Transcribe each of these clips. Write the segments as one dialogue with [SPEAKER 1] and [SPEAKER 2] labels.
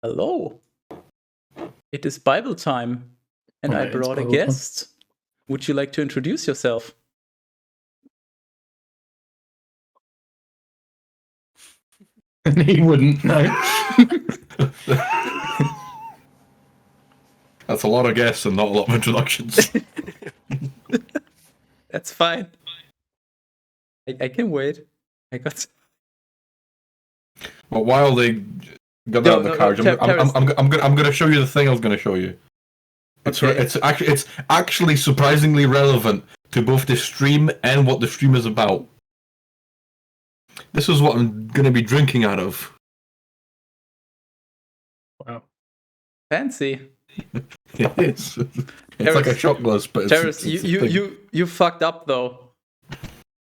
[SPEAKER 1] Hello. It is Bible time, and I brought a guest. Would you like to introduce yourself?
[SPEAKER 2] He wouldn't, no.
[SPEAKER 3] That's a lot of guests and not a lot of introductions.
[SPEAKER 1] That's fine. I can wait. I got.
[SPEAKER 3] But while they got that on the cards, I'm gonna show you the thing I was gonna show you. It's actually surprisingly relevant to both the stream and what the stream is about. This is what I'm gonna be drinking out of.
[SPEAKER 2] Wow.
[SPEAKER 1] Fancy.
[SPEAKER 3] It's like a shot glass, but
[SPEAKER 1] Terrace, you fucked up though.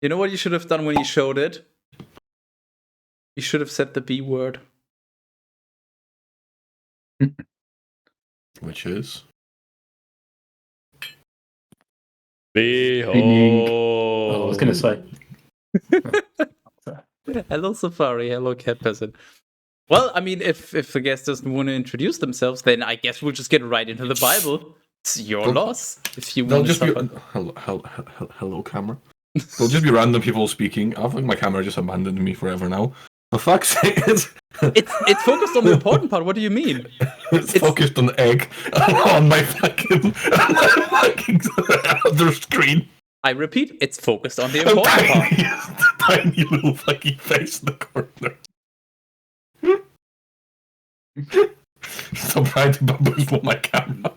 [SPEAKER 1] You know what you should have done when you showed it? You should have said the B word.
[SPEAKER 3] Which is?
[SPEAKER 1] Behold.
[SPEAKER 2] Oh, I was going to say.
[SPEAKER 1] Hello, Safari. Hello, Cat Peasant. Well, I mean, if the guest doesn't want to introduce themselves, then I guess we'll just get right into the Bible. It's your loss. If you want to suffer.
[SPEAKER 3] Hello, camera. There'll just be random people speaking. I think my camera just abandoned me forever now. For fuck's sake,
[SPEAKER 1] it's focused on the important part. What do you mean?
[SPEAKER 3] It's focused on the egg on my fucking other screen.
[SPEAKER 1] I repeat, it's focused on the important part.
[SPEAKER 3] Tiny little fucking face in the corner. Stop trying to bubble my camera.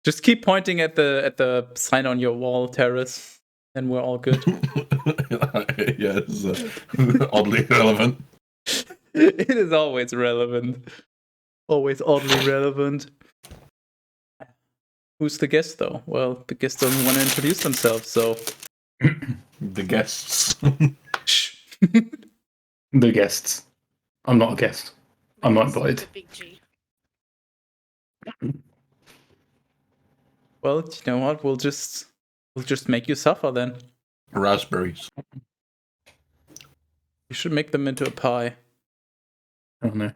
[SPEAKER 1] Just keep pointing at the sign on your wall, Terrace, and we're all good.
[SPEAKER 3] Yeah, it's oddly relevant.
[SPEAKER 1] It is always relevant. Always oddly relevant. Who's the guest, though? Well, the guests don't want to introduce themselves, so...
[SPEAKER 3] The guests.
[SPEAKER 1] Shh.
[SPEAKER 2] The guests. I'm not a guest. I'm not invited.
[SPEAKER 4] Big G.
[SPEAKER 1] Well, you know what? We'll just make you suffer then.
[SPEAKER 3] Raspberries.
[SPEAKER 1] You should make them into a pie.
[SPEAKER 2] Oh no.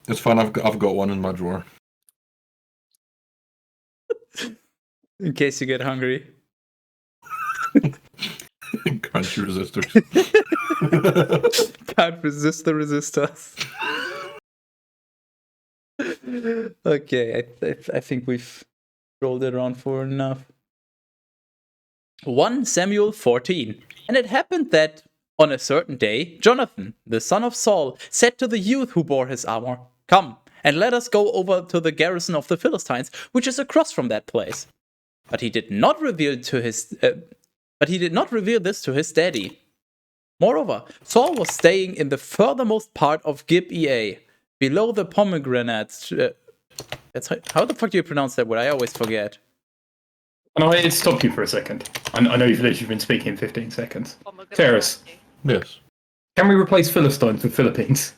[SPEAKER 3] It's fine. I've got one in my drawer.
[SPEAKER 1] In case you get hungry.
[SPEAKER 3] Crunchy resistors.
[SPEAKER 1] Can't resist the resistors. Okay, I think we've rolled it around for enough. 1 Samuel 14. And it happened that on a certain day, Jonathan, the son of Saul, said to the youth who bore his armor, "Come, and let us go over to the garrison of the Philistines, which is across from that place." But he did not reveal this to his daddy. Moreover, Saul was staying in the furthermost part of Gibeah, below the pomegranates. How the fuck do you pronounce that word? I always forget.
[SPEAKER 2] And I stopped you for a second. I know you've literally been speaking 15 seconds. Terrace,
[SPEAKER 3] Yes.
[SPEAKER 2] can we replace Philistines with Philippines?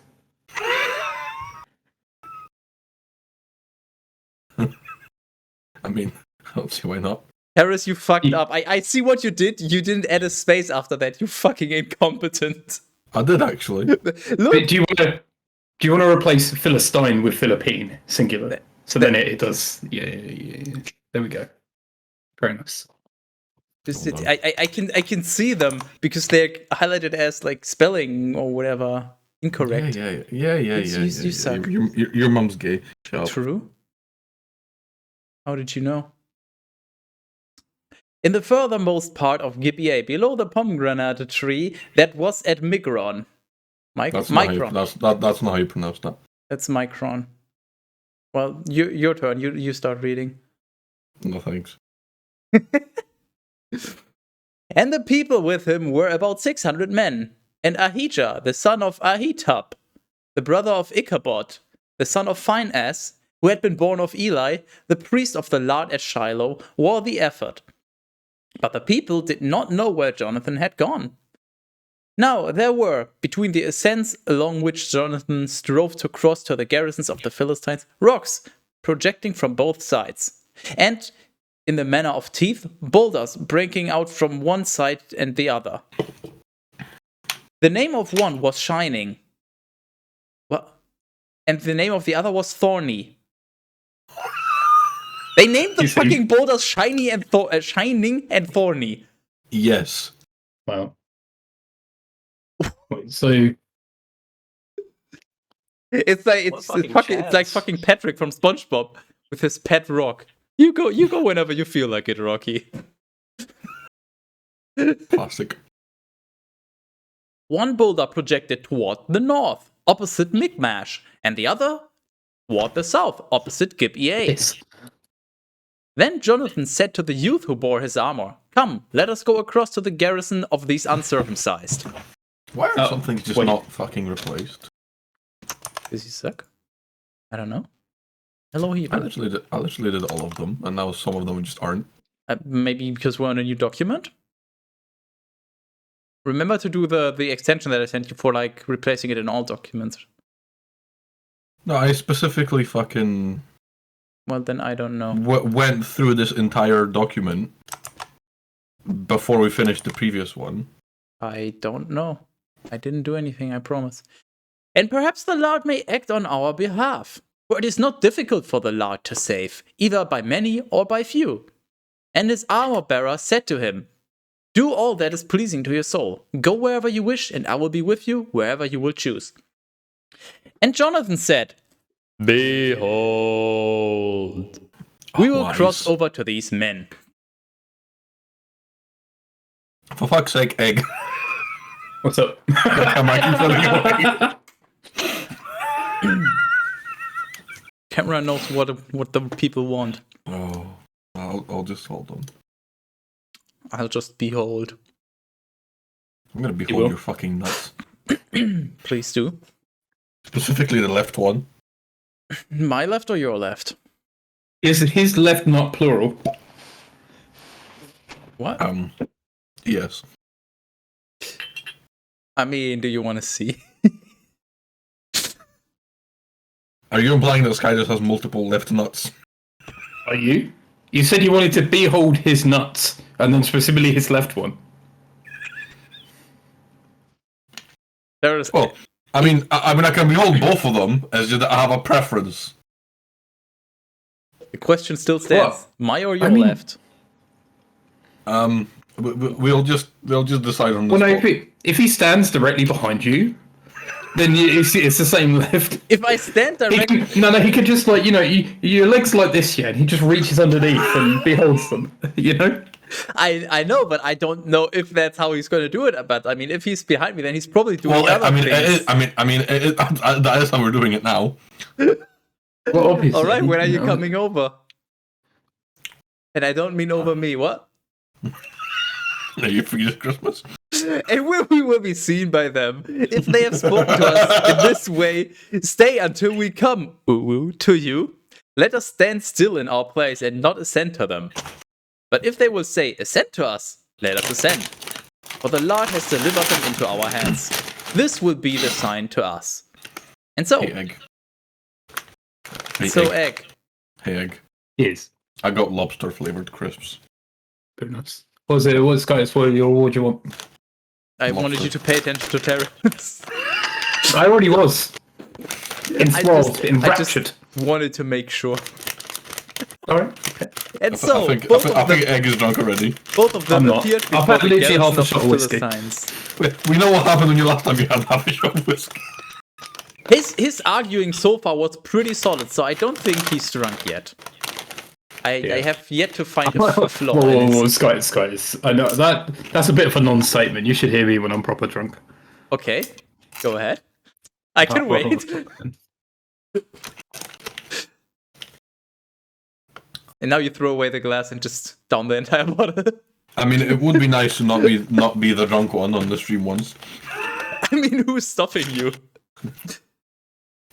[SPEAKER 3] I mean, I don't see why not.
[SPEAKER 1] Harris, you fucked up. I see what you did. You didn't add a space after that. You fucking incompetent.
[SPEAKER 3] I did actually.
[SPEAKER 1] Look.
[SPEAKER 2] Do you want to replace Philistine with Philippine singular? So then it does. Yeah. There we go. Very nice.
[SPEAKER 1] I can see them because they're highlighted as like spelling or whatever incorrect.
[SPEAKER 3] Yeah.
[SPEAKER 1] You suck.
[SPEAKER 3] Your mum's gay. Shut up.
[SPEAKER 1] True. How did you know? In the furthermost part of Gibeah, below the pomegranate tree that was at Migron.
[SPEAKER 3] That's
[SPEAKER 1] Micron.
[SPEAKER 3] not how you pronounce that.
[SPEAKER 1] That's Micron. Well, your turn. You start reading.
[SPEAKER 3] No thanks.
[SPEAKER 1] And the people with him were about 600 men. And Ahijah, the son of Ahitub, the brother of Ichabod, the son of Phinehas, who had been born of Eli, the priest of the Lord at Shiloh, wore the ephod. But the people did not know where Jonathan had gone. Now there were, between the ascents along which Jonathan strove to cross to the garrisons of the Philistines, rocks projecting from both sides, and, in the manner of teeth, boulders breaking out from one side and the other. The name of one was Shining, and the name of the other was Thorny. They named the fucking boulders Shining and Thorny.
[SPEAKER 3] Yes.
[SPEAKER 2] Wow. Wait, so
[SPEAKER 1] it's like fucking Patrick from SpongeBob with his pet rock. You go whenever you feel like it, Rocky.
[SPEAKER 3] Classic.
[SPEAKER 1] One boulder projected toward the north, opposite Micmash, and the other toward the south, opposite Gib EA.
[SPEAKER 2] yes.
[SPEAKER 1] Then Jonathan said to the youth who bore his armor, "Come, let us go across to the garrison of these uncircumcised."
[SPEAKER 3] Why are some things just not fucking replaced?
[SPEAKER 1] Does he suck? I don't know. Hello, Hebrew.
[SPEAKER 3] I literally did all of them, and now some of them just aren't.
[SPEAKER 1] Maybe because we're on a new document? Remember to do the extension that I sent you for, like, replacing it in all documents.
[SPEAKER 3] No, I specifically fucking...
[SPEAKER 1] Well, then I don't know.
[SPEAKER 3] Went through this entire document before we finished the previous one.
[SPEAKER 1] I don't know. I didn't do anything, I promise. And perhaps the Lord may act on our behalf. For it is not difficult for the Lord to save, either by many or by few. And his armor-bearer said to him, "Do all that is pleasing to your soul. Go wherever you wish, and I will be with you wherever you will choose." And Jonathan said, "Behold, we will cross over to these men."
[SPEAKER 3] For fuck's sake, Egg.
[SPEAKER 2] What's up?
[SPEAKER 3] Am I keep running away?
[SPEAKER 1] Camera knows what the people want.
[SPEAKER 3] Oh, I'll just hold on.
[SPEAKER 1] I'll just behold.
[SPEAKER 3] I'm gonna behold your fucking nuts.
[SPEAKER 1] Please do.
[SPEAKER 3] Specifically the left one.
[SPEAKER 1] My left or your left?
[SPEAKER 2] Is his left not plural?
[SPEAKER 1] What?
[SPEAKER 3] Yes.
[SPEAKER 1] I mean, do you want to see?
[SPEAKER 3] Are you implying that this guy just has multiple left nuts?
[SPEAKER 2] Are you? You said you wanted to behold his nuts, and then specifically his left one.
[SPEAKER 1] There is.
[SPEAKER 3] Well, I mean, I can behold both of them. As just I have a preference.
[SPEAKER 1] The question still stands:
[SPEAKER 2] What?
[SPEAKER 1] my or your left?
[SPEAKER 3] We'll just decide on the
[SPEAKER 2] Well, no,
[SPEAKER 3] spot.
[SPEAKER 2] if he stands directly behind you, then it's the same left.
[SPEAKER 1] If I stand directly,
[SPEAKER 2] He could just like your legs like this, yeah, and he just reaches underneath and beholds them. You know.
[SPEAKER 1] I know, but I don't know if that's how he's going to do it. But I mean, if he's behind me, then he's probably doing other things.
[SPEAKER 3] That is how we're doing it now.
[SPEAKER 2] Well, obviously.
[SPEAKER 1] All right, when are you coming over? And I don't mean over me. What?
[SPEAKER 3] Are you forget Christmas?
[SPEAKER 1] And we will be seen by them. If they have spoken to us in this way, stay until we come to you. Let us stand still in our place and not ascend to them. But if they will say, "Ascend to us," let us ascend. For the Lord has delivered them into our hands. This will be the sign to us. And so,
[SPEAKER 3] Hey, Egg.
[SPEAKER 1] Egg.
[SPEAKER 3] Hey, Egg.
[SPEAKER 2] Yes.
[SPEAKER 3] I got lobster flavored crisps.
[SPEAKER 2] Very nice. What your award you want?
[SPEAKER 1] I wanted you to pay attention to Terrence.
[SPEAKER 2] I already was. Enthralled, enraptured.
[SPEAKER 1] I just wanted to make sure.
[SPEAKER 2] Alright.
[SPEAKER 1] And
[SPEAKER 3] I
[SPEAKER 1] so,
[SPEAKER 3] think Egg is drunk already.
[SPEAKER 1] both of them
[SPEAKER 2] I'm not.
[SPEAKER 1] appeared
[SPEAKER 2] I've
[SPEAKER 1] before
[SPEAKER 2] had
[SPEAKER 1] the
[SPEAKER 2] literally half
[SPEAKER 1] garrison
[SPEAKER 2] a shot of
[SPEAKER 1] of the
[SPEAKER 2] whiskey.
[SPEAKER 1] Philistines.
[SPEAKER 3] We know what happened when you last time you had half a shot of whiskey.
[SPEAKER 1] His arguing so far was pretty solid, so I don't think he's drunk yet. I have yet to find a flaw.
[SPEAKER 2] Whoa, Skies. I know that's a bit of a non-statement. You should hear me when I'm proper drunk.
[SPEAKER 1] Okay, go ahead. I can wait. And now you throw away the glass and just down the entire bottle.
[SPEAKER 3] I mean, it would be nice to not be the drunk one on the stream once.
[SPEAKER 1] I mean, who's stopping you?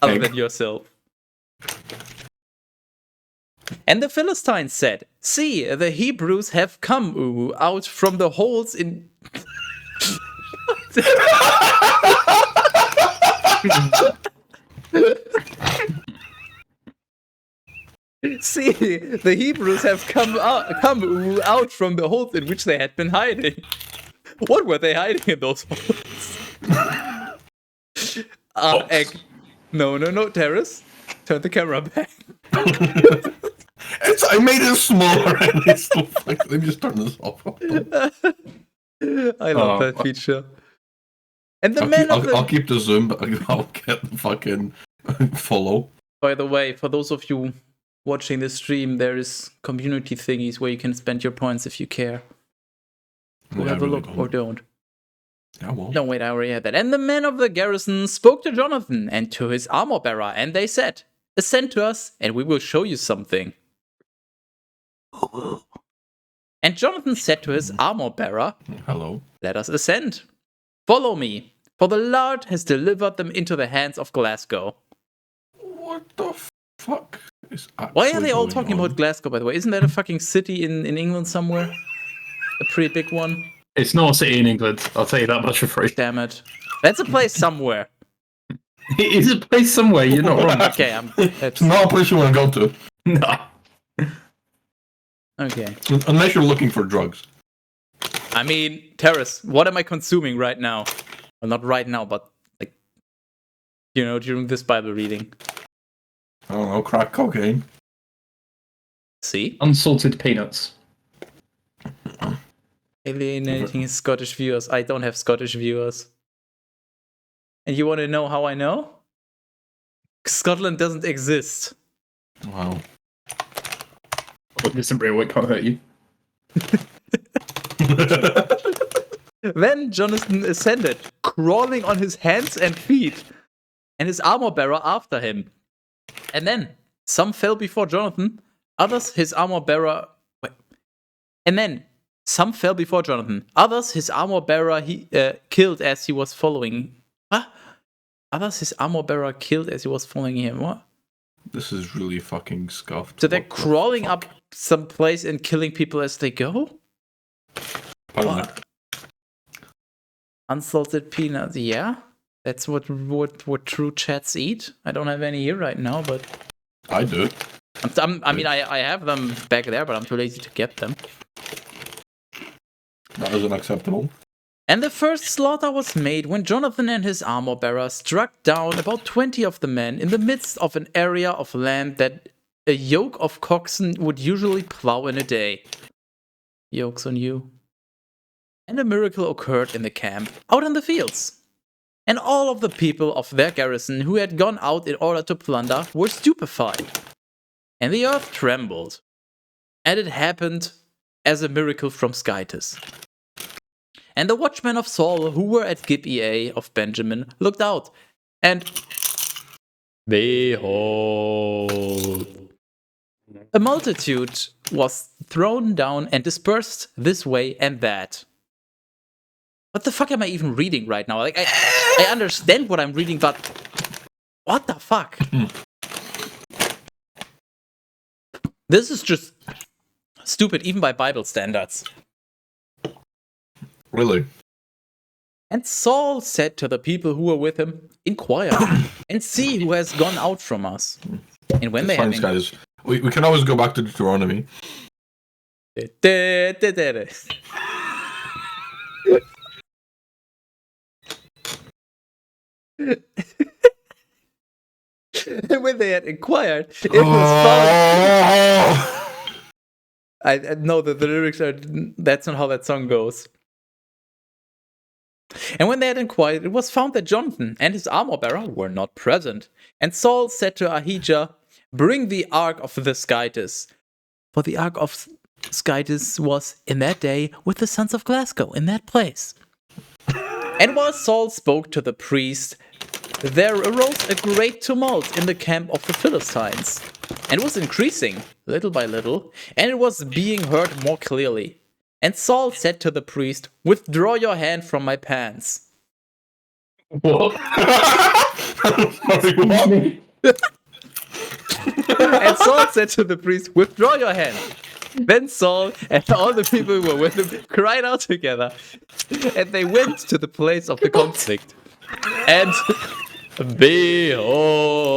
[SPEAKER 1] Other than yourself. And the Philistines said, "See, the Hebrews have come out from the holes in..." "See, the Hebrews have come out from the holes in which they had been hiding." What were they hiding in those holes? Egg. No, Terrace. Turn the camera back.
[SPEAKER 3] I made it smaller and it's still like, let me just turn this off.
[SPEAKER 1] I love that feature. And the
[SPEAKER 3] I'll keep the zoom, but I'll get the fucking follow.
[SPEAKER 1] By the way, for those of you watching the stream, there is community thingies where you can spend your points if you care. We'll have a look or don't.
[SPEAKER 3] Yeah, well.
[SPEAKER 1] No, wait, I already had that. And the men of the garrison spoke to Jonathan and to his armor bearer, and they said, "Ascend to us, and we will show you something." And Jonathan said to his armor bearer,
[SPEAKER 3] "Hello.
[SPEAKER 1] Let us ascend. Follow me, for the Lord has delivered them into the hands of Glasgow."
[SPEAKER 3] What the fuck is
[SPEAKER 1] Why are they all talking about Glasgow, by the way? Isn't that a fucking city in England somewhere? A pretty big one?
[SPEAKER 2] It's not a city in England, I'll tell you that much for free.
[SPEAKER 1] Damn it. That's a place somewhere.
[SPEAKER 2] It is a place somewhere, you're not wrong.
[SPEAKER 1] Okay,
[SPEAKER 3] it's not a place you want to go to.
[SPEAKER 2] No.
[SPEAKER 1] Okay.
[SPEAKER 3] Unless you're looking for drugs.
[SPEAKER 1] I mean, Terrace, what am I consuming right now? Well, not right now, but, like, during this Bible reading.
[SPEAKER 3] I don't know, crack cocaine.
[SPEAKER 1] See?
[SPEAKER 2] Unsalted peanuts.
[SPEAKER 1] Alienating his Scottish viewers. I don't have Scottish viewers. And you want to know how I know? Scotland doesn't exist.
[SPEAKER 3] Wow.
[SPEAKER 2] Listen, Bray, can't hurt you.
[SPEAKER 1] Then Jonathan ascended, crawling on his hands and feet, and his armor bearer after him. And then some fell before Jonathan, others his armor bearer. And then some fell before Jonathan, others his armor bearer killed as he was following. Huh? Others his armor bearer killed as he was following him. What?
[SPEAKER 3] This is really fucking scuffed.
[SPEAKER 1] So they're crawling up some place and killing people as they go?
[SPEAKER 3] Pardon me.
[SPEAKER 1] Unsalted peanuts, yeah? That's what true chats eat? I don't have any here right now, but...
[SPEAKER 3] I do.
[SPEAKER 1] I have them back there, but I'm too lazy to get them.
[SPEAKER 3] That is unacceptable.
[SPEAKER 1] And the first slaughter was made when Jonathan and his armor bearer struck down about 20 of the men in the midst of an area of land that a yoke of coxswain would usually plow in a day. Yokes on you. And a miracle occurred in the camp, out in the fields. And all of the people of their garrison who had gone out in order to plunder were stupefied. And the earth trembled. And it happened as a miracle from Skytis. And the watchmen of Saul, who were at Gibeah of Benjamin, looked out, and behold, a multitude was thrown down and dispersed this way and that. What the fuck am I even reading right now? Like, I understand what I'm reading, but what the fuck? This is just stupid, even by Bible standards.
[SPEAKER 3] Really?
[SPEAKER 1] And Saul said to the people who were with him, "Inquire and see who has gone out from us." And when they had
[SPEAKER 3] guys, we can always go back to Deuteronomy.
[SPEAKER 1] And when they had inquired, it was found. I know that the lyrics are. That's not how that song goes. And when they had inquired, it was found that Jonathan and his armor bearer were not present. And Saul said to Ahijah, "Bring the ark of the Skytis." For the ark of Skytis was in that day with the sons of Glasgow in that place. And while Saul spoke to the priest, there arose a great tumult in the camp of the Philistines. And it was increasing, little by little, and it was being heard more clearly. And Saul said to the priest, "Withdraw your hand from my pants."
[SPEAKER 2] What?
[SPEAKER 3] Sorry, what?
[SPEAKER 1] And Saul said to the priest, "Withdraw your hand." Then Saul and all the people who were with him cried out together, and they went to the place of the conflict. And behold,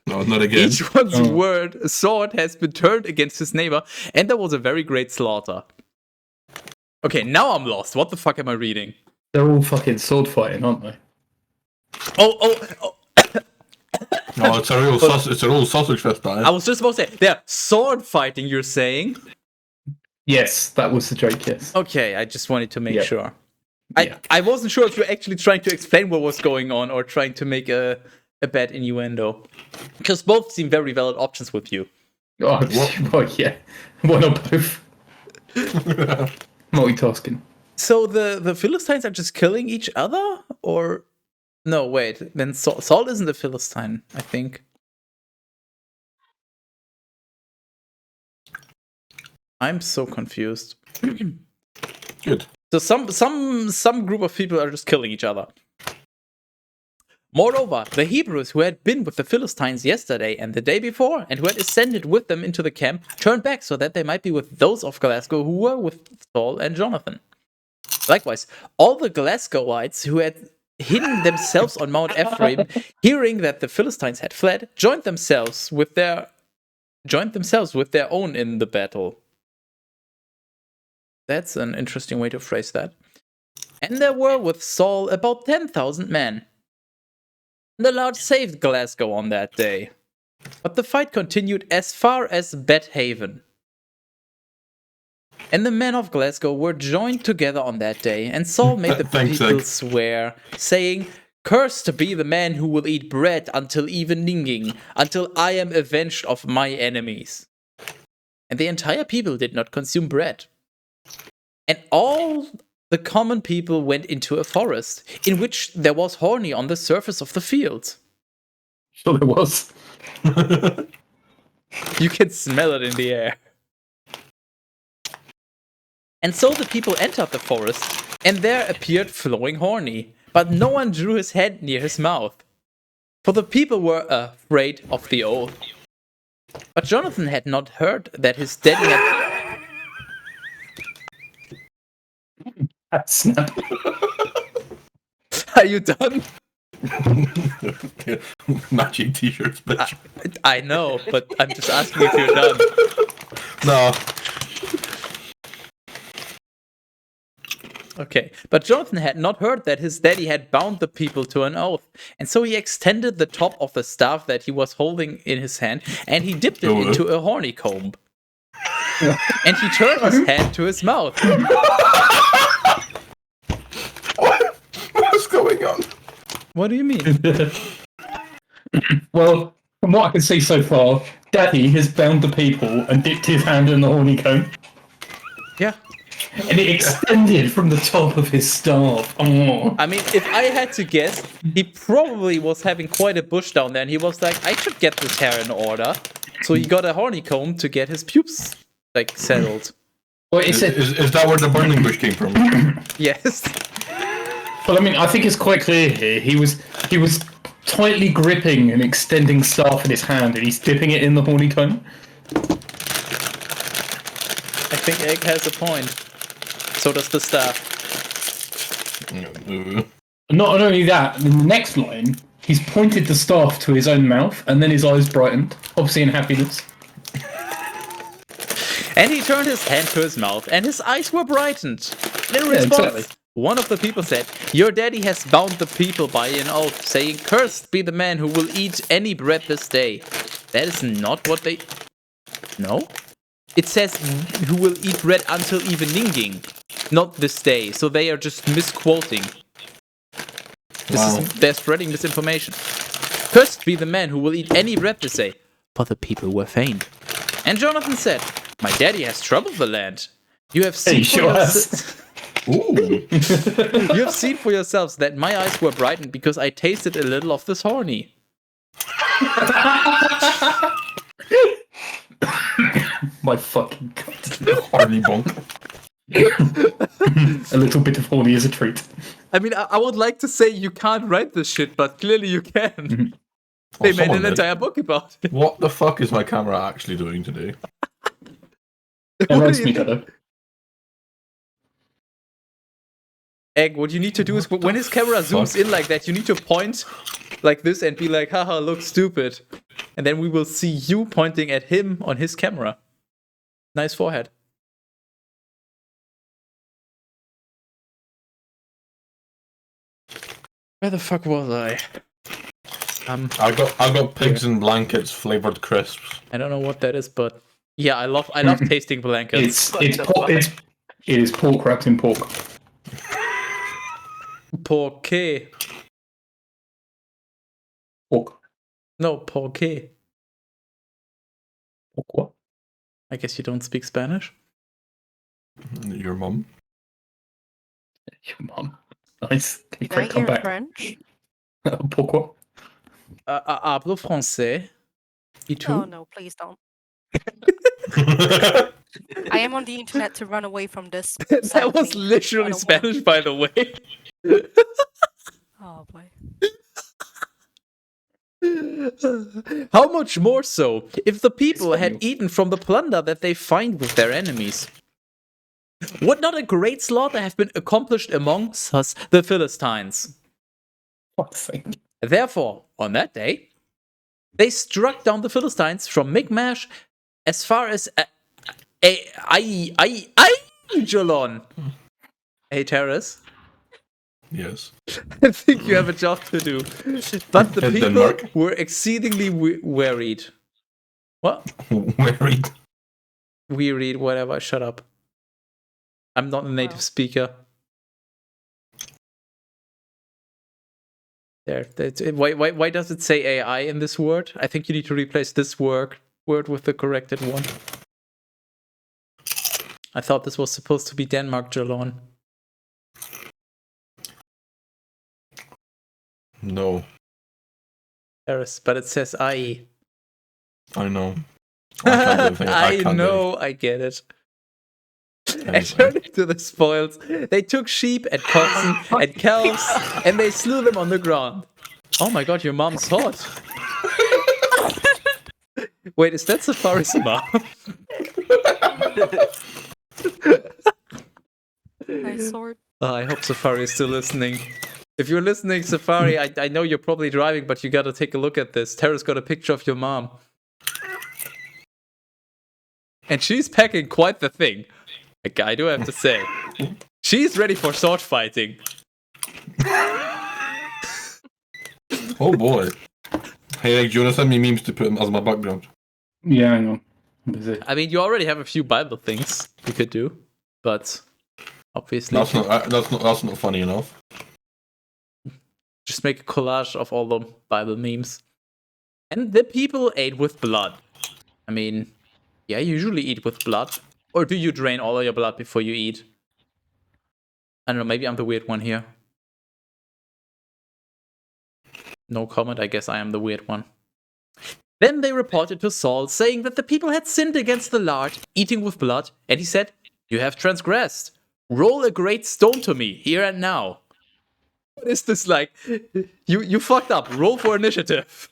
[SPEAKER 3] no, not again.
[SPEAKER 1] Each one's sword has been turned against his neighbor, and there was a very great slaughter. Okay, now I'm lost. What the fuck am I reading?
[SPEAKER 2] They're all fucking sword fighting, aren't they?
[SPEAKER 1] Oh.
[SPEAKER 3] No, it's a real sausage fest, that is.
[SPEAKER 1] I was just about to say, they're sword fighting, you're saying?
[SPEAKER 2] Yes, that was the joke, yes.
[SPEAKER 1] Okay, I just wanted to make sure.
[SPEAKER 2] Yeah.
[SPEAKER 1] I wasn't sure if you're actually trying to explain what was going on or trying to make a bad innuendo. Because both seem very valid options with you.
[SPEAKER 2] Oh, yeah. One or both. Multitasking.
[SPEAKER 1] So the Philistines are just killing each other? Or... No, wait. Then Saul isn't a Philistine, I think. I'm so confused.
[SPEAKER 3] Good.
[SPEAKER 1] So some group of people are just killing each other. Moreover, the Hebrews who had been with the Philistines yesterday and the day before, and who had ascended with them into the camp, turned back so that they might be with those of Glasgow who were with Saul and Jonathan. Likewise, all the Glasgowites who had hidden themselves on Mount Ephraim, hearing that the Philistines had fled, joined themselves with their own in the battle. That's an interesting way to phrase that. And there were with Saul about 10,000 men. The Lord saved Glasgow on that day. But the fight continued as far as Bethaven. And the men of Glasgow were joined together on that day, and Saul made the people swear, saying, "Cursed be the man who will eat bread until evening, until I am avenged of my enemies." And the entire people did not consume bread. And all the common people went into a forest, in which there was honey on the surface of the field.
[SPEAKER 2] Sure there was.
[SPEAKER 1] You can smell it in the air. And so the people entered the forest, and there appeared flowing honey, but no one drew his hand near his mouth. For the people were afraid of the oath. But Jonathan had not heard that his daddy had...
[SPEAKER 2] Snap.
[SPEAKER 1] Are you done?
[SPEAKER 3] Matching t-shirts, bitch.
[SPEAKER 1] I know, but I'm just asking if you're done.
[SPEAKER 3] No.
[SPEAKER 1] Okay, but Jonathan had not heard that his daddy had bound the people to an oath, and so he extended the top of the staff that he was holding in his hand, and he dipped it into a honeycomb. And he turned his hand to his mouth.
[SPEAKER 3] What's going on?
[SPEAKER 1] What do you mean?
[SPEAKER 2] Well, from what I can see so far, Daddy has bound the people and dipped his hand in the honeycomb.
[SPEAKER 1] Yeah.
[SPEAKER 2] And it extended from the top of his staff. Oh.
[SPEAKER 1] I mean, if I had to guess, he probably was having quite a bush down there, and he was like, I should get this hair in order. So he got a honeycomb to get his pubes, like, settled.
[SPEAKER 2] Well,
[SPEAKER 3] Is that where the burning bush came from?
[SPEAKER 1] Yes.
[SPEAKER 2] Well, I mean, I think it's quite clear here. He was tightly gripping an extending staff in his hand, and he's dipping it in the honeycomb.
[SPEAKER 1] I think Egg has a point. So does the staff.
[SPEAKER 2] Not only that, in the next line, he's pointed the staff to his own mouth, and then his eyes brightened, obviously in happiness.
[SPEAKER 1] And he turned his hand to his mouth, and his eyes were brightened. And in response, one of the people said, "Your daddy has bound the people by an oath, saying, 'Cursed be the man who will eat any bread this day.'" That is not what they... No? It says, "who will eat bread until evening," not this day. So they are just misquoting. They're spreading misinformation. "Cursed be the man who will eat any bread this day." But the people were faint. And Jonathan said, "My daddy has troubled the land. You have seen You have seen for yourselves that my eyes were brightened because I tasted a little of this honey."
[SPEAKER 2] My fucking god.
[SPEAKER 3] Horny bonk.
[SPEAKER 2] A little bit of horny is a treat.
[SPEAKER 1] I mean, I would like to say you can't write this shit, but clearly you can. They made an entire book about it.
[SPEAKER 3] What the fuck is my camera actually doing today?
[SPEAKER 1] Egg, what you need to do is when his camera zooms in like that, you need to point like this and be like, "Haha, look stupid." And then we will see you pointing at him on his camera. Nice forehead. Where the fuck was I?
[SPEAKER 3] I got pigs in blankets flavored crisps.
[SPEAKER 1] I don't know what that is, but yeah, I love tasting blankets.
[SPEAKER 2] It is pork wrapped in pork.
[SPEAKER 1] Porqué?
[SPEAKER 2] Pork.
[SPEAKER 1] No, porqué.
[SPEAKER 2] Pork what?
[SPEAKER 1] I guess you don't speak Spanish.
[SPEAKER 3] Your mum?
[SPEAKER 2] Your mum. Nice.
[SPEAKER 4] Did I hear French?
[SPEAKER 2] Pork what?
[SPEAKER 1] Hablo français. Y tú?
[SPEAKER 4] Oh no, please don't. I am on the internet to run away from this.
[SPEAKER 1] That was literally Spanish, by the way.
[SPEAKER 4] Oh boy.
[SPEAKER 1] How much more so if the people had eaten from the plunder that they find with their enemies? Would not a great slaughter have been accomplished amongst us, the Philistines? Therefore, on that day, they struck down the Philistines from Michmash as far as Aijalon. Hey, Terrace.
[SPEAKER 3] Yes.
[SPEAKER 1] I think you have a job to do. But the people
[SPEAKER 3] Denmark.
[SPEAKER 1] were exceedingly wearied. What?
[SPEAKER 3] Wearied.
[SPEAKER 1] Wearied, whatever. Shut up. I'm not a native speaker. There. Why does it say AI in this word? I think you need to replace this word with the corrected one. I thought this was supposed to be Denmark, Jalon.
[SPEAKER 3] No.
[SPEAKER 1] Paris, but it says IE.
[SPEAKER 3] I know.
[SPEAKER 1] I know, I get it. And turning to the spoils, they took sheep and oxen and calves, and they slew them on the ground. Oh my god, your mom's hot. Wait, is that Safari's mom?
[SPEAKER 4] Nice sword.
[SPEAKER 1] I hope Safari is still listening. If you're listening, Safari, I know you're probably driving, but you gotta take a look at this. Tara's got a picture of your mom. And she's packing quite the thing. I do have to say. She's ready for sword fighting.
[SPEAKER 3] Oh boy. Hey, do you want to send me memes to put as my background?
[SPEAKER 2] Yeah, I know. I'm busy.
[SPEAKER 1] I mean, you already have a few Bible things you could do, but obviously
[SPEAKER 3] That's not funny enough.
[SPEAKER 1] just make a collage of all the Bible memes. And the people ate with blood. I mean, yeah, you usually eat with blood. Or do you drain all of your blood before you eat? I don't know, maybe I'm the weird one here. No comment, I guess I am the weird one. Then they reported to Saul, saying that the people had sinned against the Lord, eating with blood, and he said, "You have transgressed. Roll a great stone to me, here and now." What is this like? You fucked up. Roll for initiative.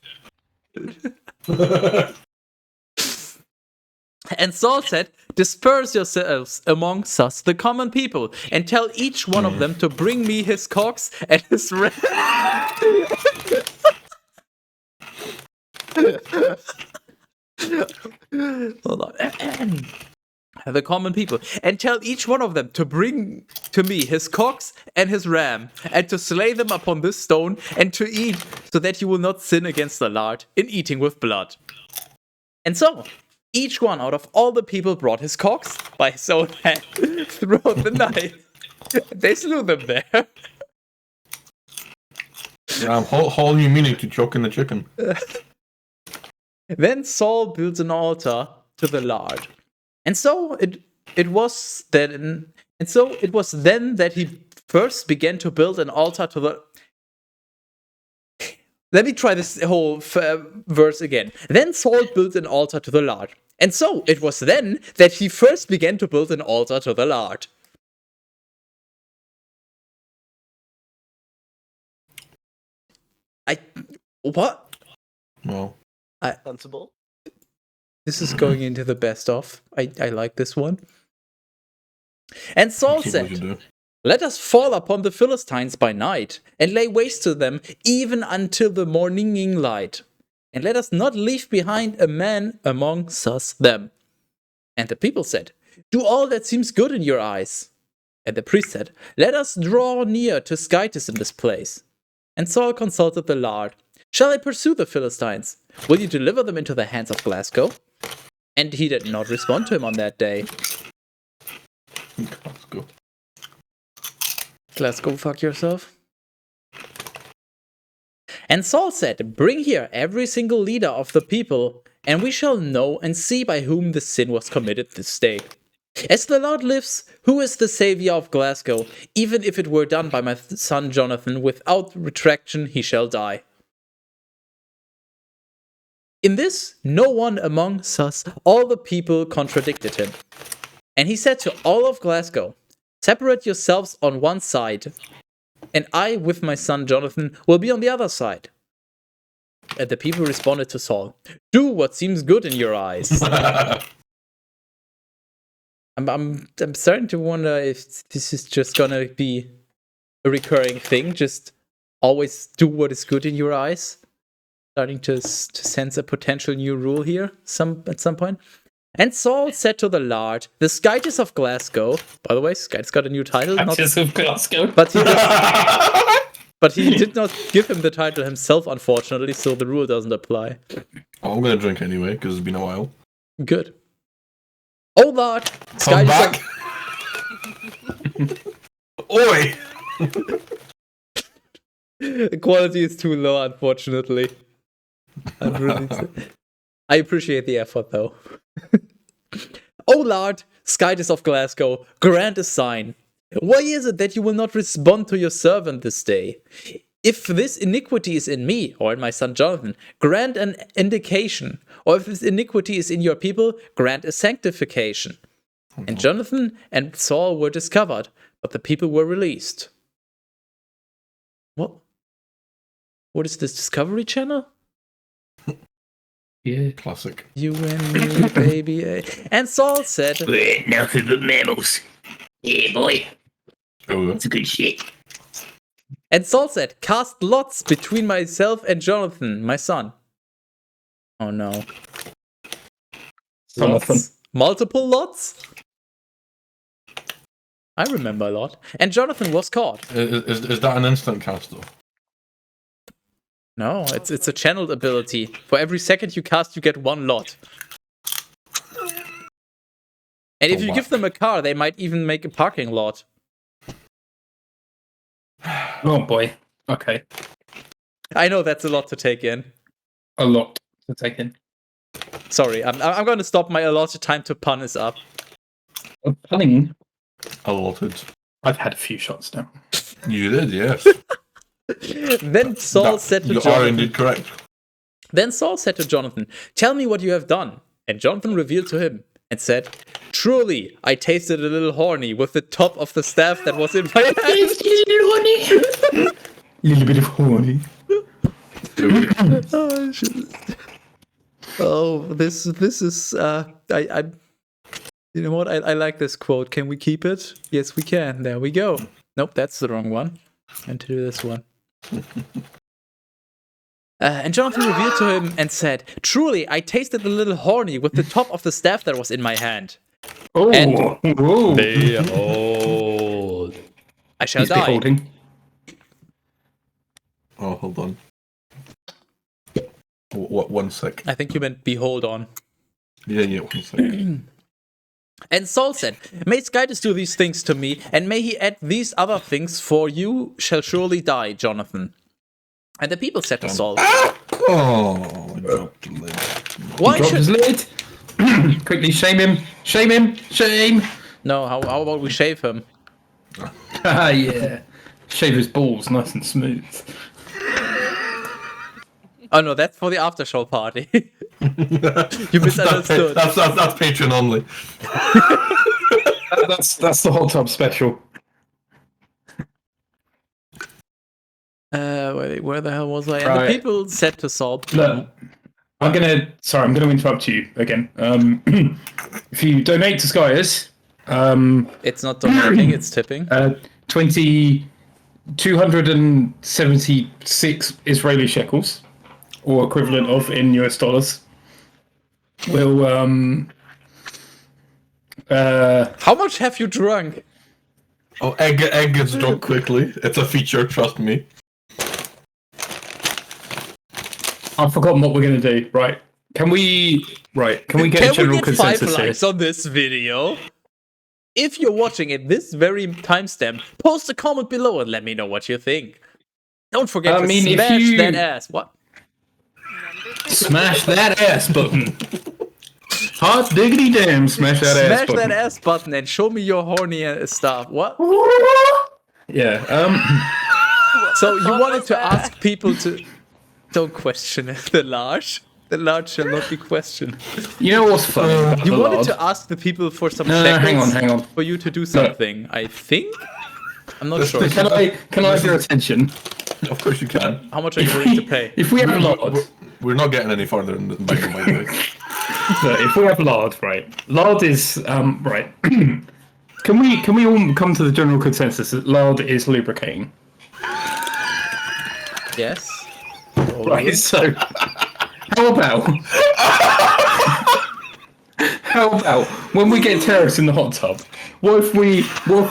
[SPEAKER 1] And Saul said, "Disperse yourselves amongst us, the common people, and tell each one of them to bring me his cocks and his ram." Hold on. The common people, and tell each one of them to bring to me his cocks and his ram, and to slay them upon this stone, and to eat, so that you will not sin against the Lord in eating with blood. And so, each one out of all the people brought his cocks by his own hand throughout the night. They slew them there.
[SPEAKER 3] Yeah, whole new meaning to choking the chicken.
[SPEAKER 1] Then Saul built an altar to the Lord. And so it was then that he first began to build an altar to the. Let me try this whole verse again. Then Saul built an altar to the Lord. And so it was then that he first began to build an altar to the Lord. What?
[SPEAKER 3] Well,
[SPEAKER 5] sensible.
[SPEAKER 1] This is going into the best of. I like this one. And Saul said, "Let us fall upon the Philistines by night, and lay waste to them even until the morning light. And let us not leave behind a man amongst us them." And the people said, "Do all that seems good in your eyes." And the priest said, "Let us draw near to Skytis in this place." And Saul consulted the Lord. Shall I pursue the Philistines? Will you deliver them into the hands of Glasgow? And he did not respond to him on that day. Glasgow, fuck yourself. And Saul said, bring here every single leader of the people, and we shall know and see by whom the sin was committed this day. As the Lord lives, who is the savior of Glasgow? Even if it were done by my son Jonathan, without retraction he shall die. In this, no one amongst us, all the people contradicted him. And he said to all of Glasgow, separate yourselves on one side, and I with my son Jonathan will be on the other side. And the people responded to Saul, do what seems good in your eyes. I'm starting to wonder if this is just gonna be a recurring thing. Just always do what is good in your eyes. Starting to sense a potential new rule here at some point. And Saul said to the Lord, the Skytes of Glasgow. By the way, Skytes got a new title.
[SPEAKER 2] Skytes of Glasgow.
[SPEAKER 1] But he did not give him the title himself, unfortunately, so the rule doesn't apply.
[SPEAKER 3] I'm gonna drink anyway because it's been a while.
[SPEAKER 1] Good. Oh Lord,
[SPEAKER 3] come back. Oi!
[SPEAKER 1] The quality is too low, unfortunately. I appreciate the effort, though. Oh Lord, Skytes of Glasgow, grant a sign. Why is it that you will not respond to your servant this day? If this iniquity is in me, or in my son Jonathan, grant an indication. Or if this iniquity is in your people, grant a sanctification. And Jonathan and Saul were discovered, but the people were released. What? What is this, Discovery Channel?
[SPEAKER 2] Yeah.
[SPEAKER 3] Classic.
[SPEAKER 1] You and me, baby. And Saul said,
[SPEAKER 5] We're nothing but mammals. Yeah, boy.
[SPEAKER 3] Oh,
[SPEAKER 5] That's good shit.
[SPEAKER 1] And Saul said, cast lots between myself and Jonathan, my son. Oh no. Lots? Multiple lots? I remember a lot. And Jonathan was caught.
[SPEAKER 3] Is that an instant cast though?
[SPEAKER 1] No, it's a channeled ability. For every second you cast, you get one lot. And if you give them a car, they might even make a parking lot.
[SPEAKER 2] Oh boy. Okay.
[SPEAKER 1] I know that's a lot to take in.
[SPEAKER 2] A lot to take in.
[SPEAKER 1] Sorry, I'm going to stop. My allotted time to pun is up.
[SPEAKER 2] Punning.
[SPEAKER 3] Allotted.
[SPEAKER 2] I've had a few shots now.
[SPEAKER 3] You did, yes.
[SPEAKER 1] Then Saul said to Jonathan.
[SPEAKER 3] You are indeed correct.
[SPEAKER 1] Then Saul said to Jonathan, tell me what you have done. And Jonathan revealed to him and said, truly, I tasted a little horny with the top of the staff that was in my hand.
[SPEAKER 2] Little bit of horny.
[SPEAKER 1] Oh, shit. Oh, this is I you know what? I like this quote. Can we keep it? Yes, we can. There we go. Nope, that's the wrong one. And to do this one. And Jonathan revealed to him and said, truly, I tasted a little horny with the top of the staff that was in my hand.
[SPEAKER 2] Oh,
[SPEAKER 1] And
[SPEAKER 2] behold.
[SPEAKER 1] I shall
[SPEAKER 2] He's
[SPEAKER 1] die.
[SPEAKER 2] beholding.
[SPEAKER 3] Oh, hold on. What? 1 sec.
[SPEAKER 1] I think you meant behold on.
[SPEAKER 3] Yeah, 1 sec.
[SPEAKER 1] And Saul said, may Skytus do these things to me, and may he add these other things, for you shall surely die, Jonathan. And the people said to Saul,
[SPEAKER 3] Oh, I dropped the lid.
[SPEAKER 1] why
[SPEAKER 2] Drop his
[SPEAKER 1] should...
[SPEAKER 2] lid. Quickly, shame him. Shame him. Shame.
[SPEAKER 1] No, how about we shave him?
[SPEAKER 2] Ah, yeah. Shave his balls nice and smooth.
[SPEAKER 1] Oh no, that's for the after show party. You misunderstood.
[SPEAKER 3] That's Patreon only.
[SPEAKER 2] That's the hot tub special.
[SPEAKER 1] Wait, where the hell was I? And
[SPEAKER 2] Right.
[SPEAKER 1] the people said to Saul,
[SPEAKER 2] Look, I'm gonna interrupt you again. If you donate to Skyers,
[SPEAKER 1] it's not donating, it's tipping.
[SPEAKER 2] 276 Israeli shekels, or equivalent of in US dollars, will
[SPEAKER 1] How much have you drunk?
[SPEAKER 3] Oh, egg gets drunk quickly. It's a feature, trust me.
[SPEAKER 2] I've forgotten what we're going to do. Right. Can we get a general consensus
[SPEAKER 1] 5 likes on this video? If you're watching at this very timestamp, post a comment below and let me know what you think. Don't forget to smash that ass. What?
[SPEAKER 2] Smash that ass button. Hot diggity damn, smash that ass button.
[SPEAKER 1] Smash that ass button and show me your horny stuff. What?
[SPEAKER 2] Yeah.
[SPEAKER 1] So you wanted to ask people to... Don't question it, the large. The large shall not be questioned.
[SPEAKER 2] You know what's funny?
[SPEAKER 1] You wanted to ask the people for some
[SPEAKER 2] shekels hang on.
[SPEAKER 1] for you to do something, I think? I'm not sure.
[SPEAKER 2] Can I have your attention?
[SPEAKER 3] Of course you can.
[SPEAKER 1] How much are you willing to pay?
[SPEAKER 2] If we have lard...
[SPEAKER 3] We're not getting any further in the Bible, by the way.
[SPEAKER 2] So if we have lard, right? Lard is right. Can we all come to the general consensus that lard is lubricating?
[SPEAKER 1] Yes.
[SPEAKER 2] Right. So how about when we get terrorists in the hot tub? What if we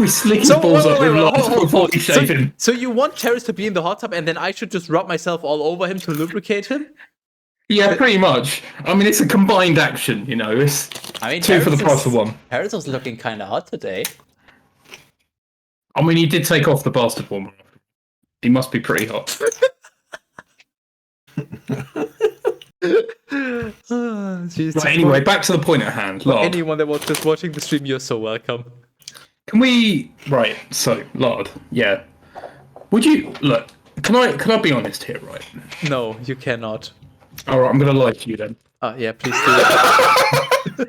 [SPEAKER 2] slick his balls up with lard before we shave him?
[SPEAKER 1] So you want terrorists to be in the hot tub and then I should just rub myself all over him to lubricate him?
[SPEAKER 2] Yeah, pretty much. I mean, it's a combined action, you know. It's two for the price of one.
[SPEAKER 1] Harris was looking kind of hot today.
[SPEAKER 2] I mean, he did take off the bastard warmer. He must be pretty hot. Right, anyway, back to the point at hand. Lard.
[SPEAKER 1] Anyone that was just watching the stream, you're so welcome.
[SPEAKER 2] Can we... Right, so, lard, yeah. Would you... Look, can I be honest here, right?
[SPEAKER 1] No, you cannot.
[SPEAKER 2] Alright, I'm going to lie to you then.
[SPEAKER 1] Yeah, please do.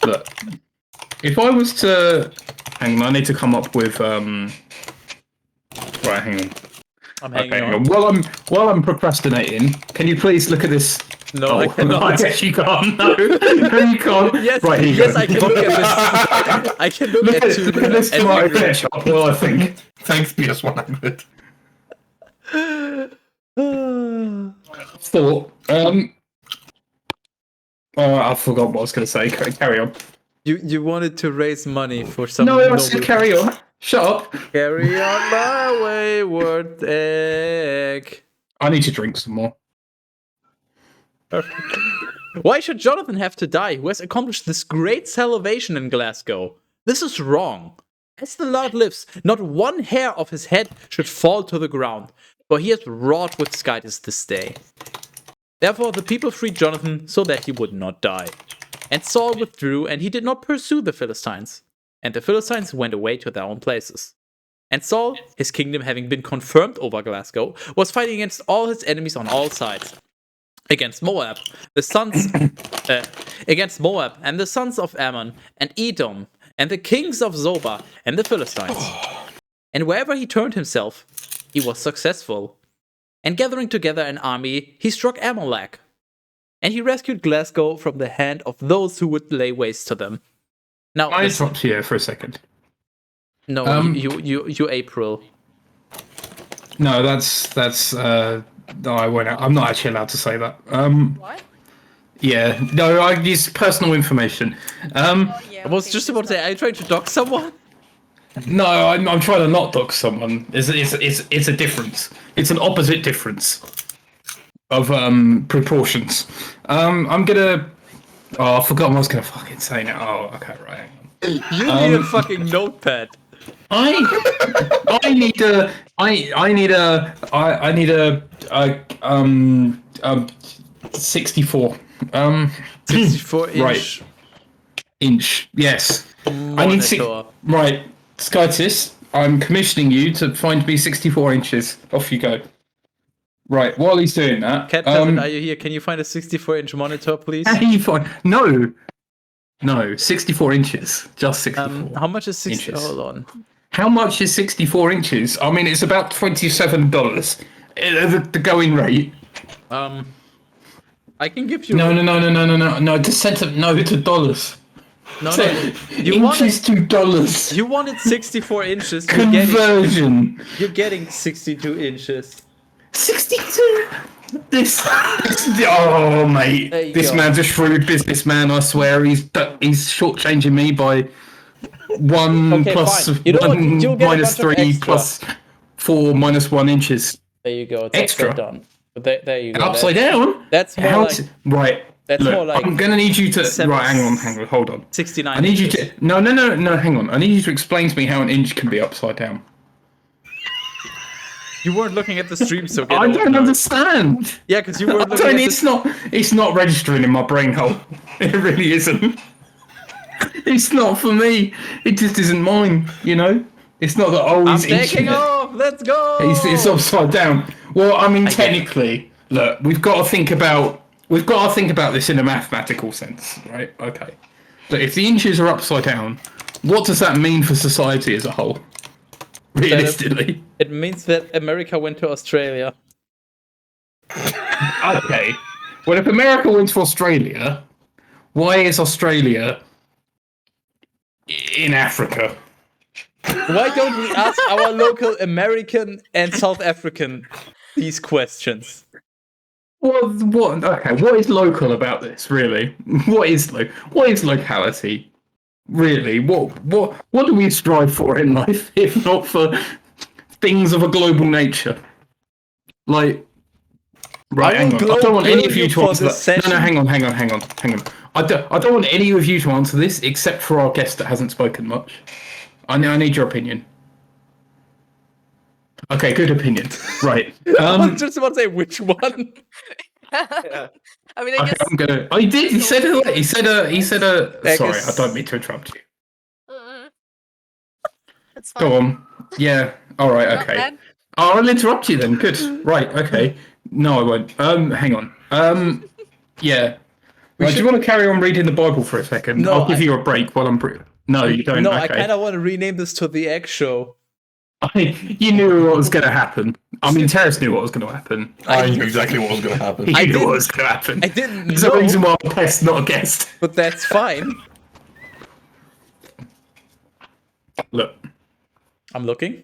[SPEAKER 2] Look, if I was to... Hang on, I need to come up with... Right, hang on.
[SPEAKER 1] I'm hanging on.
[SPEAKER 2] While I'm procrastinating, can you please look at this?
[SPEAKER 1] No, I cannot.
[SPEAKER 2] I guess you can't. No, you can't.
[SPEAKER 1] Yes,
[SPEAKER 2] right, here you
[SPEAKER 1] yes,
[SPEAKER 2] go.
[SPEAKER 1] I can look at this. I can look at
[SPEAKER 2] this tomato ketchup. Well, I think.
[SPEAKER 3] Thanks, PS100.
[SPEAKER 2] Thought. I forgot what I was going to say. Carry on.
[SPEAKER 1] You wanted to raise money for some.
[SPEAKER 2] No, I said carry on. Shut up.
[SPEAKER 1] Carry on my wayward egg.
[SPEAKER 2] I need to drink some more.
[SPEAKER 1] Perfect. Why should Jonathan have to die, who has accomplished this great salvation in Glasgow? This is wrong. As the Lord lives, not one hair of his head should fall to the ground, for he has wrought with Skytis this day. Therefore the people freed Jonathan so that he would not die. And Saul withdrew, and he did not pursue the Philistines. And the Philistines went away to their own places. And Saul, his kingdom having been confirmed over Glasgow, was fighting against all his enemies on all sides. Against Moab, against Moab and the sons of Ammon and Edom and the kings of Zobah and the Philistines. And wherever he turned himself, he was successful. And gathering together an army, he struck Amalek. And he rescued Glasgow from the hand of those who would lay waste to them. Now,
[SPEAKER 2] I interrupt here for a second.
[SPEAKER 1] No, you April.
[SPEAKER 2] No, that's no, I won't. I'm not actually allowed to say that.
[SPEAKER 4] What?
[SPEAKER 2] Yeah, no, I use personal information.
[SPEAKER 1] I was just about to say, are you trying to dox someone?
[SPEAKER 2] No, I'm trying to not dox someone. It's a difference. It's an opposite difference of proportions. I'm gonna. Oh, I forgot what I was gonna fucking say now. Oh, okay, right.
[SPEAKER 1] You need a fucking notepad.
[SPEAKER 2] I need a 64.
[SPEAKER 1] 64 inch.
[SPEAKER 2] Right. Inch. Yes.
[SPEAKER 1] Monitor.
[SPEAKER 2] I need right. Skytis, I'm commissioning you to find me 64 inches. Off you go. Right, while he's doing that...
[SPEAKER 1] Cat Peasant, are you here? Can you find a 64-inch monitor, please?
[SPEAKER 2] How you find... No, 64 inches. Just 64
[SPEAKER 1] how much is 60...
[SPEAKER 2] inches.
[SPEAKER 1] Hold on.
[SPEAKER 2] How much is 64 inches? I mean, it's about $27. The going rate.
[SPEAKER 1] I can give you...
[SPEAKER 2] No, it's it's dollars.
[SPEAKER 1] No,
[SPEAKER 2] you inches to dollars.
[SPEAKER 1] You wanted 64 inches.
[SPEAKER 2] Conversion.
[SPEAKER 1] You're getting 62 inches.
[SPEAKER 2] 62. This oh mate, this man's a shrewd businessman. I swear, he's shortchanging me by 1 plus 1 minus 3 plus 4 minus 1 inches.
[SPEAKER 1] There you go. It's
[SPEAKER 2] Extra.
[SPEAKER 1] upside down. But there you go.
[SPEAKER 2] Upside down?
[SPEAKER 1] That's more like
[SPEAKER 2] right.
[SPEAKER 1] that's
[SPEAKER 2] Look,
[SPEAKER 1] more like
[SPEAKER 2] I'm gonna need you to right. Hang on, hold on.
[SPEAKER 1] 69.
[SPEAKER 2] I need you
[SPEAKER 1] inches.
[SPEAKER 2] to no. Hang on. I need you to explain to me how an inch can be upside down.
[SPEAKER 1] You weren't looking at the stream, so get
[SPEAKER 2] I
[SPEAKER 1] over
[SPEAKER 2] don't
[SPEAKER 1] it.
[SPEAKER 2] understand.
[SPEAKER 1] Yeah, because you weren't looking at
[SPEAKER 2] It's not registering in my brain hole. It really isn't. It's not for me. It just isn't mine. You know. It's not that
[SPEAKER 1] I'm
[SPEAKER 2] he's
[SPEAKER 1] taking
[SPEAKER 2] inching it.
[SPEAKER 1] off. Let's go.
[SPEAKER 2] It's upside down. Well, I mean, technically, look, we've got to think about this in a mathematical sense, right? Okay. But if the inches are upside down, what does that mean for society as a whole? Realistically.
[SPEAKER 1] It means that America went to Australia.
[SPEAKER 2] Okay. Well, if America went to Australia, why is Australia in Africa?
[SPEAKER 1] Why don't we ask our local American and South African these questions?
[SPEAKER 2] Well, what? Okay, what is local about this? Really, what is locality? Really, what do we strive for in life if not for things of a global nature? Like, right, hang on. I don't want any of you to answer that. No, hang on. I don't want any of you to answer this except for our guest that hasn't spoken much. I need your opinion. Okay, good opinion. Right.
[SPEAKER 1] I was just about to say which one.
[SPEAKER 4] I mean, I guess.
[SPEAKER 2] I'm gonna. Oh, he did. He said a. Sorry, I don't mean to interrupt you.
[SPEAKER 4] It's fine.
[SPEAKER 2] Go on. Yeah. All right.
[SPEAKER 4] Not
[SPEAKER 2] Okay.
[SPEAKER 4] bad.
[SPEAKER 2] Oh, I'll interrupt you then. Good. Right. Okay. No, I won't. Hang on. Yeah. Right, do you want to carry on reading the Bible for a second?
[SPEAKER 1] No,
[SPEAKER 2] I'll give you a break while I'm. No, you don't.
[SPEAKER 1] No,
[SPEAKER 2] okay.
[SPEAKER 1] I kind of want to rename this to the Egg Show.
[SPEAKER 2] You knew what was going to happen. I mean, Terrace knew what was going to happen.
[SPEAKER 3] I knew exactly what was going to happen.
[SPEAKER 2] He knew what was going to happen.
[SPEAKER 1] I didn't
[SPEAKER 2] There's
[SPEAKER 1] know.
[SPEAKER 2] a reason why I'm a pest, not a guest.
[SPEAKER 1] But that's fine.
[SPEAKER 2] Look.
[SPEAKER 1] I'm looking.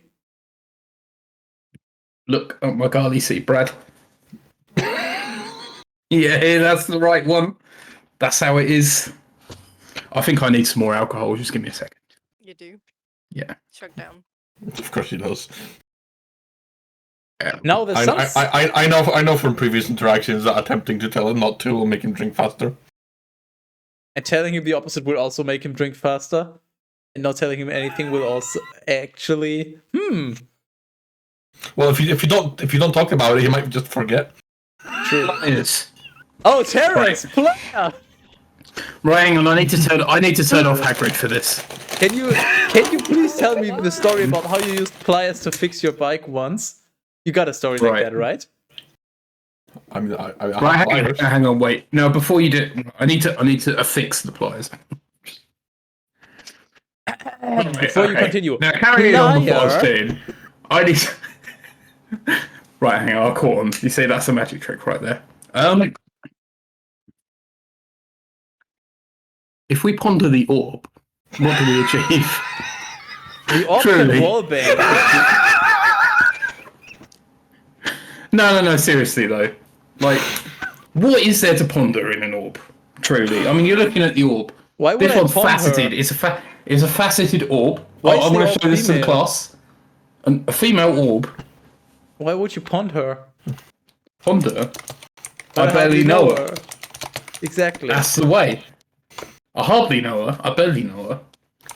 [SPEAKER 2] Look at my garlic seat, Brad. Yeah, that's the right one. That's how it is. I think I need some more alcohol. Just give me a second.
[SPEAKER 4] You do.
[SPEAKER 2] Yeah.
[SPEAKER 4] Shut down.
[SPEAKER 3] Of course he does.
[SPEAKER 1] Now the sun's...
[SPEAKER 3] I know from previous interactions that attempting to tell him not to will make him drink faster.
[SPEAKER 1] And telling him the opposite will also make him drink faster. And not telling him anything will also actually...
[SPEAKER 3] Well, if you don't talk about it, he might just forget.
[SPEAKER 1] True.
[SPEAKER 2] Yes.
[SPEAKER 1] Oh, Terrence, player!
[SPEAKER 2] Right, hang on. I need to turn off Hagrid for this.
[SPEAKER 1] Can you please tell me the story about how you used pliers to fix your bike once? You got a story like that, right?
[SPEAKER 3] I mean,
[SPEAKER 2] hang on, wait. No, before you do, I need to affix the pliers.
[SPEAKER 1] Before you continue.
[SPEAKER 2] Now, carrying on what I was doing, I need to... Right, hang on, I caught him. You see, that's a magic trick right there. If we ponder the orb, what do we achieve?
[SPEAKER 1] The orb can wallbang.
[SPEAKER 2] No, seriously though. Like, what is there to ponder in an orb? Truly. I mean, you're looking at the orb.
[SPEAKER 1] Why would
[SPEAKER 2] this
[SPEAKER 1] I
[SPEAKER 2] one's
[SPEAKER 1] ponder?
[SPEAKER 2] faceted. It's a faceted orb.
[SPEAKER 1] Why is
[SPEAKER 2] I'm
[SPEAKER 1] the
[SPEAKER 2] going to
[SPEAKER 1] orb
[SPEAKER 2] show this to the
[SPEAKER 1] female?
[SPEAKER 2] class. A female orb.
[SPEAKER 1] Why would you pond her?
[SPEAKER 2] Ponder?
[SPEAKER 1] Why
[SPEAKER 2] I barely know her.
[SPEAKER 1] Exactly.
[SPEAKER 2] That's the way. I hardly know her. I barely know her.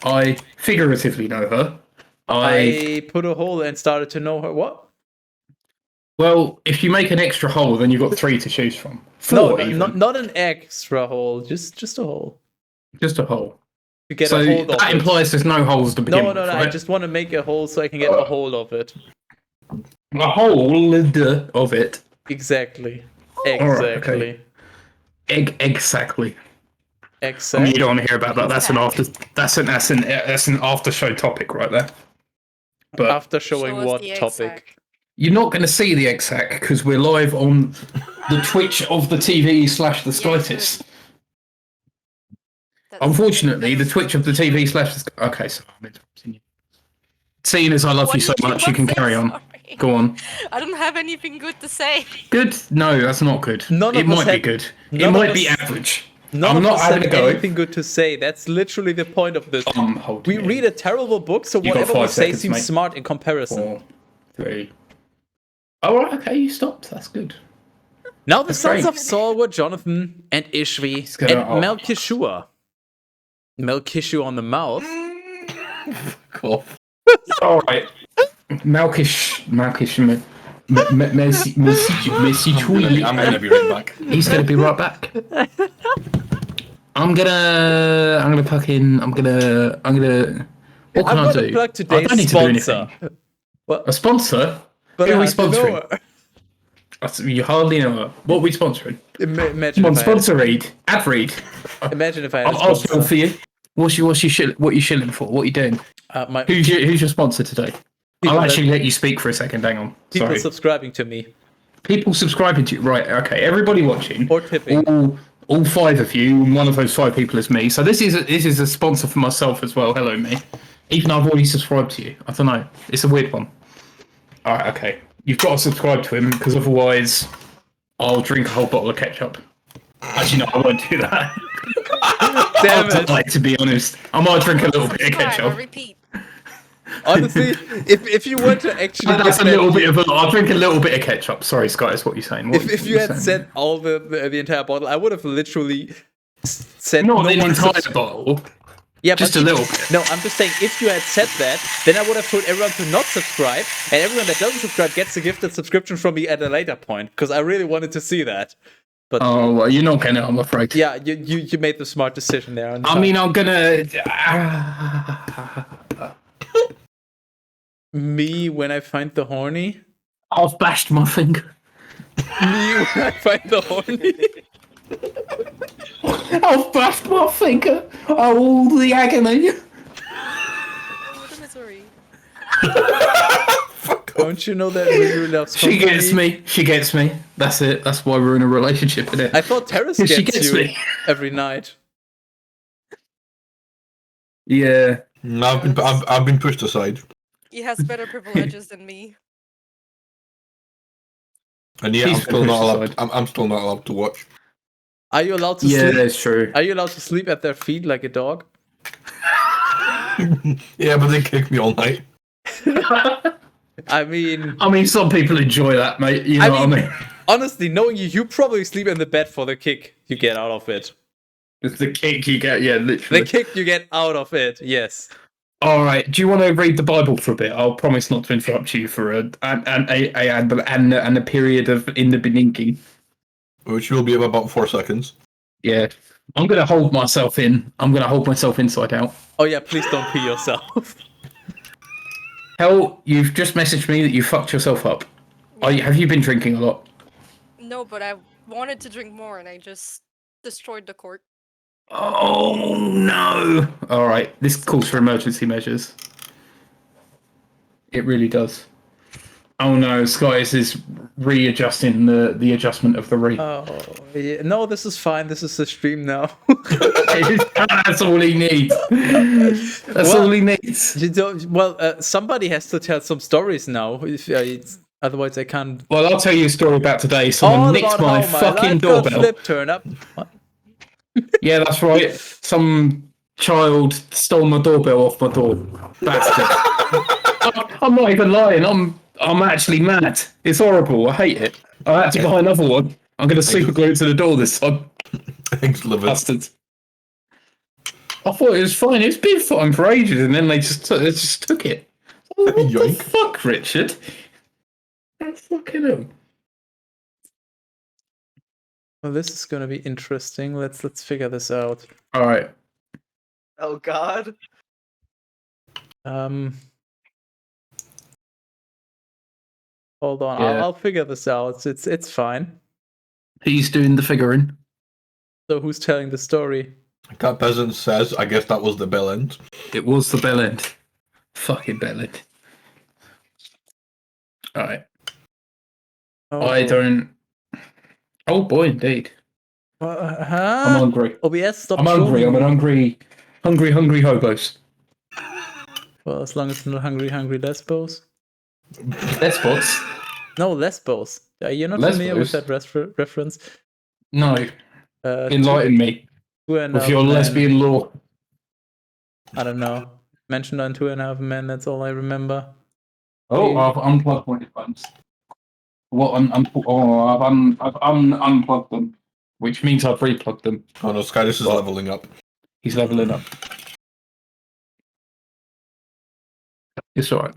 [SPEAKER 2] I figuratively know her.
[SPEAKER 1] I put a hole and started to know her. What?
[SPEAKER 2] Well, if you make an extra hole, then you've got 3 to choose from. 4
[SPEAKER 1] No,
[SPEAKER 2] even.
[SPEAKER 1] not an extra hole. Just a hole.
[SPEAKER 2] Just a hole.
[SPEAKER 1] To get
[SPEAKER 2] So
[SPEAKER 1] a hold of
[SPEAKER 2] that
[SPEAKER 1] it.
[SPEAKER 2] implies there's no holes to begin
[SPEAKER 1] No,
[SPEAKER 2] with,
[SPEAKER 1] I
[SPEAKER 2] right?
[SPEAKER 1] just want to make a hole so I can get a hold of it.
[SPEAKER 2] A hole of it.
[SPEAKER 1] Exactly.
[SPEAKER 2] Alright,
[SPEAKER 1] Exactly.
[SPEAKER 2] okay. Exactly. I mean,
[SPEAKER 1] Exactly.
[SPEAKER 2] you don't want to hear about that. That's an after show topic right there. But
[SPEAKER 1] After showing
[SPEAKER 4] Show us
[SPEAKER 1] what
[SPEAKER 4] the
[SPEAKER 1] topic?
[SPEAKER 2] you're not going to see the exact because we're live on the Twitch of the TV/the Skytis. Unfortunately, the Twitch of the TV/. Okay, so I'm interrupting you. Seeing as I love you so much, you can carry on. Go on.
[SPEAKER 4] I don't have anything good to say.
[SPEAKER 2] Good? No, that's not good.
[SPEAKER 1] None
[SPEAKER 2] It
[SPEAKER 1] of us
[SPEAKER 2] might be
[SPEAKER 1] had-
[SPEAKER 2] good. It
[SPEAKER 1] none of
[SPEAKER 2] might
[SPEAKER 1] us-
[SPEAKER 2] be average.
[SPEAKER 1] None
[SPEAKER 2] I'm
[SPEAKER 1] of
[SPEAKER 2] not
[SPEAKER 1] us
[SPEAKER 2] having
[SPEAKER 1] have
[SPEAKER 2] a go.
[SPEAKER 1] anything good to say. That's literally the point of this. We read a terrible book, so
[SPEAKER 2] You got
[SPEAKER 1] whatever we
[SPEAKER 2] 5
[SPEAKER 1] say
[SPEAKER 2] seconds,
[SPEAKER 1] seems
[SPEAKER 2] mate.
[SPEAKER 1] smart in comparison.
[SPEAKER 2] 4, 3. Oh, right, okay, you stopped. That's good.
[SPEAKER 1] Now the
[SPEAKER 2] That's
[SPEAKER 1] sons
[SPEAKER 2] great.
[SPEAKER 1] of Saul were Jonathan and Ishvi
[SPEAKER 2] gonna-
[SPEAKER 1] and
[SPEAKER 2] oh.
[SPEAKER 1] Melchishua. Melchishu on the mouth.
[SPEAKER 3] Cool.
[SPEAKER 2] All right. Malkish,
[SPEAKER 3] I'm gonna be right back.
[SPEAKER 2] He's gonna be right back. I'm gonna fucking. I'm gonna. What can
[SPEAKER 1] I'm
[SPEAKER 2] I
[SPEAKER 1] gonna
[SPEAKER 2] do?
[SPEAKER 1] plug
[SPEAKER 2] I
[SPEAKER 1] today's
[SPEAKER 2] don't need
[SPEAKER 1] sponsor.
[SPEAKER 2] to do anything.
[SPEAKER 1] Well,
[SPEAKER 2] A sponsor?
[SPEAKER 1] but
[SPEAKER 2] Who
[SPEAKER 1] I
[SPEAKER 2] are we
[SPEAKER 1] have to know
[SPEAKER 2] sponsoring?
[SPEAKER 1] her.
[SPEAKER 2] You hardly know her. What are we sponsoring?
[SPEAKER 1] Imagine
[SPEAKER 2] Come on,
[SPEAKER 1] if I had,
[SPEAKER 2] sponsor read. Ad read.
[SPEAKER 1] imagine if I had a
[SPEAKER 2] I'll spell
[SPEAKER 1] sponsor.
[SPEAKER 2] for you. What you shilling for? What are you doing? Who's your sponsor today?
[SPEAKER 1] People
[SPEAKER 2] I'll
[SPEAKER 1] that-
[SPEAKER 2] actually let you speak for a second. Hang on.
[SPEAKER 1] people
[SPEAKER 2] Sorry.
[SPEAKER 1] subscribing to me
[SPEAKER 2] People subscribing to you. Right. Okay. Everybody watching.
[SPEAKER 1] or tipping.
[SPEAKER 2] All 5 of you. And one of those 5 people is me. So this is a sponsor for myself as well. Hello, me. Even though I've already subscribed to you. I don't know. It's a weird one. All right. Okay. You've got to subscribe to him because otherwise, I'll drink a whole bottle of ketchup. Actually, no, I won't do that.
[SPEAKER 1] Damn
[SPEAKER 2] I'll
[SPEAKER 1] it!
[SPEAKER 2] die, to be honest. I might drink a little bit of
[SPEAKER 4] Subscribe or
[SPEAKER 2] ketchup.
[SPEAKER 4] repeat.
[SPEAKER 1] Honestly, if you were to actually
[SPEAKER 2] That's a
[SPEAKER 1] give
[SPEAKER 2] little
[SPEAKER 1] that-
[SPEAKER 2] bit of a. I'll drink a little bit of ketchup. Sorry, Scott, is what you're saying.
[SPEAKER 1] if you had said all the entire bottle, I would have literally said
[SPEAKER 2] not
[SPEAKER 1] no
[SPEAKER 2] the
[SPEAKER 1] one
[SPEAKER 2] entire
[SPEAKER 1] subs-
[SPEAKER 2] bottle.
[SPEAKER 1] Yeah,
[SPEAKER 2] just
[SPEAKER 1] but
[SPEAKER 2] a
[SPEAKER 1] if-
[SPEAKER 2] little bit.
[SPEAKER 1] No, I'm just saying, if you had said that, then I would have told everyone to not subscribe, and everyone that doesn't subscribe gets a gifted subscription from me at a later point, because I really wanted to see that. But
[SPEAKER 2] Oh, well, you're not gonna. I'm afraid.
[SPEAKER 1] yeah, you made the smart decision there. On
[SPEAKER 2] I mean, I'm gonna.
[SPEAKER 1] me when I find the horny.
[SPEAKER 2] I've bashed my finger.
[SPEAKER 1] Me when I find the horny.
[SPEAKER 2] I've bashed my finger. Oh, the agony.
[SPEAKER 4] Oh, the misery.
[SPEAKER 1] Don't you know that Riri loves
[SPEAKER 2] She
[SPEAKER 1] company?
[SPEAKER 2] gets me. She gets me. That's it. That's why we're in a relationship, isn't it?
[SPEAKER 1] I thought Terrace
[SPEAKER 2] She
[SPEAKER 1] gets
[SPEAKER 2] gets
[SPEAKER 1] you
[SPEAKER 2] me.
[SPEAKER 1] every night.
[SPEAKER 3] I've
[SPEAKER 2] Yeah.
[SPEAKER 3] been pushed aside,
[SPEAKER 4] He has better privileges than me.
[SPEAKER 3] and yeah, I'm
[SPEAKER 2] He's
[SPEAKER 3] still
[SPEAKER 2] pushed
[SPEAKER 3] not allowed.
[SPEAKER 2] aside.
[SPEAKER 3] I'm still not allowed to watch.
[SPEAKER 1] Are you allowed to
[SPEAKER 2] Yeah,
[SPEAKER 1] sleep?
[SPEAKER 2] that's true.
[SPEAKER 1] Are you allowed to sleep at their feet like a dog?
[SPEAKER 3] Yeah, but they kick me all night.
[SPEAKER 1] I mean,
[SPEAKER 2] Some people enjoy that, mate. You know what I mean?
[SPEAKER 1] honestly, knowing you probably sleep in the bed for the kick you get out of it.
[SPEAKER 2] It's the kick you get, yeah, literally.
[SPEAKER 1] The kick you get out of it, yes.
[SPEAKER 2] All right. Do you want to read the Bible for a bit? I'll promise not to interrupt you for a period of in the beginning.
[SPEAKER 3] Which will be about 4 seconds.
[SPEAKER 2] Yeah. I'm gonna hold myself in. I'm gonna hold myself inside out.
[SPEAKER 1] Oh yeah, please don't pee yourself.
[SPEAKER 2] Hell, you've just messaged me that you fucked yourself up. Have you been drinking a lot?
[SPEAKER 4] No, but I wanted to drink more and I just destroyed the cork.
[SPEAKER 2] Oh no! All right, this calls for emergency measures. It really does. Oh no, Skies is readjusting the adjustment of the re.
[SPEAKER 1] Oh yeah. No, this is fine. This is the stream now.
[SPEAKER 2] That's all he needs. That's all he needs.
[SPEAKER 1] You don't, somebody has to tell some stories now. Otherwise, I can't.
[SPEAKER 2] Well, I'll tell you a story about today. Someone nicked my fucking doorbell.
[SPEAKER 1] Flip turn up. What?
[SPEAKER 2] Yeah, that's right. Some child stole my doorbell off my door. Bastard. I'm not even lying. I'm actually mad. It's horrible. I hate it. I had to buy another one. I'm going to super glue it to the door this time.
[SPEAKER 3] Thanks, Liver.
[SPEAKER 2] Bastard. I thought it was fine. It's been fine for ages, and then they just took it. What the
[SPEAKER 3] Yoink.
[SPEAKER 2] fuck, Richard? That's fucking hell.
[SPEAKER 1] Well, this is gonna be interesting. Let's figure this out.
[SPEAKER 2] All right.
[SPEAKER 6] Oh God.
[SPEAKER 1] Hold on.
[SPEAKER 2] Yeah.
[SPEAKER 1] I'll figure this out. It's fine.
[SPEAKER 2] He's doing the figuring.
[SPEAKER 1] So who's telling the story?
[SPEAKER 3] Cat Peasant says, I guess that was the bell end.
[SPEAKER 2] It was the bell end. Fucking bell end. All right.
[SPEAKER 1] Oh,
[SPEAKER 2] I don't. Oh boy, indeed.
[SPEAKER 1] Huh?
[SPEAKER 2] I'm hungry.
[SPEAKER 1] OBS, stop.
[SPEAKER 2] I'm hungry.
[SPEAKER 1] trolling
[SPEAKER 2] I'm an
[SPEAKER 1] me.
[SPEAKER 2] hungry hobos.
[SPEAKER 1] Well, as long as it's not hungry lesbos.
[SPEAKER 2] Despots?
[SPEAKER 1] No, lesbos. Are you not
[SPEAKER 2] Lesbos?
[SPEAKER 1] familiar with that reference?
[SPEAKER 2] No.
[SPEAKER 1] Uh,
[SPEAKER 2] Enlighten me
[SPEAKER 1] Two and a
[SPEAKER 2] with
[SPEAKER 1] Half
[SPEAKER 2] your
[SPEAKER 1] Men.
[SPEAKER 2] lesbian law.
[SPEAKER 1] I don't know. Mentioned on 2.5 Men. That's all I remember.
[SPEAKER 2] Oh, I've unplugged my headphones. What? I've unplugged them, which means I've replugged them.
[SPEAKER 3] Oh no, Skydus is leveling up.
[SPEAKER 2] He's leveling up. It's alright.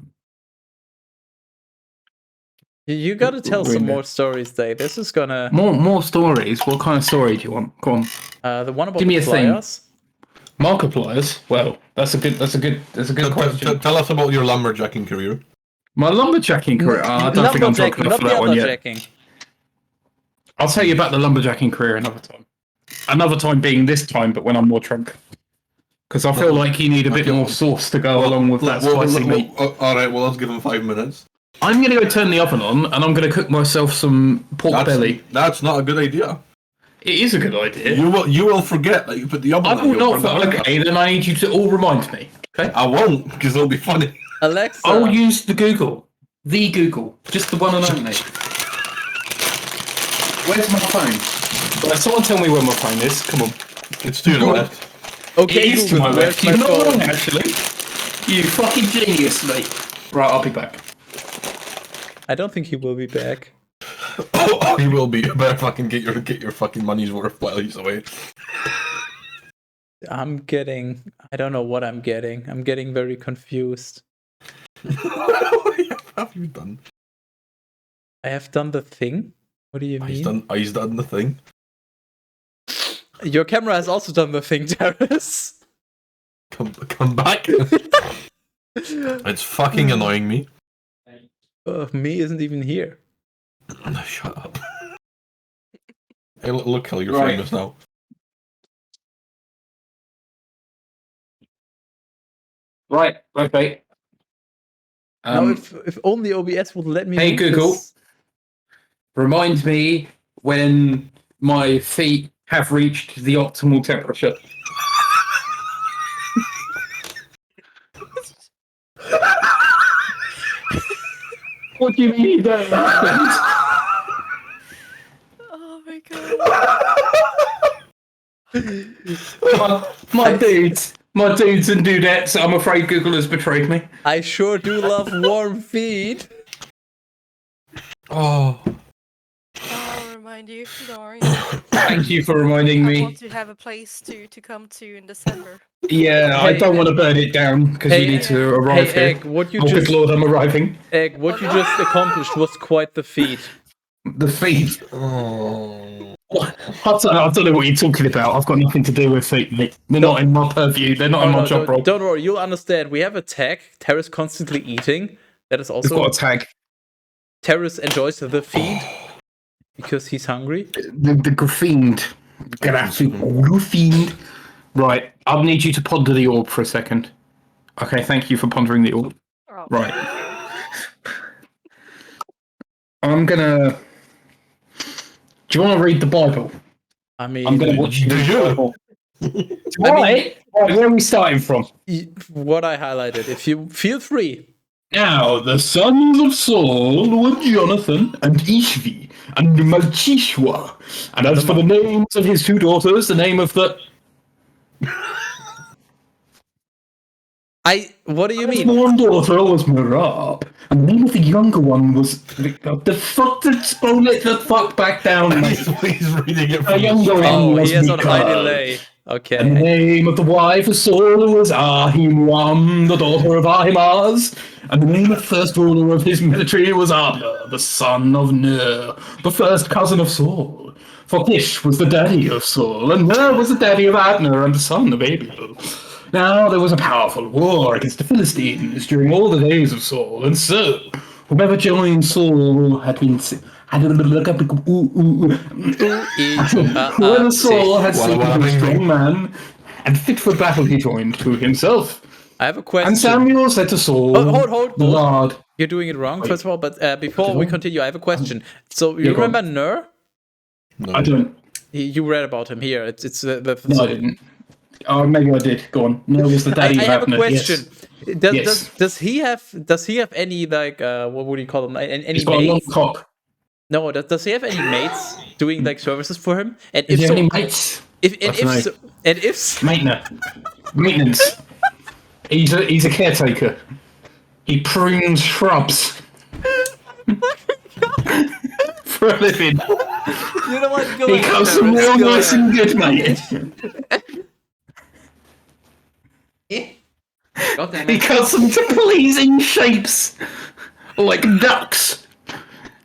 [SPEAKER 1] You gotta tell some more stories, Dave. This is gonna...
[SPEAKER 2] More stories? What kind of story do you want? Go on.
[SPEAKER 1] The one about
[SPEAKER 2] Give me
[SPEAKER 1] the
[SPEAKER 2] a thing.
[SPEAKER 1] flyers.
[SPEAKER 2] Markipliers? Well, that's a good question.
[SPEAKER 3] Tell us about your lumberjacking career.
[SPEAKER 2] My lumberjacking career. I don't think I'm talking enough for that one yet. I'll tell you about the lumberjacking career another time. Another time being this time, but when I'm more drunk. Because I feel like you need a bit more sauce to go along with that spicy meat.
[SPEAKER 3] Alright, well, let's give him 5 minutes.
[SPEAKER 2] I'm going to go turn the oven on, and I'm going to cook myself some pork belly.
[SPEAKER 3] That's not a good idea.
[SPEAKER 2] It is a good idea.
[SPEAKER 3] You will forget that you put the oven on.
[SPEAKER 2] I will not. Okay, then I need you to all remind me. Okay.
[SPEAKER 3] I won't, because it'll be funny.
[SPEAKER 1] Alexa.
[SPEAKER 2] I'll use the Google. The Google. Just the one and only. Where's my phone? Someone tell me where my phone is. Come on.
[SPEAKER 3] It's to your left.
[SPEAKER 1] Okay,
[SPEAKER 2] it is
[SPEAKER 1] Google,
[SPEAKER 2] to my left.
[SPEAKER 1] where's
[SPEAKER 2] You're
[SPEAKER 1] my
[SPEAKER 2] not
[SPEAKER 1] phone?
[SPEAKER 2] wrong, actually. You fucking genius, mate. Right, I'll be back.
[SPEAKER 1] I don't think he will be back.
[SPEAKER 3] Oh, he will be. You better fucking get your fucking money's worth while he's away.
[SPEAKER 1] I don't know what I'm getting. I'm getting very confused.
[SPEAKER 3] What have you done?
[SPEAKER 1] I have done the thing? What do you mean?
[SPEAKER 3] He's done the thing.
[SPEAKER 1] Your camera has also done the thing, Terrace.
[SPEAKER 3] Come back. It's fucking annoying me.
[SPEAKER 1] Me isn't even here.
[SPEAKER 3] Shut up. Hey, look how you're famous now.
[SPEAKER 2] Right, okay.
[SPEAKER 1] Now, if only OBS would let me.
[SPEAKER 2] Hey Google, remind me when my feet have reached the optimal temperature. What do you mean you don't understand?
[SPEAKER 4] Oh my god.
[SPEAKER 2] my dudes and dudettes, I'm afraid Google has betrayed me.
[SPEAKER 1] I sure do love warm feet.
[SPEAKER 3] Oh.
[SPEAKER 4] I'll remind you. Don't worry.
[SPEAKER 2] Thank you for reminding
[SPEAKER 4] I
[SPEAKER 2] me.
[SPEAKER 4] want to have a place to come to in December.
[SPEAKER 2] Yeah, I don't want to burn it down because you need to arrive here.
[SPEAKER 1] Egg, what you
[SPEAKER 2] good lord, I'm arriving.
[SPEAKER 1] Egg, what you just accomplished was quite the feat.
[SPEAKER 2] The feet.
[SPEAKER 3] Oh.
[SPEAKER 2] I don't know what you're talking about. I've got nothing to do with feet, mate. They're not in my purview. They're not in my job role.
[SPEAKER 1] Don't worry, you'll understand. We have a tag. Terrace constantly eating. That is also.
[SPEAKER 2] We've got a tag.
[SPEAKER 1] Terrace enjoys the feed because he's hungry.
[SPEAKER 2] The graffiend. Graffiend. Right, I'll need you to ponder the orb for a second. Okay, thank you for pondering the orb.
[SPEAKER 4] Oh.
[SPEAKER 2] Right. I'm gonna... Do you want to read the Bible?
[SPEAKER 1] I mean...
[SPEAKER 2] I'm gonna watch you read the Bible. Right, where are we starting from?
[SPEAKER 1] What I highlighted. If you feel free.
[SPEAKER 2] Now, the sons of Saul were Jonathan and Ishvi and Malchishua. And as for the names of his two daughters, the name of the...
[SPEAKER 1] What do you mean?
[SPEAKER 2] The one daughter was Merab, and the name of the younger one was... The fuck to spoil it the fuck back down, mate.
[SPEAKER 3] He's reading it
[SPEAKER 2] The younger one was
[SPEAKER 1] he has on high
[SPEAKER 2] Michal.
[SPEAKER 1] delay. Okay.
[SPEAKER 2] And the name of the wife of Saul was Ahimram, the daughter of Ahimaaz. And the name of the first ruler of his military was Abner, the son of Ner, the first cousin of Saul. For Kish was the daddy of Saul, and Ner was the daddy of Abner and the son of Abiel. Now there was a powerful war against the Philistines during all the days of Saul, and so whoever joined Saul whoever Saul had seen a strong man and fit for battle he joined to himself.
[SPEAKER 1] I have a question.
[SPEAKER 2] And Samuel said to Saul,
[SPEAKER 1] hold.
[SPEAKER 2] Lord.
[SPEAKER 1] You're doing it wrong, first of all, but before we continue, I have a question. So, you remember Ner?
[SPEAKER 3] No.
[SPEAKER 2] I don't.
[SPEAKER 1] You read about him here. It's
[SPEAKER 2] No, I didn't. Oh, maybe I did. Go on. Ner was the daddy of Abner.
[SPEAKER 1] I have a question.
[SPEAKER 2] Yes.
[SPEAKER 1] Does he have any, like, what would you call them? Any
[SPEAKER 2] He's got a long
[SPEAKER 1] mates?
[SPEAKER 2] cock.
[SPEAKER 1] No, does he have any mates doing, like, services for him? And
[SPEAKER 2] Is
[SPEAKER 1] if
[SPEAKER 2] he
[SPEAKER 1] so,
[SPEAKER 2] any mates? Maintenance. He's a caretaker. He prunes shrubs. for a living.
[SPEAKER 1] You know what? Go
[SPEAKER 2] He
[SPEAKER 1] ahead,
[SPEAKER 2] cuts them
[SPEAKER 1] Terrace,
[SPEAKER 2] real
[SPEAKER 1] go
[SPEAKER 2] nice
[SPEAKER 1] ahead.
[SPEAKER 2] and good, mate.
[SPEAKER 7] God damn
[SPEAKER 2] He
[SPEAKER 7] it.
[SPEAKER 2] cuts them to pleasing shapes, like ducks,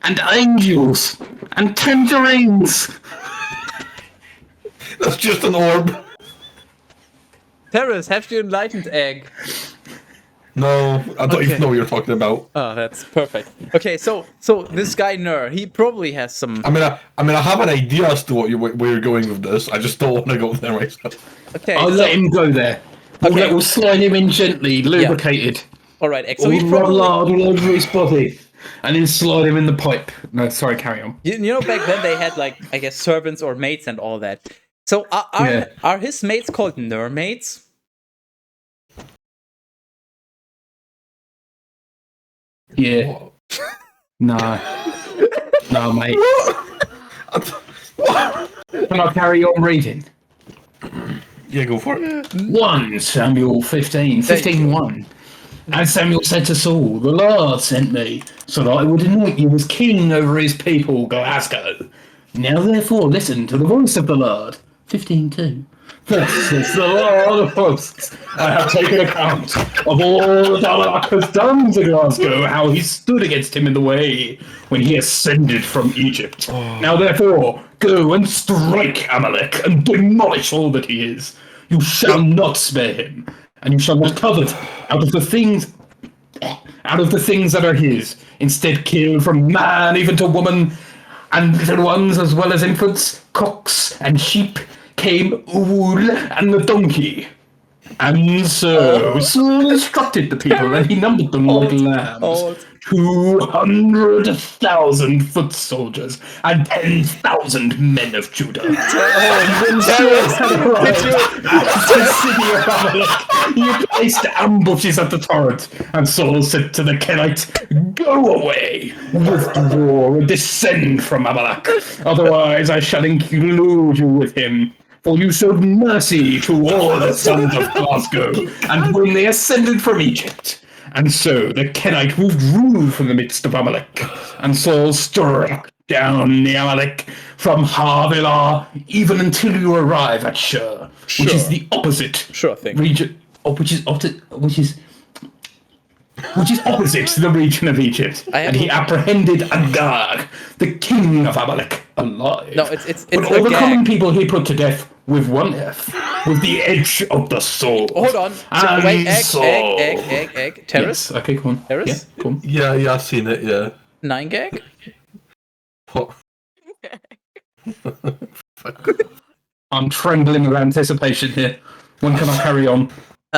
[SPEAKER 2] and angels, and tangerines.
[SPEAKER 3] That's just an orb.
[SPEAKER 1] Terrace, have you enlightened egg?
[SPEAKER 3] No, I don't
[SPEAKER 1] Okay.
[SPEAKER 3] even know what you're talking about.
[SPEAKER 1] Oh, that's perfect. Okay, so this guy Nur, he probably has some.
[SPEAKER 3] I have an idea as to where you're going with this. I just don't want to go there myself.
[SPEAKER 1] Okay,
[SPEAKER 2] I'll
[SPEAKER 1] so,
[SPEAKER 2] let him go there.
[SPEAKER 1] Okay.
[SPEAKER 2] We'll slide him in gently, lubricated.
[SPEAKER 1] all right, egg. So
[SPEAKER 2] All
[SPEAKER 1] he's
[SPEAKER 2] rub
[SPEAKER 1] probably.
[SPEAKER 2] lard all over his body, and then slide him in the pipe. No, sorry, carry on.
[SPEAKER 1] You know, back then they had like I guess servants or maids and all that. So
[SPEAKER 2] Yeah.
[SPEAKER 1] are his mates called Nur maids?
[SPEAKER 2] Yeah. No. No, mate. Can I carry on reading?
[SPEAKER 3] Yeah, go for it.
[SPEAKER 2] 1 Samuel 15,
[SPEAKER 1] There you
[SPEAKER 2] 15:1. And Samuel said to Saul, "The Lord sent me, so that I would anoint you as king over his people, Glasgow. Now therefore listen to the voice of the Lord." 15:2. Thus says the Lord of hosts, I have taken account of all that Amalek has done to Glasgow, how he stood against him in the way when he ascended from Egypt. Now therefore, go and strike Amalek and demolish all that he is. You shall not spare him, and you shall not covet out of the things that are his. Instead, kill from man even to woman, and little ones as well as infants, cocks and sheep, came wool and the donkey. And so Saul instructed the people, and he numbered them like lambs. 200,000 foot soldiers and 10,000 men of Judah. And when Saul had arrived at the city of Amalek, he placed ambushes at the torrent. And Saul said to the Kenite, "Go away, withdraw, and descend from Amalek. Otherwise I shall include you with him. For you showed mercy to all the sons of Glasgow, and when they ascended from Egypt." And so the Kenite withdrew from the midst of Amalek, and Saul struck down the Amalek from Havilah even until you arrive at Shur, which is the opposite region, which is opposite the region of Egypt. And he apprehended Agag, the king of Amalek, alive.
[SPEAKER 1] No, it's
[SPEAKER 2] but all the common people he put to death with one F, with the edge of the sword.
[SPEAKER 1] Hold on. So, wait, egg. Terrace?
[SPEAKER 2] Yes. Okay, come on.
[SPEAKER 1] Terrace?
[SPEAKER 2] Yeah, come on.
[SPEAKER 3] Yeah, I've seen it, yeah.
[SPEAKER 1] 9 gag?
[SPEAKER 2] I'm trembling with anticipation here. When can I carry on?
[SPEAKER 1] In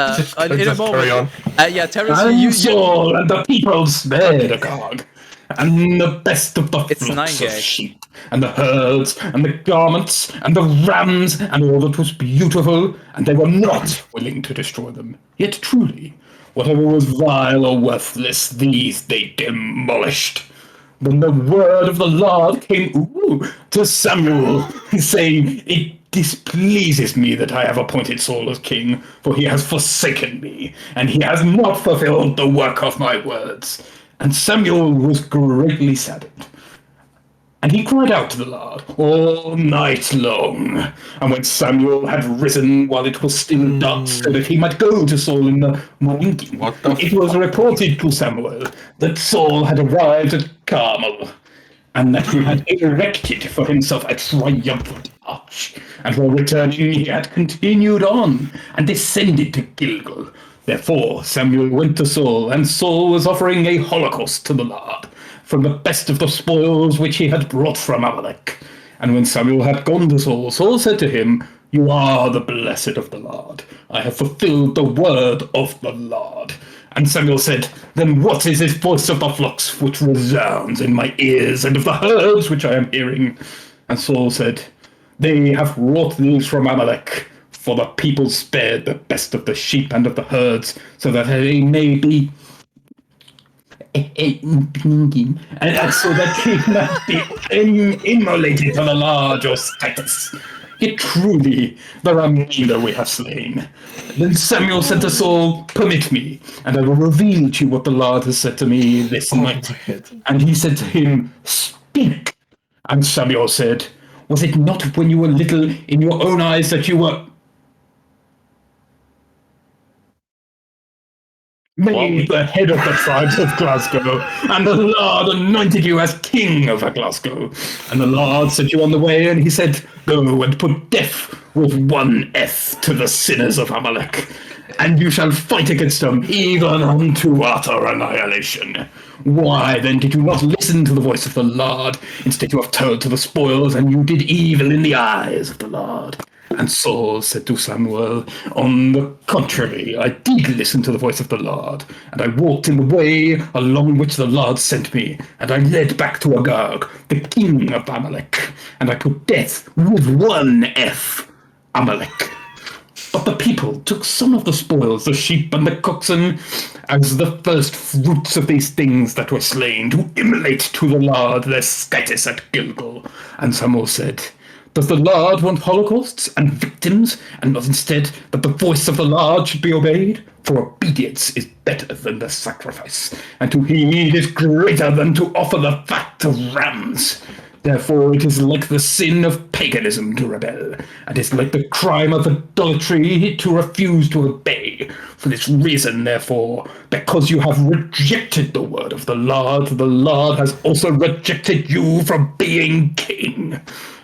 [SPEAKER 1] a
[SPEAKER 3] Just
[SPEAKER 1] moment.
[SPEAKER 3] carry on.
[SPEAKER 1] Yeah, Terrace,
[SPEAKER 2] And
[SPEAKER 1] you
[SPEAKER 2] Saul and the people spared Agag, and the best of the
[SPEAKER 1] It's
[SPEAKER 2] flocks
[SPEAKER 1] 9
[SPEAKER 2] of
[SPEAKER 1] gag.
[SPEAKER 2] sheep, and the herds, and the garments, and the rams, and all that was beautiful, and they were not willing to destroy them. Yet truly, whatever was vile or worthless, these they demolished. Then the word of the Lord came to Samuel, saying, "It displeases me that I have appointed Saul as king, for he has forsaken me, and he has not fulfilled the work of my words." And Samuel was greatly saddened. And he cried out to the Lord all night long. And when Samuel had risen while it was still dark, so that he might go to Saul in the morning, it was reported to Samuel that Saul had arrived at Carmel, and that he had erected for himself a triumphant arch. And while returning, he had continued on and descended to Gilgal. Therefore Samuel went to Saul, and Saul was offering a holocaust to the Lord from the best of the spoils which he had brought from Amalek. And when Samuel had gone to Saul, Saul said to him, "You are the blessed of the Lord. I have fulfilled the word of the Lord." And Samuel said, "Then what is this voice of the flocks which resounds in my ears, and of the herds which I am hearing?" And Saul said, "They have wrought these from Amalek, for the people spared the best of the sheep and of the herds, so that they may be and so that he might be immolated to the Lord your status. Yet truly there are many that we have slain." Then Samuel said to Saul, "Permit me, and I will reveal to you what the Lord has said to me this night." And he said to him, "Speak." And Samuel said, was it not when you were little in your own eyes that you were made the head of the tribes of Glasgow, and the Lord anointed you as king over Glasgow. And the Lord sent you on the way, and he said, go and put death with one F to the sinners of Amalek, and you shall fight against them, even unto utter annihilation. Why then did you not listen to the voice of the Lord? Instead you have turned to the spoils, and you did evil in the eyes of the Lord. And Saul said to Samuel, on the contrary, I did listen to the voice of the Lord, and I walked in the way along which the Lord sent me, and I led back to Agag, the king of Amalek, and I put death with one F, Amalek. But the people took some of the spoils, the sheep and the oxen, as the first fruits of these things that were slain, to immolate to the Lord their scatus at Gilgal. And Samuel said, does the Lord want holocausts and victims, and not instead that the voice of the Lord should be obeyed? For obedience is better than the sacrifice, and to heed is greater than to offer the fat of rams. Therefore it is like the sin of paganism to rebel, and is like the crime of idolatry to refuse to obey. For this reason, therefore, because you have rejected the word of the Lord has also rejected you from being king.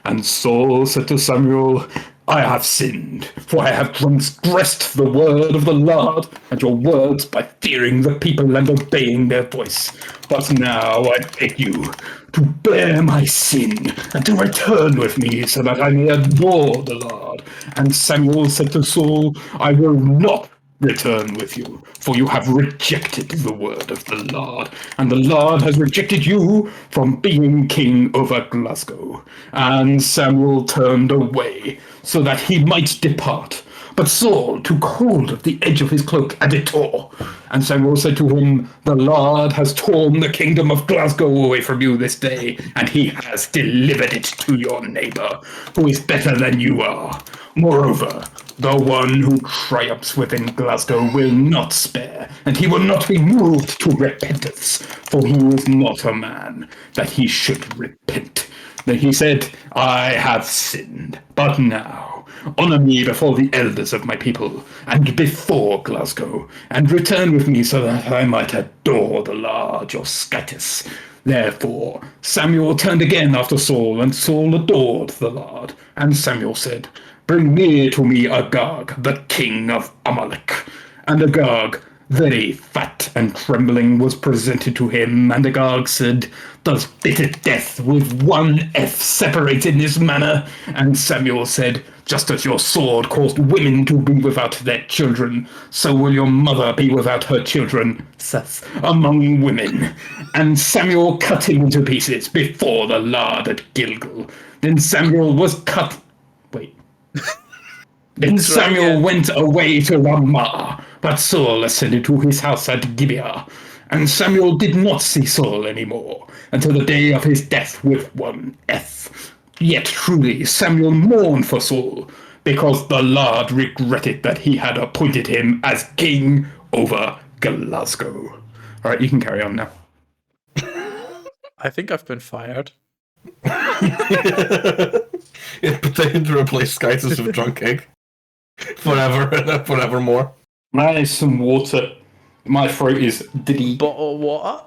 [SPEAKER 2] And Saul said to Samuel, I have sinned, for I have transgressed the word of the Lord and your words by fearing the people and obeying their voice. But now I beg you to bear my sin and to return with me so that I may adore the Lord. And Samuel said to Saul, I will not return with you, for you have rejected the word of the Lord, and the Lord has rejected you from being king over Glasgow. And Samuel turned away, so that he might depart. But Saul took hold of the edge of his cloak, and it tore. And Samuel said to him, the Lord has torn the kingdom of Glasgow away from you this day, and he has delivered it to your neighbour, who is better than you are. Moreover, the one who triumphs within Glasgow will not spare, and he will not be moved to repentance, for he is not a man that he should repent. Then he said, I have sinned, but now honour me before the elders of my people, and before Glasgow, and return with me so that I might adore the Lord your scatus. Therefore Samuel turned again after Saul, and Saul adored the Lord. And Samuel said, bring near to me Agag, the king of Amalek. And Agag, very fat and trembling, was presented to him, and Agag said, does bitter death with one F separate in this manner? And Samuel said, just as your sword caused women to be without their children, so will your mother be without her children, Seth, among women. And Samuel cut him into pieces before the Lord at Gilgal. Then Samuel was cut... Wait. Then Samuel went away to Ramah, but Saul ascended to his house at Gibeah. And Samuel did not see Saul any more until the day of his death with one F. Yet truly Samuel mourned for Saul, because the Lord regretted that he had appointed him as king over Glasgow. All right, you can carry on now.
[SPEAKER 1] I think I've been fired.
[SPEAKER 3] It's pretending to replace Skytus with Drunk Egg. Forevermore.
[SPEAKER 2] I need some water. My throat is diddy.
[SPEAKER 1] Bottle of water?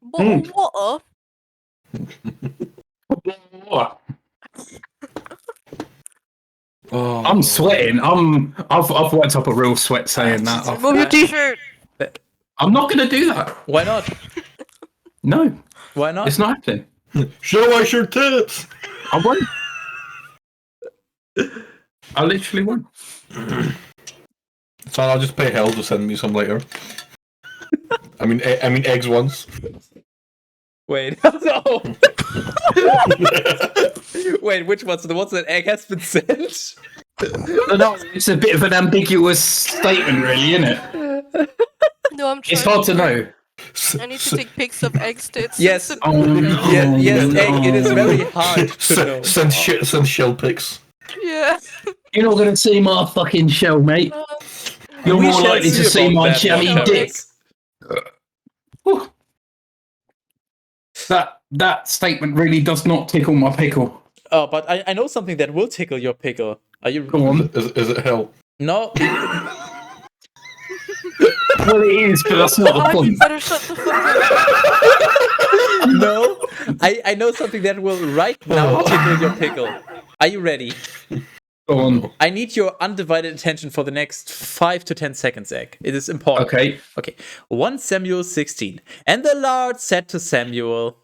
[SPEAKER 4] Bottle of water?
[SPEAKER 3] Oh,
[SPEAKER 2] I'm sweating. I've worked up a real sweat saying that.
[SPEAKER 4] Remove your t-shirt!
[SPEAKER 2] I'm not going to do that.
[SPEAKER 1] Why not?
[SPEAKER 2] No,
[SPEAKER 1] Why not?
[SPEAKER 2] it's not happening.
[SPEAKER 3] show us your tits!
[SPEAKER 2] I won't. I literally won't.
[SPEAKER 3] So I'll just pay hell to send me some later. I mean eggs once.
[SPEAKER 1] Wait, no! Wait, which ones? The ones that egg has been sent?
[SPEAKER 2] No, it's a bit of an ambiguous statement, really, isn't it?
[SPEAKER 4] No, I'm trying.
[SPEAKER 2] It's hard to know.
[SPEAKER 4] I need to take pics of eggs tits.
[SPEAKER 1] Yes.
[SPEAKER 4] and
[SPEAKER 1] Yes, egg. It is very hard to know.
[SPEAKER 3] Send shell pics.
[SPEAKER 4] Yeah.
[SPEAKER 2] You're not going to see my fucking shell, mate. You're
[SPEAKER 1] We
[SPEAKER 2] more
[SPEAKER 1] shall
[SPEAKER 2] likely to
[SPEAKER 1] see
[SPEAKER 2] see
[SPEAKER 1] about
[SPEAKER 2] my
[SPEAKER 1] that
[SPEAKER 2] jelly
[SPEAKER 1] one,
[SPEAKER 2] dick.
[SPEAKER 1] Terrence.
[SPEAKER 2] That statement really does not tickle my pickle.
[SPEAKER 1] Oh, but I know something that will tickle your pickle. Are you?
[SPEAKER 2] Go on.
[SPEAKER 3] Is it hell?
[SPEAKER 1] No.
[SPEAKER 2] Well, it is, but that's not the
[SPEAKER 4] Oh, you
[SPEAKER 2] point.
[SPEAKER 4] better shut the fuck up.
[SPEAKER 1] No. I know something that will right now tickle your pickle. Are you ready?
[SPEAKER 2] Go on.
[SPEAKER 1] I need your undivided attention for the next 5 to 10 seconds, Egg. It is important.
[SPEAKER 2] Okay.
[SPEAKER 1] Okay. 1 Samuel 16. And the Lord said to Samuel.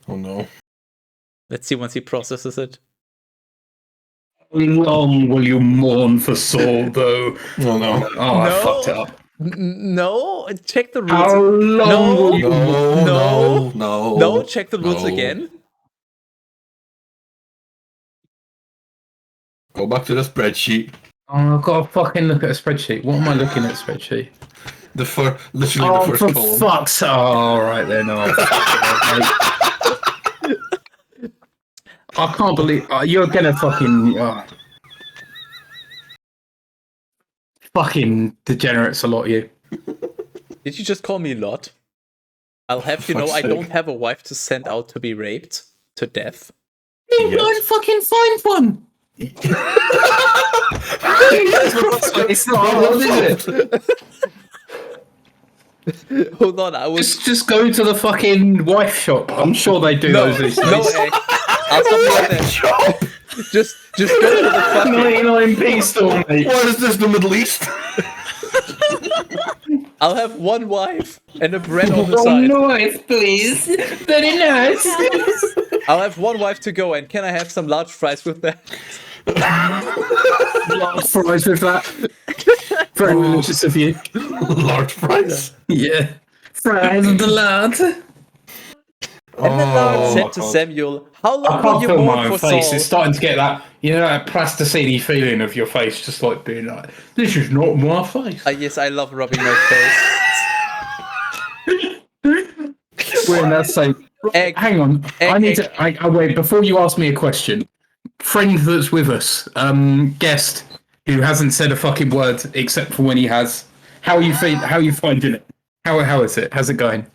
[SPEAKER 3] Oh no.
[SPEAKER 1] Let's see once he processes it.
[SPEAKER 2] How long will you mourn for Saul, though?
[SPEAKER 3] Oh no.
[SPEAKER 2] Oh, I
[SPEAKER 1] No.
[SPEAKER 2] fucked it up.
[SPEAKER 1] No, check the rules.
[SPEAKER 2] How long will you mourn?
[SPEAKER 1] No, check the rules again.
[SPEAKER 3] Go back to the spreadsheet.
[SPEAKER 2] Oh, I've got to fucking look at a spreadsheet. What am I looking at a spreadsheet?
[SPEAKER 3] Literally the first
[SPEAKER 2] for
[SPEAKER 3] column.
[SPEAKER 2] fuck's sake. Oh, right then. Oh, I can't believe you're gonna fucking fucking degenerates a lot, you.
[SPEAKER 1] Did you just call me Lot? I'll have you know I don't have a wife to send out to be raped to death.
[SPEAKER 2] Then go and fucking find one. It's not hard, is it?
[SPEAKER 1] Hold on, I was
[SPEAKER 2] Just go to the fucking wife shop. I'm sure they do those these days.
[SPEAKER 1] no, Egg. I'll stop you right there. Just go to the fucking
[SPEAKER 2] 99p store, mate.
[SPEAKER 3] What is this, the Middle East?
[SPEAKER 1] I'll have one wife and a bread on the
[SPEAKER 2] One
[SPEAKER 1] side.
[SPEAKER 2] wife, please. Very nice.
[SPEAKER 1] I'll have one wife to go, and can I have some large fries with that?
[SPEAKER 2] Large fries with that. Very religious of you.
[SPEAKER 3] Large fries.
[SPEAKER 2] Yeah. Fries of the Lord.
[SPEAKER 1] And the Lord said to Samuel, "How
[SPEAKER 2] I
[SPEAKER 1] long will
[SPEAKER 2] can't
[SPEAKER 1] you
[SPEAKER 2] feel my
[SPEAKER 1] mourn
[SPEAKER 2] own
[SPEAKER 1] for
[SPEAKER 2] face.
[SPEAKER 1] Saul?"
[SPEAKER 2] It's starting to get that, that plasticine feeling of your face, just like being like, this is not my face.
[SPEAKER 1] Yes, I love rubbing my face.
[SPEAKER 2] We're in that same.
[SPEAKER 1] Egg.
[SPEAKER 2] Hang on. I need to. I wait before you ask me a question. Friend that's with us, guest who hasn't said a fucking word except for when he has. How are you How are you finding it? How is it? How's it going?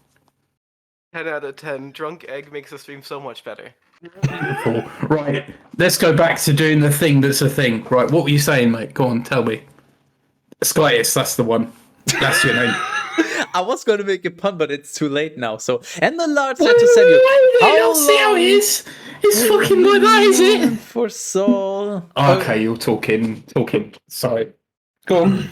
[SPEAKER 6] 10 out of 10. Drunk Egg makes the stream so much better.
[SPEAKER 2] Beautiful. Right. Let's go back to doing the thing that's a thing. Right. What were you saying, mate? Go on. Tell me. Skytis. That's the one. That's your name.
[SPEAKER 1] I was going to make a pun, but it's too late now. So, and the Lord said to Samuel,
[SPEAKER 2] I'll see how it is. It's fucking like that, is it?
[SPEAKER 1] For Saul.
[SPEAKER 2] Okay, you're talking. Sorry. Go on.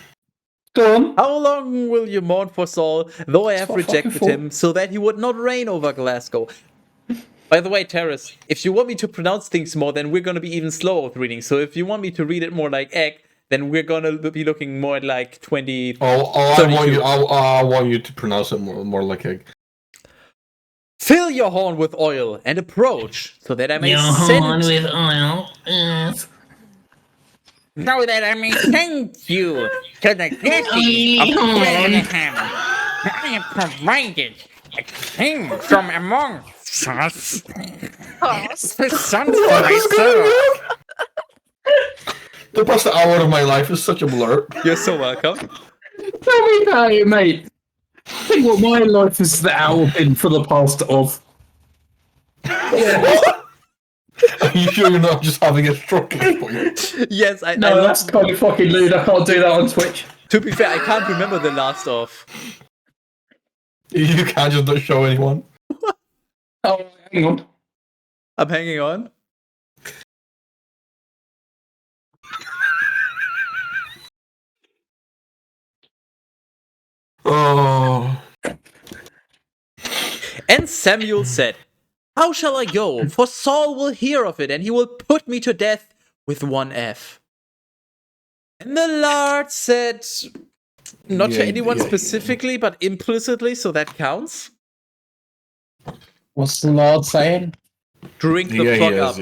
[SPEAKER 2] Go on.
[SPEAKER 1] How long will you mourn for Saul, though I have
[SPEAKER 2] what I
[SPEAKER 1] rejected
[SPEAKER 2] fucking
[SPEAKER 1] him, so that he would not reign over Glasgow? By the way, Terrace, if you want me to pronounce things more, then we're going to be even slower with reading. So if you want me to read it more like egg, then we're going to be looking more at like 20.
[SPEAKER 3] I want you to pronounce it more like egg.
[SPEAKER 1] Fill your horn with oil and approach, so that I may
[SPEAKER 5] Your
[SPEAKER 1] send
[SPEAKER 5] horn with oil.
[SPEAKER 7] So that I may send you to the city of Bethlehem. I have provided a king from among us, the son of my servant.
[SPEAKER 3] The past hour of my life is such a blur.
[SPEAKER 1] You're so welcome.
[SPEAKER 2] Tell me about it, mate. Think what my life has now been for the past of. Yeah.
[SPEAKER 3] Are you sure you're not just having a stroke at this point?
[SPEAKER 1] Yes, I
[SPEAKER 2] No, that's kind of fucking lewd. I can't do that on Twitch.
[SPEAKER 1] To be fair, I can't remember the last of.
[SPEAKER 3] You can't just not show anyone.
[SPEAKER 2] Oh, hang on.
[SPEAKER 1] I'm hanging on.
[SPEAKER 3] Oh.
[SPEAKER 1] And Samuel said, "How shall I go? For Saul will hear of it, and he will put me to death with one F." And the Lord said, not to anyone specifically, but implicitly, so that counts.
[SPEAKER 2] What's the Lord saying?
[SPEAKER 1] Drink the fuck up.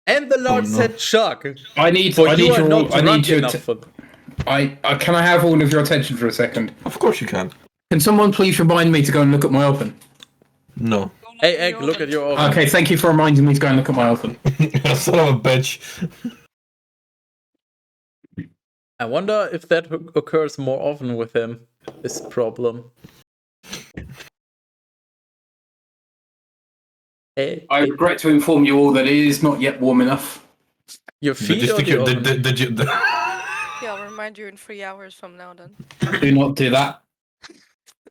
[SPEAKER 1] And the Lord said, "Chuck,
[SPEAKER 2] I need
[SPEAKER 1] for you are
[SPEAKER 2] your
[SPEAKER 1] not
[SPEAKER 2] I need
[SPEAKER 1] drunk
[SPEAKER 2] your
[SPEAKER 1] enough for."
[SPEAKER 2] can I have all of your attention for a second?
[SPEAKER 3] Of course you can.
[SPEAKER 2] Can someone please remind me to go and look at my oven?
[SPEAKER 3] No.
[SPEAKER 1] Hey, Egg, look at your oven.
[SPEAKER 2] Okay, thank you for reminding me to go and look at my oven.
[SPEAKER 3] Son of a bitch.
[SPEAKER 1] I wonder if that occurs more often with him. This problem. Hey,
[SPEAKER 2] I regret to inform you all that it is not yet warm enough.
[SPEAKER 1] your
[SPEAKER 3] Did
[SPEAKER 1] feet
[SPEAKER 3] you
[SPEAKER 1] or
[SPEAKER 3] stick
[SPEAKER 1] the
[SPEAKER 3] your,
[SPEAKER 1] oven?
[SPEAKER 3] did you,
[SPEAKER 4] Yeah, I'll remind you in 3 hours from now then.
[SPEAKER 2] Do not do that.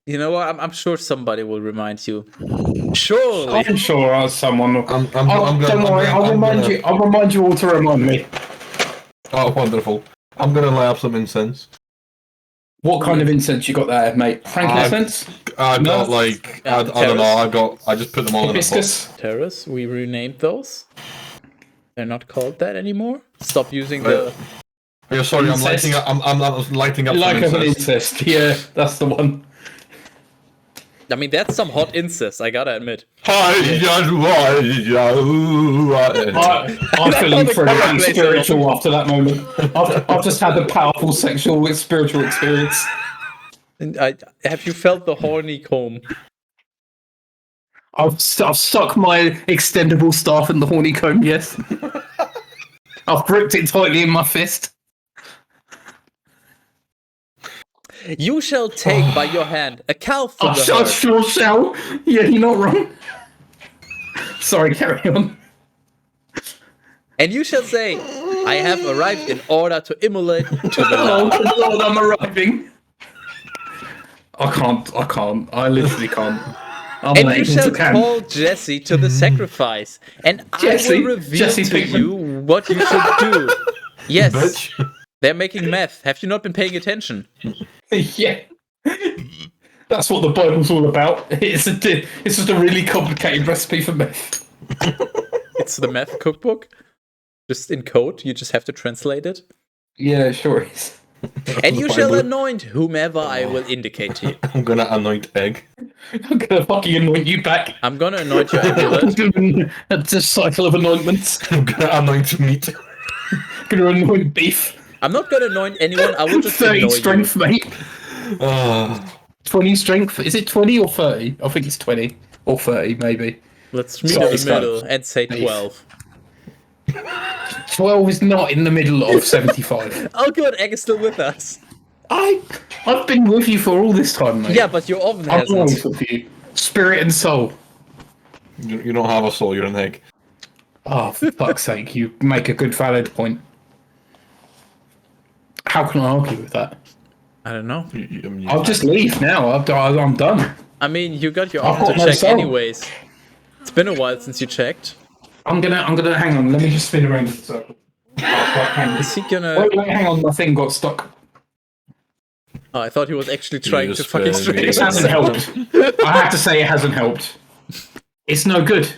[SPEAKER 1] You know what? I'm sure somebody will remind you. Surely.
[SPEAKER 2] I'm sure someone will.
[SPEAKER 3] I'm
[SPEAKER 2] Don't
[SPEAKER 3] gonna,
[SPEAKER 2] worry, I'll remind you. I'll remind you all to remind me.
[SPEAKER 3] Oh, wonderful. I'm gonna light up some incense.
[SPEAKER 2] What kind of incense you got there, mate? Frankincense?
[SPEAKER 3] I
[SPEAKER 2] No.
[SPEAKER 3] got like I don't know. I just put them all in a box.
[SPEAKER 2] Hibiscus?
[SPEAKER 1] Terrace, we renamed those. They're not called that anymore. Stop using the.
[SPEAKER 3] Yeah, sorry,
[SPEAKER 2] Incest.
[SPEAKER 3] I'm lighting up
[SPEAKER 2] Like
[SPEAKER 3] some
[SPEAKER 2] an
[SPEAKER 3] incest.
[SPEAKER 2] incest. Yeah, that's the one.
[SPEAKER 1] I mean, that's some hot incest, I gotta admit.
[SPEAKER 2] I'm feeling incredibly spiritual after that moment. I've just had a powerful sexual spiritual experience.
[SPEAKER 1] And have you felt the horny comb?
[SPEAKER 2] I've stuck my extendable staff in the horny comb, yes. I've gripped it tightly in my fist.
[SPEAKER 1] You shall take by your hand a calf from
[SPEAKER 2] I
[SPEAKER 1] the herd.
[SPEAKER 2] sure shall. Yeah, you're not wrong. Sorry, carry on.
[SPEAKER 1] And you shall say, I have arrived in order to immolate to the
[SPEAKER 2] Oh,
[SPEAKER 1] Lord.
[SPEAKER 2] Lord, I'm arriving. I can't. I literally can't. I'm
[SPEAKER 1] And you
[SPEAKER 2] unable
[SPEAKER 1] shall
[SPEAKER 2] to can.
[SPEAKER 1] call Jesse to the sacrifice. And I
[SPEAKER 2] Jesse?
[SPEAKER 1] will reveal
[SPEAKER 2] Jesse
[SPEAKER 1] to
[SPEAKER 2] Pinkman?
[SPEAKER 1] you what you should do. Yes,
[SPEAKER 3] Bitch.
[SPEAKER 1] they're making meth. Have you not been paying attention?
[SPEAKER 2] Yeah. That's what the Bible's all about. It's just a really complicated recipe for meth.
[SPEAKER 1] It's the meth cookbook. Just in code, you just have to translate it.
[SPEAKER 2] Yeah, sure is.
[SPEAKER 1] And you
[SPEAKER 3] the
[SPEAKER 1] shall
[SPEAKER 3] Bible.
[SPEAKER 1] anoint whomever I will indicate to you.
[SPEAKER 3] I'm gonna anoint egg.
[SPEAKER 2] I'm gonna fucking anoint you back.
[SPEAKER 1] I'm gonna anoint your amulet.
[SPEAKER 2] It's a cycle of anointments.
[SPEAKER 3] I'm gonna anoint meat.
[SPEAKER 2] Gonna anoint beef.
[SPEAKER 1] I'm not gonna anoint anyone, I will just
[SPEAKER 2] 30
[SPEAKER 1] annoy
[SPEAKER 2] strength,
[SPEAKER 1] you.
[SPEAKER 2] mate.
[SPEAKER 3] Ah,
[SPEAKER 2] 20 strength. Is it 20 or 30? I think it's 20 or 30, maybe.
[SPEAKER 1] Let's meet
[SPEAKER 2] Sorry,
[SPEAKER 1] in the middle and say 12.
[SPEAKER 2] 12 is not in the middle of 75.
[SPEAKER 1] Oh good, Egg is still with us.
[SPEAKER 2] I've been with you for all this time, mate.
[SPEAKER 1] Yeah, but your oven
[SPEAKER 2] I'm always
[SPEAKER 1] hasn't.
[SPEAKER 2] with you. Spirit and soul.
[SPEAKER 3] you don't have a soul. You're an egg.
[SPEAKER 2] Oh, for fuck's sake, you make a good valid point. How can I argue with that?
[SPEAKER 1] I don't know.
[SPEAKER 2] I'll just leave now. I'm done.
[SPEAKER 1] I mean, you got your
[SPEAKER 2] I've
[SPEAKER 1] oven
[SPEAKER 2] got
[SPEAKER 1] to
[SPEAKER 2] no
[SPEAKER 1] check
[SPEAKER 2] soul.
[SPEAKER 1] anyways. It's been a while since you checked.
[SPEAKER 2] I'm gonna hang on. Let me just spin around in a circle. Oh, fuck, hang on.
[SPEAKER 1] Is he gonna...
[SPEAKER 2] Wait, hang on. My thing got stuck.
[SPEAKER 1] Oh, I thought he was actually trying to
[SPEAKER 3] Just,
[SPEAKER 1] fucking
[SPEAKER 3] uh,
[SPEAKER 1] straighten
[SPEAKER 2] It hasn't helped. I have to say it hasn't helped. It's no good.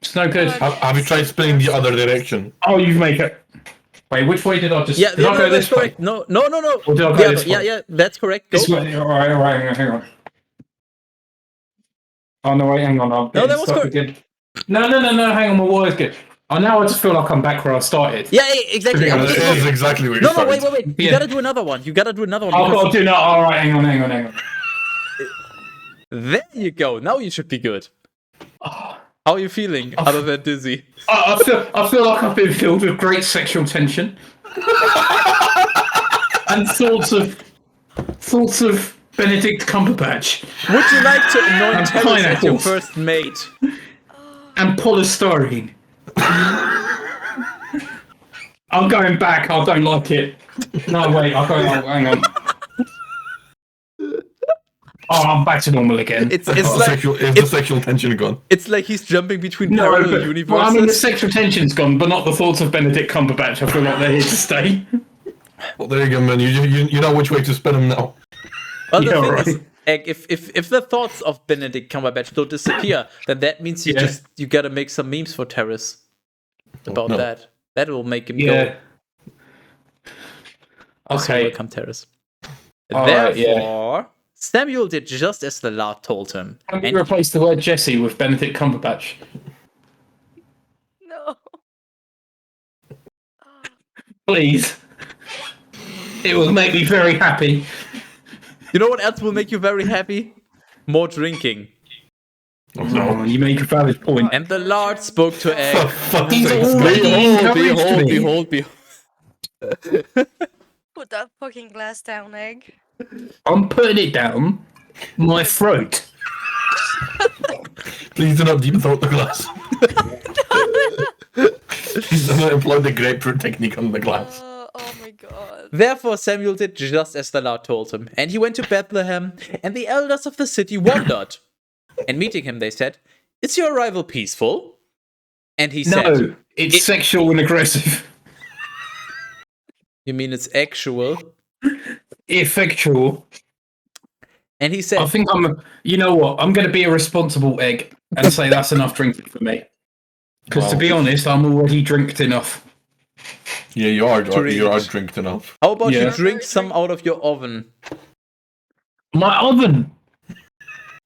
[SPEAKER 2] It's no good.
[SPEAKER 3] Have you tried spinning the other direction?
[SPEAKER 2] Oh, you make it. Wait, which way did I just?
[SPEAKER 1] Yeah,
[SPEAKER 2] did I go
[SPEAKER 1] that's
[SPEAKER 2] this way?
[SPEAKER 1] correct. No.
[SPEAKER 2] Or did I go
[SPEAKER 1] The
[SPEAKER 2] this
[SPEAKER 1] other-
[SPEAKER 2] way?
[SPEAKER 1] yeah, that's correct. Go.
[SPEAKER 2] This way. All right. Hang on. Oh no, wait, hang on. I'm
[SPEAKER 1] No, that
[SPEAKER 2] getting
[SPEAKER 1] was
[SPEAKER 2] stuck
[SPEAKER 1] good.
[SPEAKER 2] again. No. Hang on, my wire's good. Oh, now I just feel like I'm back where I started.
[SPEAKER 1] Yeah, exactly.
[SPEAKER 2] Yeah,
[SPEAKER 1] I was
[SPEAKER 3] That
[SPEAKER 1] just-
[SPEAKER 3] is exactly where you
[SPEAKER 1] No,
[SPEAKER 3] started.
[SPEAKER 1] wait. You
[SPEAKER 2] Yeah.
[SPEAKER 1] gotta do another one.
[SPEAKER 2] I've
[SPEAKER 1] because
[SPEAKER 2] got to do that. All right, hang on.
[SPEAKER 1] There you go. Now you should be good. How are you feeling other than dizzy?
[SPEAKER 2] I feel like I've been filled with great sexual tension and thoughts of Benedict Cumberbatch
[SPEAKER 1] Would you like to anoint
[SPEAKER 2] And
[SPEAKER 1] Terrace as your
[SPEAKER 2] pineapples.
[SPEAKER 1] first mate?
[SPEAKER 2] and polystyrene. I'm going back. I don't like it. No, wait. Hang on. Oh, I'm back to normal again.
[SPEAKER 1] It's
[SPEAKER 3] Is
[SPEAKER 1] like
[SPEAKER 3] the sexual tension gone?
[SPEAKER 1] it's like he's jumping between
[SPEAKER 2] No,
[SPEAKER 1] parallel
[SPEAKER 2] but,
[SPEAKER 1] universes.
[SPEAKER 2] well, I mean, the sexual tension's gone, but not the thoughts of Benedict Cumberbatch. I feel like they're here to stay.
[SPEAKER 3] Well, there you go, man. You know which way to spin them now.
[SPEAKER 1] Well, the
[SPEAKER 2] Yeah,
[SPEAKER 1] thing
[SPEAKER 2] right.
[SPEAKER 1] is, Egg, if the thoughts of Benedict Cumberbatch don't disappear, then that means
[SPEAKER 2] Yeah.
[SPEAKER 1] you gotta make some memes for Terrace about
[SPEAKER 3] no.
[SPEAKER 1] that. That will make him
[SPEAKER 2] Yeah.
[SPEAKER 1] go. Also,
[SPEAKER 2] Okay.
[SPEAKER 1] welcome, Terrace.
[SPEAKER 2] All right,
[SPEAKER 1] Therefore, Samuel did just as the Lord told him.
[SPEAKER 2] Can we
[SPEAKER 1] And
[SPEAKER 2] replace the word Jesse with Benedict Cumberbatch?
[SPEAKER 4] No.
[SPEAKER 2] Please. It will make me very happy.
[SPEAKER 1] you know what else will make you very happy? More drinking.
[SPEAKER 2] Oh, you make a valid point.
[SPEAKER 1] And the Lord spoke to Egg.
[SPEAKER 2] He's already encouraged me.
[SPEAKER 1] Behold.
[SPEAKER 4] Put that fucking glass down, Egg.
[SPEAKER 2] I'm putting it down. My throat.
[SPEAKER 3] Please do not deep throat the glass. Please do not employ the grapefruit technique on the glass.
[SPEAKER 4] Oh my god.
[SPEAKER 1] Therefore Samuel did just as the Lord told him, and he went to Bethlehem, and the elders of the city wondered. And meeting him, they said, "Is your arrival peaceful?" And he said,
[SPEAKER 2] No, it's sexual and aggressive.
[SPEAKER 1] "You mean it's actual?"
[SPEAKER 2] Effectual.
[SPEAKER 1] And he said,
[SPEAKER 2] I think you know what? I'm going to be a responsible egg and say that's enough drinking for me. Because to be honest, I'm already drinked enough.
[SPEAKER 3] Yeah, you are drinked enough.
[SPEAKER 1] how about you
[SPEAKER 2] Yeah.
[SPEAKER 1] drink some out of your oven?
[SPEAKER 2] My oven!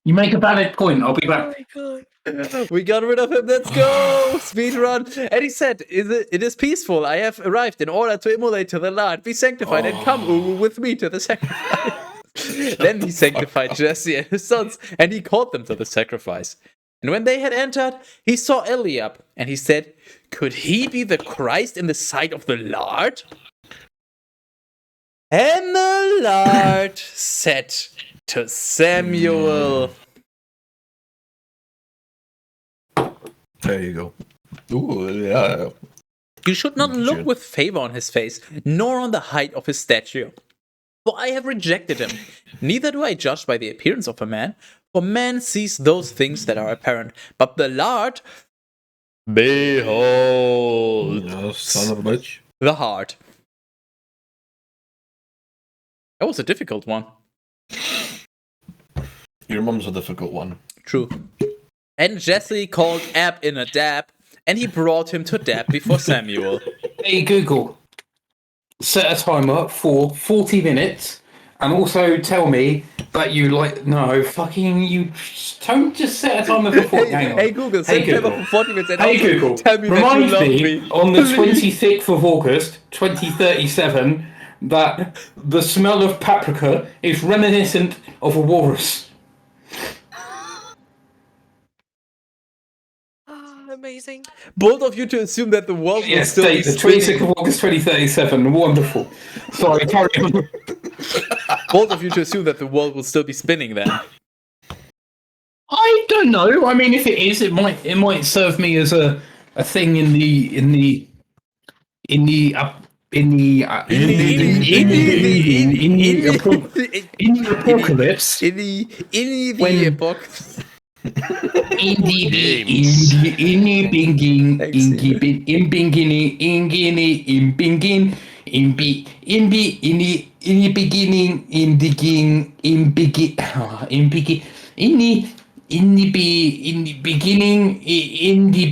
[SPEAKER 2] You make a valid point. I'll be back.
[SPEAKER 4] Oh my god.
[SPEAKER 1] We got rid of him, let's go! Speed run! And he said, it is peaceful. I have arrived in order to immolate to the Lord. Be sanctified and come with me to the sacrifice. Then he sanctified Jesse and his sons, and he called them to the sacrifice. And when they had entered, he saw Eliab, and he said, "Could he be the Christ in the sight of the Lord?" And the Lord said to Samuel,
[SPEAKER 3] There you go. Ooh, yeah.
[SPEAKER 1] "You should not look with favor on his face, nor on the height of his stature. For I have rejected him. Neither do I judge by the appearance of a man, for man sees those things that are apparent. But the Lord, behold,
[SPEAKER 3] Son of a bitch.
[SPEAKER 1] the heart." That was a difficult one.
[SPEAKER 3] Your mum's a difficult one.
[SPEAKER 1] True. And Jesse called Abinadab, and he brought him to Dab before Samuel.
[SPEAKER 2] Hey, Google. Set a timer for 40 minutes and also tell me that you don't just set a timer for 40 hang on.
[SPEAKER 1] Hey Google, set a timer for 40 minutes and
[SPEAKER 2] Hey
[SPEAKER 1] also
[SPEAKER 2] Google,
[SPEAKER 1] tell me
[SPEAKER 2] remind
[SPEAKER 1] that you love
[SPEAKER 2] me
[SPEAKER 1] me.
[SPEAKER 2] on the
[SPEAKER 1] Please.
[SPEAKER 2] 26th of August 2037 that the smell of paprika is reminiscent of a walrus.
[SPEAKER 4] Amazing.
[SPEAKER 1] Bold of you to assume that the world will
[SPEAKER 2] Yes,
[SPEAKER 1] still
[SPEAKER 2] date
[SPEAKER 1] be
[SPEAKER 2] the 26th
[SPEAKER 1] spinning.
[SPEAKER 2] of August 2037. Wonderful. Sorry, carry on.
[SPEAKER 1] Bold of you to assume that the world will still be spinning then.
[SPEAKER 2] I don't know. I mean, if it is, it might serve me as a thing in the apocalypse.
[SPEAKER 1] In the
[SPEAKER 2] When-
[SPEAKER 1] epoch.
[SPEAKER 2] In the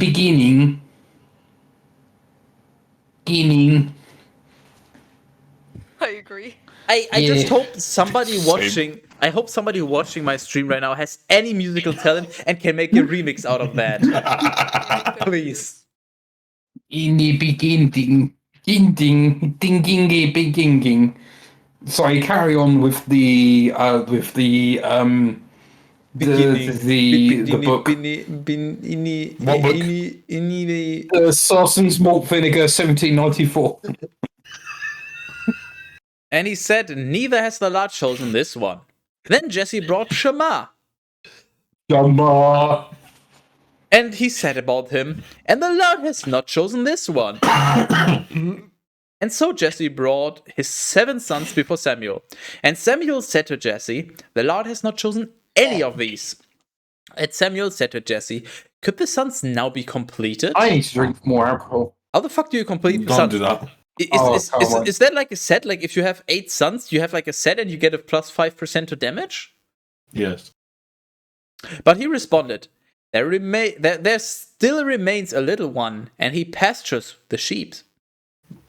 [SPEAKER 2] beginning.
[SPEAKER 4] I agree.
[SPEAKER 1] I just
[SPEAKER 2] Yeah.
[SPEAKER 1] hope somebody watching. I hope somebody watching my stream right now has any musical talent and can make a remix out of that. Please.
[SPEAKER 2] In the beginning, ding. Sorry, carry on with the book.
[SPEAKER 3] What book?
[SPEAKER 2] Sarson's Malt Vinegar, 1794.
[SPEAKER 1] And he said, "Neither has the Lord chosen this one." Then Jesse brought Shammah.
[SPEAKER 2] Jumba.
[SPEAKER 1] And he said about him, "And the Lord has not chosen this one." And so Jesse brought his 7 sons before Samuel. And Samuel said to Jesse, "The Lord has not chosen any of these." And Samuel said to Jesse, "Could the sons now be completed?"
[SPEAKER 2] I need to drink more alcohol.
[SPEAKER 1] How the fuck do you complete the
[SPEAKER 3] Don't
[SPEAKER 1] sons?
[SPEAKER 3] do that.
[SPEAKER 1] Is that like a set? Like if you have 8 sons, you have like a set and you get a plus 5% to damage?
[SPEAKER 3] Yes.
[SPEAKER 1] But he responded, there still remains a little one, and he pastures the sheep.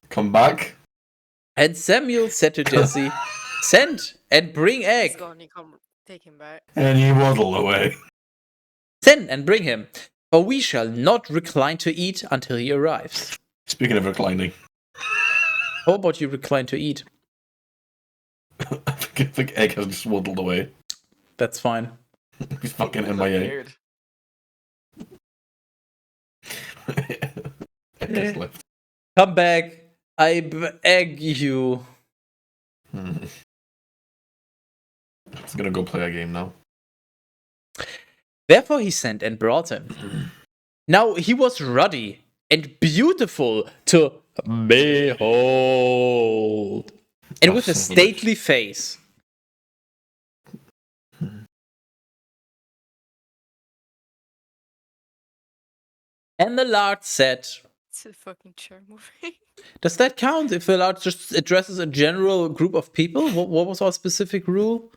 [SPEAKER 3] Come back.
[SPEAKER 1] And Samuel said to Jesse, "Send and bring
[SPEAKER 4] He's
[SPEAKER 1] egg.
[SPEAKER 4] gone. You can't take him back.
[SPEAKER 3] And you waddle away.
[SPEAKER 1] Send and bring him, for we shall not recline to eat until he arrives."
[SPEAKER 3] Speaking of reclining,
[SPEAKER 1] How about you recline to eat?
[SPEAKER 3] I think Egg has just waddled away.
[SPEAKER 1] That's fine.
[SPEAKER 3] He's fucking MIA.
[SPEAKER 6] Weird.
[SPEAKER 3] Egg has left.
[SPEAKER 1] Come back. I beg you.
[SPEAKER 3] I'm gonna go play a game now.
[SPEAKER 1] Therefore he sent and brought him. Now he was ruddy and beautiful to behold, and with a stately face. And the Lord said,
[SPEAKER 4] It's a fucking chair movie.
[SPEAKER 1] does that count if the Lord just addresses a general group of people? What was our specific rule?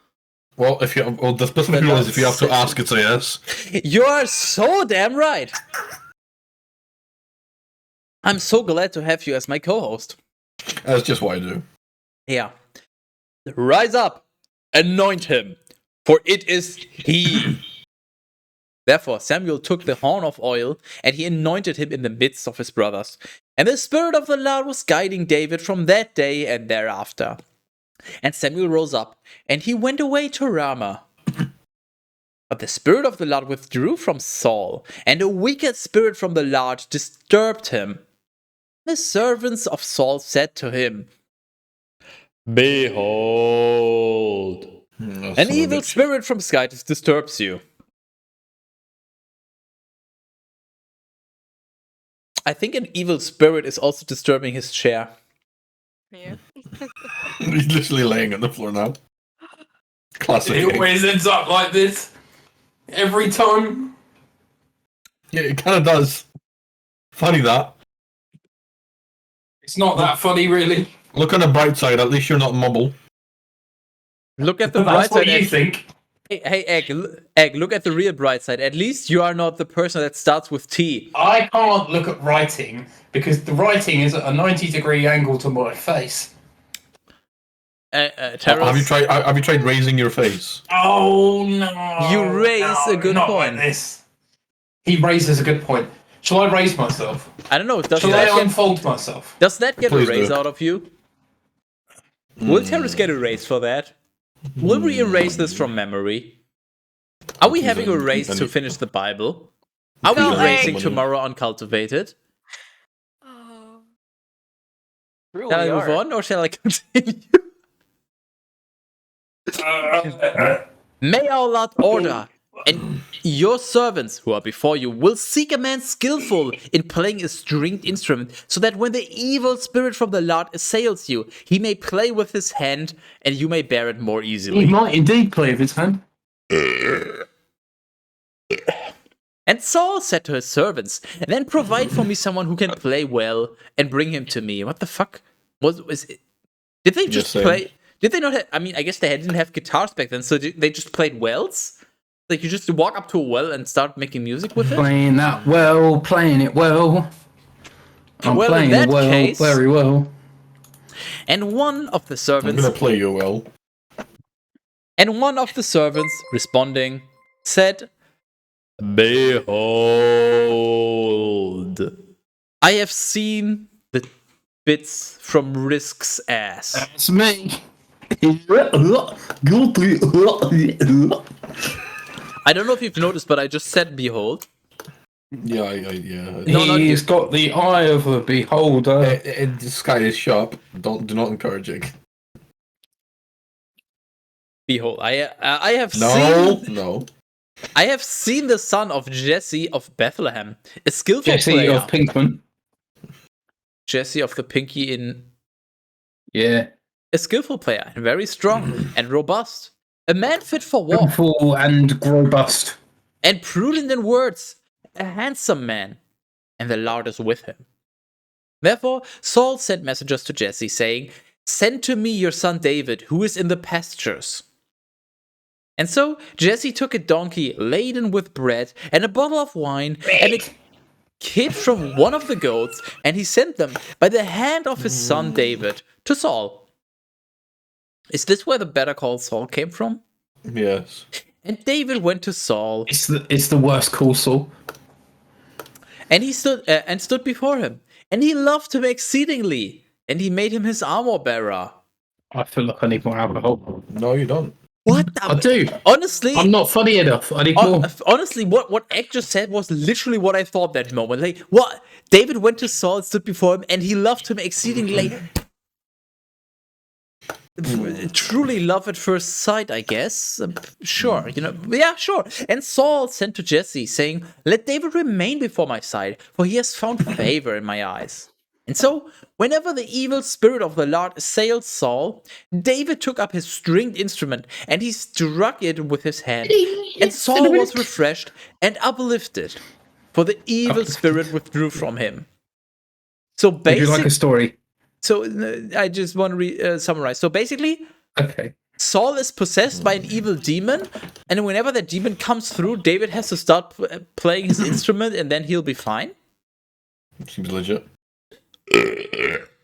[SPEAKER 3] Well, the specific rule is if you have to ask, it's a yes.
[SPEAKER 1] You're so damn right. I'm so glad to have you as my co-host.
[SPEAKER 3] That's just what I do.
[SPEAKER 1] Yeah. Rise up, anoint him, for it is he. Therefore Samuel took the horn of oil, and he anointed him in the midst of his brothers. And the Spirit of the Lord was guiding David from that day and thereafter. And Samuel rose up, and he went away to Ramah. But the Spirit of the Lord withdrew from Saul, and a wicked spirit from the Lord disturbed him. The servants of Saul said to him, behold, an evil spirit from Skytis disturbs you. I think an evil spirit is also disturbing his chair.
[SPEAKER 4] Yeah.
[SPEAKER 3] He's literally laying on the floor now. Classic.
[SPEAKER 2] It always ends up like this. Every time.
[SPEAKER 3] Yeah, it kind of does. Funny that.
[SPEAKER 2] It's not that funny, really.
[SPEAKER 3] Look on the bright side, at least you're not mobile.
[SPEAKER 1] Look at the
[SPEAKER 2] That's
[SPEAKER 1] bright
[SPEAKER 2] what
[SPEAKER 1] side.
[SPEAKER 2] you think.
[SPEAKER 1] Hey, Egg, look at the real bright side. At least you are not the person that starts with T.
[SPEAKER 2] I can't look at writing because the writing is at a 90-degree angle to my face.
[SPEAKER 3] Have you tried raising your face?
[SPEAKER 2] Oh no!
[SPEAKER 1] You raise a good
[SPEAKER 2] not
[SPEAKER 1] point.
[SPEAKER 2] Like this. He raises a good point. Shall I raise myself?
[SPEAKER 1] I don't know.
[SPEAKER 2] Shall I unfold myself?
[SPEAKER 1] Does that get
[SPEAKER 3] Please
[SPEAKER 1] a raise
[SPEAKER 3] do.
[SPEAKER 1] out of you? Will Terrace get a raise for that? Will we erase this from memory? Are we having a race to finish the Bible? Are we
[SPEAKER 4] No,
[SPEAKER 1] racing
[SPEAKER 4] Egg.
[SPEAKER 1] tomorrow Uncultivated?
[SPEAKER 4] Oh.
[SPEAKER 1] Shall I move on or shall I continue? May our Lord order, and your servants who are before you will seek a man skillful in playing a stringed instrument, so that when the evil spirit from the Lord assails you, he may play with his hand, and you may bear it more
[SPEAKER 2] He
[SPEAKER 1] easily.
[SPEAKER 2] might indeed play with his hand.
[SPEAKER 1] And Saul said to his servants, then provide for me someone who can play well, and bring him to me. What the fuck? Was it? Did they just play? Did they not have, I mean, I guess they didn't have guitars back then, so they just played wells? Like, you just walk up to a well and start making music with it?
[SPEAKER 2] Playing that well, playing it well. I'm
[SPEAKER 1] Well, in
[SPEAKER 2] playing
[SPEAKER 1] that
[SPEAKER 2] it well,
[SPEAKER 1] case-
[SPEAKER 2] very well.
[SPEAKER 1] And one of the
[SPEAKER 3] I'm
[SPEAKER 1] servants,
[SPEAKER 3] gonna play you well.
[SPEAKER 1] responding, said, behold, I have seen the bits from Risk's ass.
[SPEAKER 2] That's me.
[SPEAKER 1] I don't know if you've noticed, but I just said behold.
[SPEAKER 3] Yeah,
[SPEAKER 1] No, not
[SPEAKER 2] He's got the eye of a beholder.
[SPEAKER 3] This guy is sharp. Do not encourage it.
[SPEAKER 1] Behold, I have
[SPEAKER 3] No,
[SPEAKER 1] seen
[SPEAKER 3] no.
[SPEAKER 1] I have seen the son of Jesse of Bethlehem, a skillful
[SPEAKER 2] Jesse
[SPEAKER 1] player.
[SPEAKER 2] of Pinkman.
[SPEAKER 1] Jesse of the Pinky in
[SPEAKER 2] Yeah.
[SPEAKER 1] a skillful player, very strong and robust, a man fit for war,
[SPEAKER 2] Full and robust.
[SPEAKER 1] and prudent in words, a handsome man, and the Lord is with him. Therefore Saul sent messengers to Jesse, saying, send to me your son David, who is in the pastures. And so Jesse took a donkey laden with bread and a bottle of wine and a kid from one of the goats, and he sent them by the hand of his son David to Saul. Is this where the Better Call Saul came from?
[SPEAKER 3] Yes.
[SPEAKER 1] And David went to Saul,
[SPEAKER 2] It's the worst call, Saul.
[SPEAKER 1] and he stood before him, and he loved him exceedingly, and he made him his armor bearer.
[SPEAKER 2] I feel like I need more alcohol.
[SPEAKER 3] No, you don't.
[SPEAKER 1] What the?
[SPEAKER 2] I do.
[SPEAKER 1] Honestly,
[SPEAKER 2] I'm not funny enough. I need more.
[SPEAKER 1] honestly, what Egg just said was literally what I thought that moment. Like, what? David went to Saul, stood before him, and he loved him exceedingly. truly love at first sight, I guess. Sure, yeah, sure. And Saul sent to Jesse, saying, "Let David remain before my side, for he has found favor in my eyes." And so, whenever the evil spirit of the Lord assailed Saul, David took up his stringed instrument and he struck it with his hand. And Saul was refreshed and uplifted, for the evil spirit withdrew from him. So
[SPEAKER 2] Would you like
[SPEAKER 1] basically,
[SPEAKER 2] a story?
[SPEAKER 1] so I just want to summarize. So basically,
[SPEAKER 2] Okay.
[SPEAKER 1] Saul is possessed by an evil demon, and whenever that demon comes through, David has to start playing his instrument, and then he'll be fine.
[SPEAKER 3] Seems legit.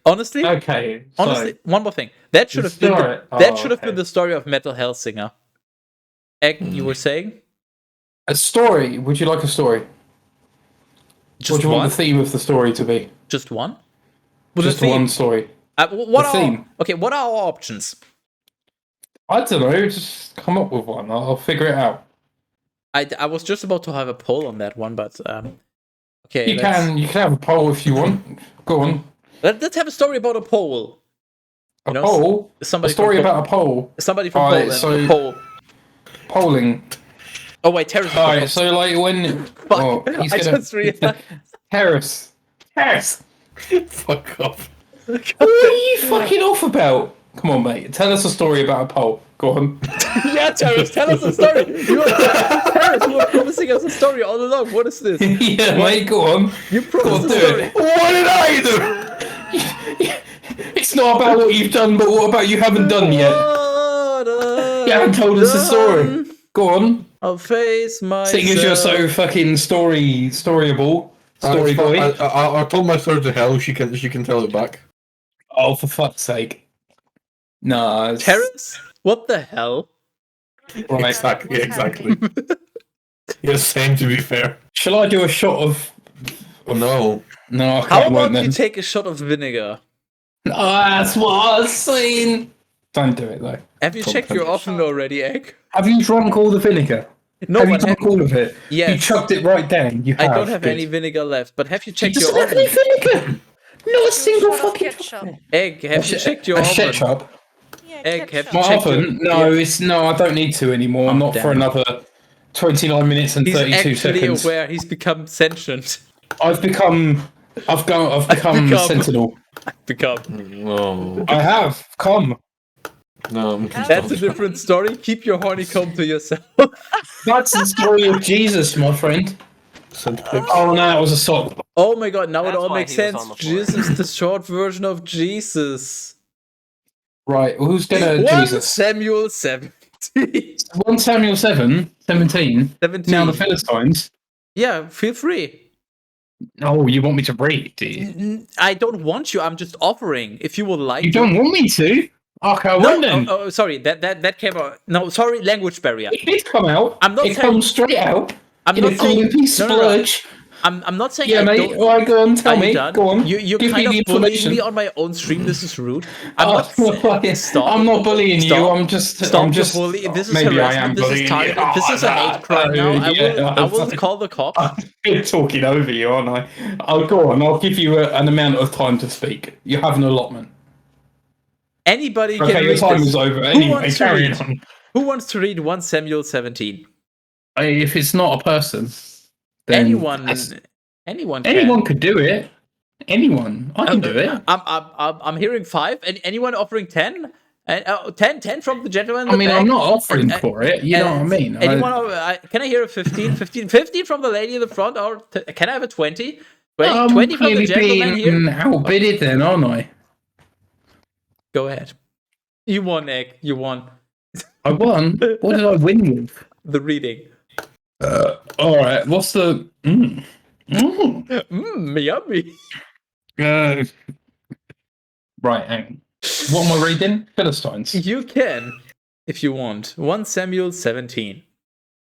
[SPEAKER 1] Honestly,
[SPEAKER 2] Okay.
[SPEAKER 1] honestly, one more thing. That should have been been the story of Metal Hellsinger. Egg, you were saying?
[SPEAKER 2] A story. Would you like a story?
[SPEAKER 1] Just
[SPEAKER 2] What do you
[SPEAKER 1] one?
[SPEAKER 2] want the theme of the story to be?
[SPEAKER 1] Just one? With
[SPEAKER 2] Just
[SPEAKER 1] a theme?
[SPEAKER 2] one story.
[SPEAKER 1] What
[SPEAKER 2] the
[SPEAKER 1] are
[SPEAKER 2] theme.
[SPEAKER 1] Okay, what are our options?
[SPEAKER 2] I don't know. Just come up with one. I'll figure it out.
[SPEAKER 1] I was just about to have a poll on that one, but okay.
[SPEAKER 2] You can have a poll if you want. Go on.
[SPEAKER 1] Let's have a story about a poll.
[SPEAKER 2] A poll. A story about a poll.
[SPEAKER 1] Somebody from
[SPEAKER 2] Alright,
[SPEAKER 1] Poland.
[SPEAKER 2] so-
[SPEAKER 1] A poll.
[SPEAKER 2] Polling.
[SPEAKER 1] Oh wait, Terrace.
[SPEAKER 2] Alright, so like when
[SPEAKER 1] Fuck,
[SPEAKER 2] he's
[SPEAKER 1] I
[SPEAKER 2] gonna
[SPEAKER 1] just realized.
[SPEAKER 2] Terrace.
[SPEAKER 3] Fuck off.
[SPEAKER 2] What are you fucking off about? Come on, mate. Tell us a story about a poll. Go on.
[SPEAKER 1] Yeah, Terrace, tell us a story. Terrace, you were promising us a story all along. What is this?
[SPEAKER 2] Yeah, mate. Go on.
[SPEAKER 1] You promised a
[SPEAKER 2] do
[SPEAKER 1] story.
[SPEAKER 2] it.
[SPEAKER 3] What did I do?
[SPEAKER 2] It's not about what you've done, but what about you haven't done yet? You haven't told us a story. Go on.
[SPEAKER 1] I'll face myself.
[SPEAKER 2] Seeing as you're so fucking storyable, story boy.
[SPEAKER 3] I told my story to Hell. She can tell it back.
[SPEAKER 2] Oh, for fuck's sake. Nah.
[SPEAKER 1] Terrace? What the hell?
[SPEAKER 2] Right.
[SPEAKER 3] Exactly. You're same, to be fair.
[SPEAKER 2] Shall I do a shot of...
[SPEAKER 3] Oh no.
[SPEAKER 2] No, I
[SPEAKER 1] How
[SPEAKER 2] can't
[SPEAKER 1] about
[SPEAKER 2] then.
[SPEAKER 1] you take a shot of vinegar?
[SPEAKER 2] Oh, that's what I was saying. Don't do it, though.
[SPEAKER 1] Have you checked your oven already, Egg?
[SPEAKER 2] Have you drunk all the vinegar?
[SPEAKER 1] No,
[SPEAKER 2] have you
[SPEAKER 1] but
[SPEAKER 2] drunk all of it?
[SPEAKER 1] Yes.
[SPEAKER 2] You chucked it right down. You
[SPEAKER 1] I
[SPEAKER 2] have.
[SPEAKER 1] don't have
[SPEAKER 2] Good.
[SPEAKER 1] any vinegar left, but have you checked
[SPEAKER 2] Doesn't
[SPEAKER 1] your
[SPEAKER 2] have any
[SPEAKER 1] oven?
[SPEAKER 2] vinegar. Not a single
[SPEAKER 4] Shot of
[SPEAKER 2] fucking
[SPEAKER 4] ketchup.
[SPEAKER 1] Egg, have you checked your
[SPEAKER 2] a
[SPEAKER 1] oven?
[SPEAKER 2] ketchup.
[SPEAKER 4] Yeah,
[SPEAKER 1] Egg,
[SPEAKER 4] ketchup.
[SPEAKER 1] have you
[SPEAKER 2] My
[SPEAKER 1] checked
[SPEAKER 2] oven?
[SPEAKER 1] your...
[SPEAKER 2] No, I don't need to anymore.
[SPEAKER 1] Oh,
[SPEAKER 2] Not
[SPEAKER 1] damn
[SPEAKER 2] for
[SPEAKER 1] it.
[SPEAKER 2] another 29 minutes and
[SPEAKER 1] He's
[SPEAKER 2] 32
[SPEAKER 1] actually
[SPEAKER 2] seconds.
[SPEAKER 1] aware. He's become sentient.
[SPEAKER 2] I've become Sentinel.
[SPEAKER 3] No.
[SPEAKER 2] I have. Come.
[SPEAKER 3] No.
[SPEAKER 1] That's a different story. Keep your honeycomb to yourself.
[SPEAKER 2] That's the story of Jesus, my friend.
[SPEAKER 3] Centipedes.
[SPEAKER 2] Oh no, it was a sock.
[SPEAKER 1] Oh my god, now it
[SPEAKER 6] That's
[SPEAKER 1] all
[SPEAKER 6] why
[SPEAKER 1] makes
[SPEAKER 6] he was
[SPEAKER 1] sense.
[SPEAKER 6] on the floor.
[SPEAKER 1] Jesus, the short version of Jesus.
[SPEAKER 2] Right, well, who's gonna
[SPEAKER 1] 1
[SPEAKER 2] Jesus?
[SPEAKER 1] Samuel 17.
[SPEAKER 2] 1 Samuel 17.
[SPEAKER 1] 17.
[SPEAKER 2] Now the Philistines.
[SPEAKER 1] Yeah, feel free.
[SPEAKER 2] Oh, you want me to read, do you?
[SPEAKER 1] I don't want you. I'm just offering. If you would like
[SPEAKER 2] You
[SPEAKER 1] to.
[SPEAKER 2] don't want me to? Okay, I
[SPEAKER 1] No,
[SPEAKER 2] won't then.
[SPEAKER 1] oh, sorry. That came out. No, sorry. Language barrier.
[SPEAKER 2] It did come out.
[SPEAKER 1] I'm not
[SPEAKER 2] it
[SPEAKER 1] saying-
[SPEAKER 2] comes straight out.
[SPEAKER 1] I'm
[SPEAKER 2] in
[SPEAKER 1] not
[SPEAKER 2] a
[SPEAKER 1] saying.
[SPEAKER 2] gloopy splurge.
[SPEAKER 1] I'm not saying.
[SPEAKER 2] Yeah,
[SPEAKER 1] I
[SPEAKER 2] mate.
[SPEAKER 1] don't.
[SPEAKER 2] All right, go on. Tell
[SPEAKER 1] Are you
[SPEAKER 2] me.
[SPEAKER 1] done?
[SPEAKER 2] Go on.
[SPEAKER 1] You're
[SPEAKER 2] Give
[SPEAKER 1] kind
[SPEAKER 2] me
[SPEAKER 1] of
[SPEAKER 2] the
[SPEAKER 1] bullying
[SPEAKER 2] information.
[SPEAKER 1] me on my own stream. This is rude.
[SPEAKER 2] Stop. I'm not bullying you.
[SPEAKER 1] Stop.
[SPEAKER 2] I'm just.
[SPEAKER 1] Stop
[SPEAKER 2] I'm
[SPEAKER 1] your
[SPEAKER 2] just.
[SPEAKER 1] bully. This is
[SPEAKER 2] maybe I am
[SPEAKER 1] harassment. This is
[SPEAKER 2] bullying
[SPEAKER 1] targeted.
[SPEAKER 2] you.
[SPEAKER 1] This is a hate crime now. I will
[SPEAKER 2] yeah.
[SPEAKER 1] call the cops.
[SPEAKER 2] I'm talking over you, aren't I? I'll go on. I'll give you an amount of time to speak. You have an allotment.
[SPEAKER 1] Anybody can
[SPEAKER 2] Okay, your
[SPEAKER 1] read
[SPEAKER 2] time
[SPEAKER 1] this.
[SPEAKER 2] is over.
[SPEAKER 1] Who
[SPEAKER 2] Anyway,
[SPEAKER 1] wants to
[SPEAKER 2] carry
[SPEAKER 1] read?
[SPEAKER 2] on.
[SPEAKER 1] Who wants to read 1 Samuel 17?
[SPEAKER 2] If it's not a person, then
[SPEAKER 1] Anyone can.
[SPEAKER 2] anyone could do it. Anyone, I can do it.
[SPEAKER 1] I'm hearing 5. And anyone offering 10? 10 from the gentleman.
[SPEAKER 2] I mean, I'm not offering for it. You know what I mean?
[SPEAKER 1] Anyone? Can I hear a 15? 15 from the lady in the front, or can I have a 20? 20 from the gentleman here.
[SPEAKER 2] being outbidded, then, aren't I?
[SPEAKER 1] Go ahead. You won, Egg. You won
[SPEAKER 2] I won. What did I win with?
[SPEAKER 1] the reading.
[SPEAKER 2] All right. What's the?
[SPEAKER 1] Yummy.
[SPEAKER 2] Right. Hang on. What am I reading? Philistines.
[SPEAKER 1] You can, if you want. 1 Samuel 17.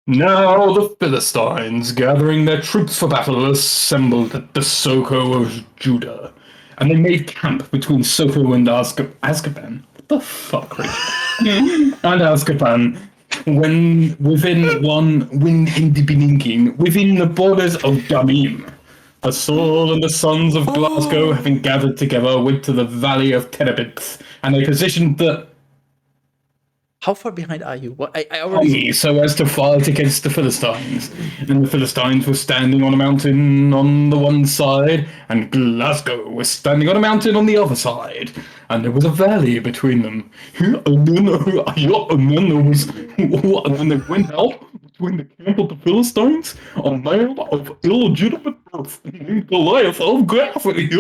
[SPEAKER 2] Now the Philistines, gathering their troops for battle, assembled at the Soko of Judah, and they made camp between Soko and Azkaban. What the fuck, Rich? And Azkaban, when within one wind in the beginning, within the borders of Damim. For Saul and the sons of Glasgow, having gathered together, went to the valley of Terebinth, and they positioned
[SPEAKER 1] How far behind are you? What I already.
[SPEAKER 2] So as to fight against the Philistines. And the Philistines were standing on a mountain on the one side, and Glasgow was standing on a mountain on the other side. And there was a valley between them. And then they went out between the camp of the Philistines, a man of illegitimate birth, named Goliath of Gath. His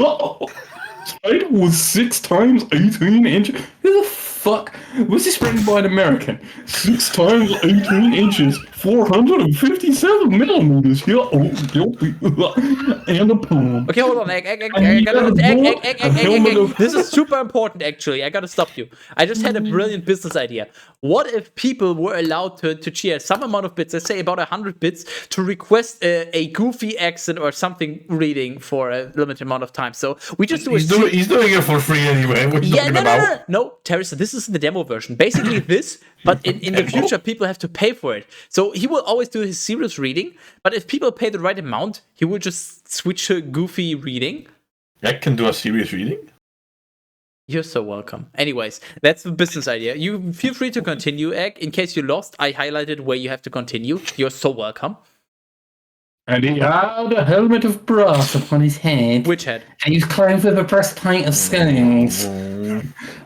[SPEAKER 2] height was 6 times 18 inches. Who the fuck was this written by an American? 6 times 18 inches, 457 millimeters. Yeah, and a palm.
[SPEAKER 1] Okay, hold on. Egg. This is super important, actually. I gotta stop you. I just had a brilliant business idea. What if people were allowed to cheer some amount of bits, let's say about 100 bits, to request a goofy accent or something reading for a limited amount of time? So we just do
[SPEAKER 3] He's doing it for free anyway. What are you talking about?
[SPEAKER 1] No, Teresa, this is the demo version. Basically this, but in the future, people have to pay for it. So he will always do his serious reading, but if people pay the right amount, he will just switch to goofy reading.
[SPEAKER 3] I can do a serious reading?
[SPEAKER 1] You're so welcome. Anyways, that's the business idea. You feel free to continue, Egg. In case you lost, I highlighted where you have to continue. You're so welcome.
[SPEAKER 2] And he had a helmet of brass upon his head.
[SPEAKER 1] Which head?
[SPEAKER 2] And he was clothed with a breastplate of stones.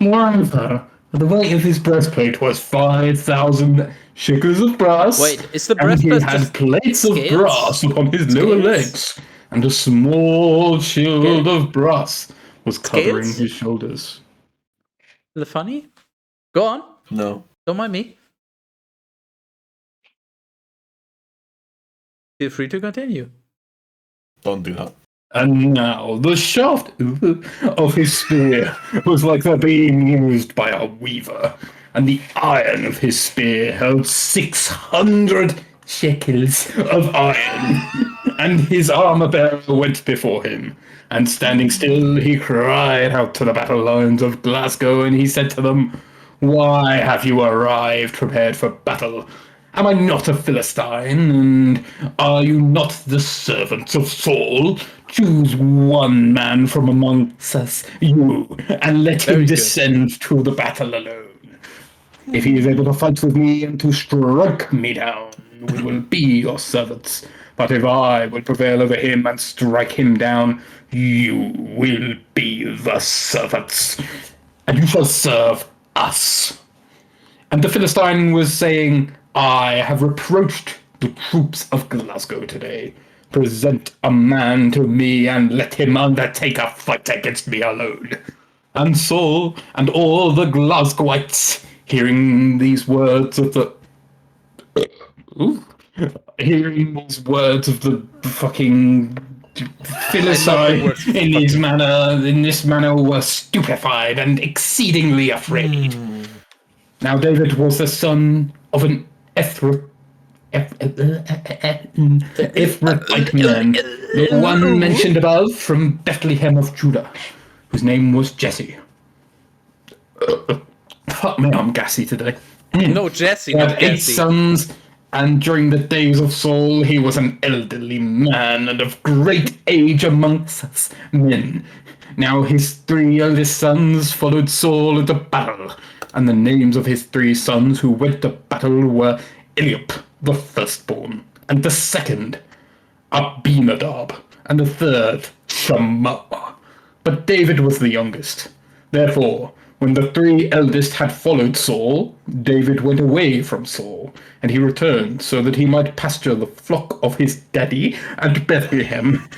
[SPEAKER 2] Moreover, the weight of his breastplate was 5,000 shekels of brass.
[SPEAKER 1] Wait, is the
[SPEAKER 2] and
[SPEAKER 1] breastplate
[SPEAKER 2] he had
[SPEAKER 1] just
[SPEAKER 2] plates of
[SPEAKER 1] scales?
[SPEAKER 2] brass upon his lower legs, and a small shield of brass was covering
[SPEAKER 1] Scales?
[SPEAKER 2] his shoulders.
[SPEAKER 1] Is it funny? Go on.
[SPEAKER 3] No.
[SPEAKER 1] Don't mind me. Feel free to continue.
[SPEAKER 3] Don't do that.
[SPEAKER 2] And now the shaft of his spear was like the beam used by a weaver, and the iron of his spear held 600 shekels of iron. And his armor bearer went before him, and standing still, he cried out to the battle lines of Glasgow, and he said to them, "Why have you arrived prepared for battle? Am I not a Philistine, and are you not the servants of Saul? Choose one man from amongst us, you, and let him descend to the battle alone. If he is able to fight with me and to strike me down, we will be your servants. But if I will prevail over him and strike him down, you will be the servants, and you shall serve us." And the Philistine was saying, "I have reproached the troops of Glasgow today. Present a man to me and let him undertake a fight against me alone." And Saul and all the Glasgowites, hearing these words of the fucking Philistine in this manner, were stupefied and exceedingly afraid. Now David was the son of an Ephraimite man, the one mentioned above from Bethlehem of Judah, whose name was Jesse. Fuck me, I'm gassy today.
[SPEAKER 1] No, Jesse.
[SPEAKER 2] He had 8 sons, and during the days of Saul, he was an elderly man and of great age amongst us men. Now his 3 eldest sons followed Saul into battle, and the names of his 3 sons who went to battle were Eliab, the firstborn, and the second, Abinadab, and the third, Shammah. But David was the youngest. Therefore, when the 3 eldest had followed Saul, David went away from Saul, and he returned so that he might pasture the flock of his daddy at Bethlehem.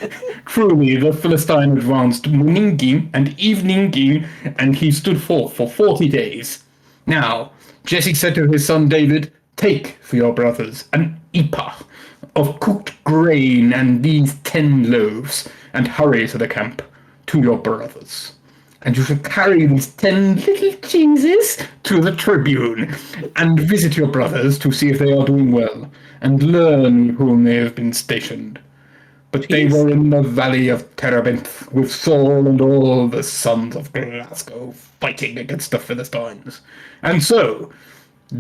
[SPEAKER 2] Truly, the Philistine advanced morning and evening, and he stood forth for 40 days. Now, Jesse said to his son David, "Take for your brothers an ephah of cooked grain and these 10 loaves, and hurry to the camp to your brothers. And you shall carry these 10 little cheeses to the tribune, and visit your brothers to see if they are doing well, and learn whom they have been stationed." But they were in the valley of Terebinth with Saul and all the sons of Glasgow fighting against the Philistines. And so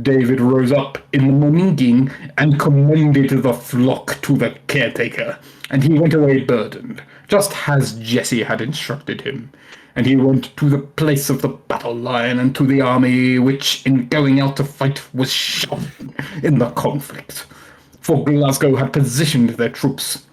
[SPEAKER 2] David rose up in the morning and commended the flock to the caretaker, and he went away burdened, just as Jesse had instructed him. And he went to the place of the battle line and to the army, which in going out to fight was shot in the conflict. For Glasgow had positioned their troops.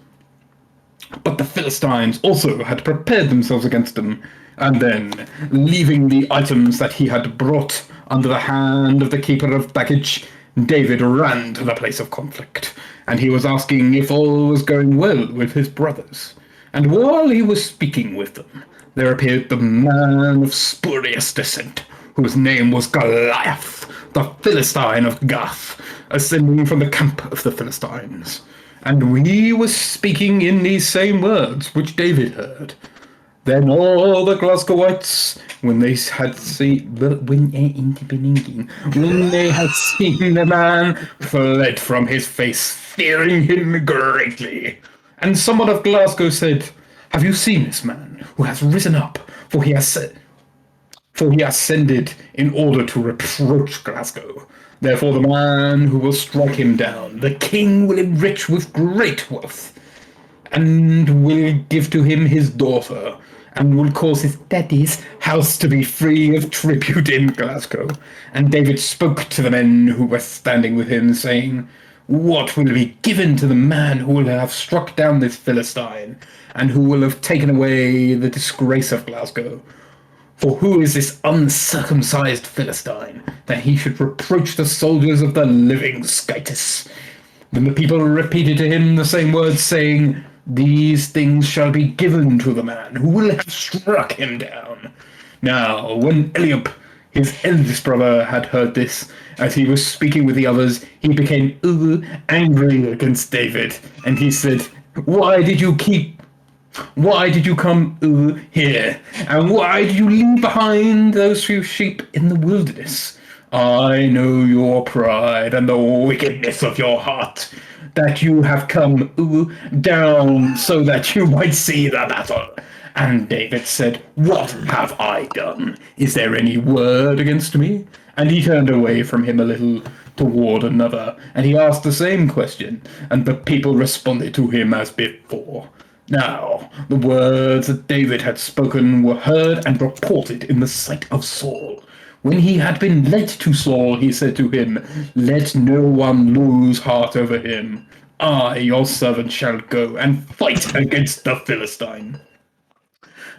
[SPEAKER 2] But the Philistines also had prepared themselves against them, and then, leaving the items that he had brought under the hand of the keeper of baggage, David ran to the place of conflict, and he was asking if all was going well with his brothers. And while he was speaking with them, there appeared the man of spurious descent, whose name was Goliath, the Philistine of Gath, ascending from the camp of the Philistines. And he was speaking in these same words which David heard. Then all the Glasgowites, when they had seen the man, fled from his face, fearing him greatly. And someone of Glasgow said, "Have you seen this man who has risen up? For he ascended in order to reproach Glasgow. Therefore the man who will strike him down, the king will enrich with great wealth, and will give to him his daughter, and will cause his daddy's house to be free of tribute in Glasgow." And David spoke to the men who were standing with him, saying, "What will be given to the man who will have struck down this Philistine, and who will have taken away the disgrace of Glasgow? For who is this uncircumcised Philistine, that he should reproach the soldiers of the living Skytis?" Then the people repeated to him the same words, saying, "These things shall be given to the man who will have struck him down." Now, when Eliab, his eldest brother, had heard this, as he was speaking with the others, he became angry against David, and he said, Why did you come here? And why did you leave behind those few sheep in the wilderness? I know your pride and the wickedness of your heart, that you have come down so that you might see the battle. And David said, "What have I done? Is there any word against me?" And he turned away from him a little toward another, and he asked the same question, and the people responded to him as before. Now, the words that David had spoken were heard and reported in the sight of Saul. When he had been led to Saul, he said to him, "Let no one lose heart over him. I, your servant, shall go and fight against the Philistine."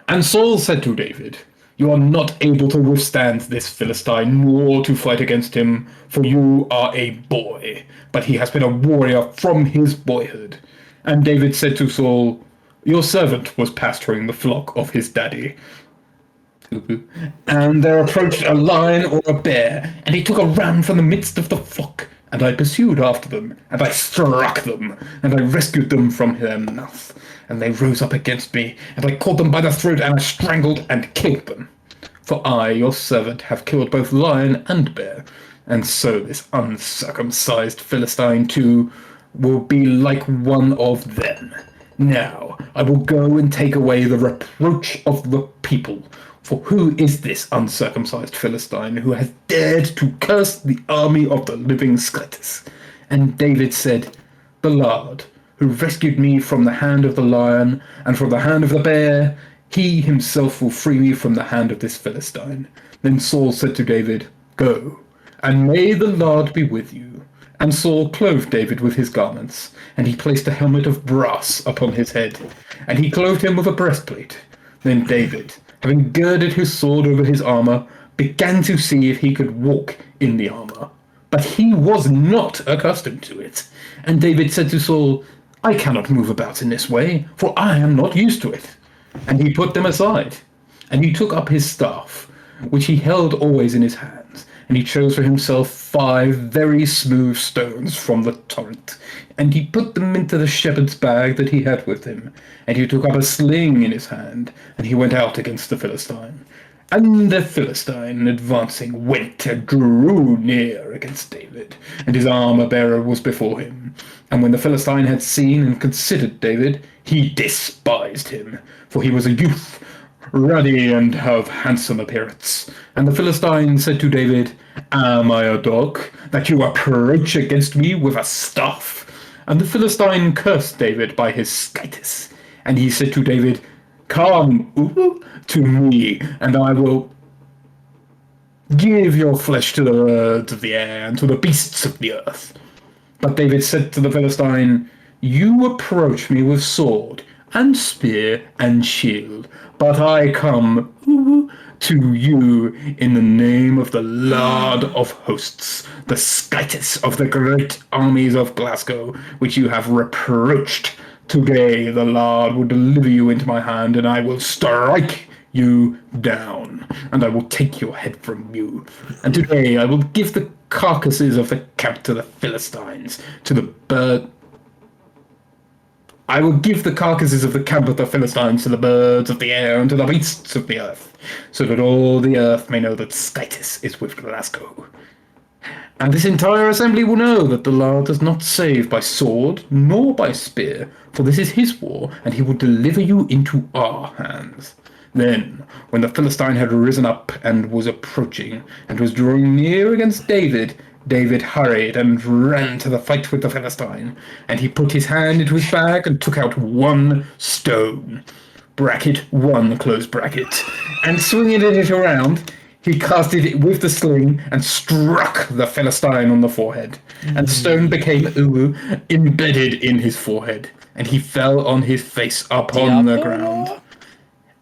[SPEAKER 2] And Saul said to David, "You are not able to withstand this Philistine, nor to fight against him, for you are a boy, but he has been a warrior from his boyhood." And David said to Saul, "Your servant was pasturing the flock of his daddy. And there approached a lion or a bear, and he took a ram from the midst of the flock, and I pursued after them, and I struck them, and I rescued them from their mouth. And they rose up against me, and I caught them by the throat, and I strangled and killed them. For I, your servant, have killed both lion and bear, and so this uncircumcised Philistine too will be like one of them. Now I will go and take away the reproach of the people. For who is this uncircumcised Philistine who has dared to curse the army of the living Skytis?" And David said, "The Lord, who rescued me from the hand of the lion and from the hand of the bear, he himself will free me from the hand of this Philistine." Then Saul said to David, "Go, and may the Lord be with you." And Saul clothed David with his garments, and he placed a helmet of brass upon his head, and he clothed him with a breastplate. Then David, having girded his sword over his armor, began to see if he could walk in the armor. But he was not accustomed to it. And David said to Saul, "I cannot move about in this way, for I am not used to it." And he put them aside, and he took up his staff, which he held always in his hands, and he chose for himself 5 very smooth stones from the torrent, and he put them into the shepherd's bag that he had with him, and he took up a sling in his hand, and he went out against the Philistine. And the Philistine, advancing, went and drew near against David, and his armor-bearer was before him. And when the Philistine had seen and considered David, he despised him, for he was a youth, ruddy and of handsome appearance. And the Philistine said to David, "Am I a dog, that you approach against me with a staff?" And the Philistine cursed David by his Skytis. And he said to David, Come to me, and I will give your flesh to the birds of the air and to the beasts of the earth. But David said to the Philistine, You approach me with sword and spear and shield, but I come to you in the name of the Lord of hosts, the Skytis of the great armies of Glasgow, which you have reproached. Today the Lord will deliver you into my hand, and I will strike you down, and I will take your head from you. And today I will give the carcasses of the camp to the Philistines, to the bird. I will give the carcasses of the camp of the Philistines to the birds of the air and to the beasts of the earth, so that all the earth may know that Skytis is with Glasgow. And this entire assembly will know that the Lord does not save by sword nor by spear, for this is his war, and he will deliver you into our hands. Then, when the Philistine had risen up and was approaching, and was drawing near against David, David hurried and ran to the fight with the Philistine, and he put his hand into his bag and took out one stone, bracket one close bracket, and swinging it around, he casted it with the sling and struck the Philistine on the forehead, and the stone became embedded in his forehead, and he fell on his face upon the ground.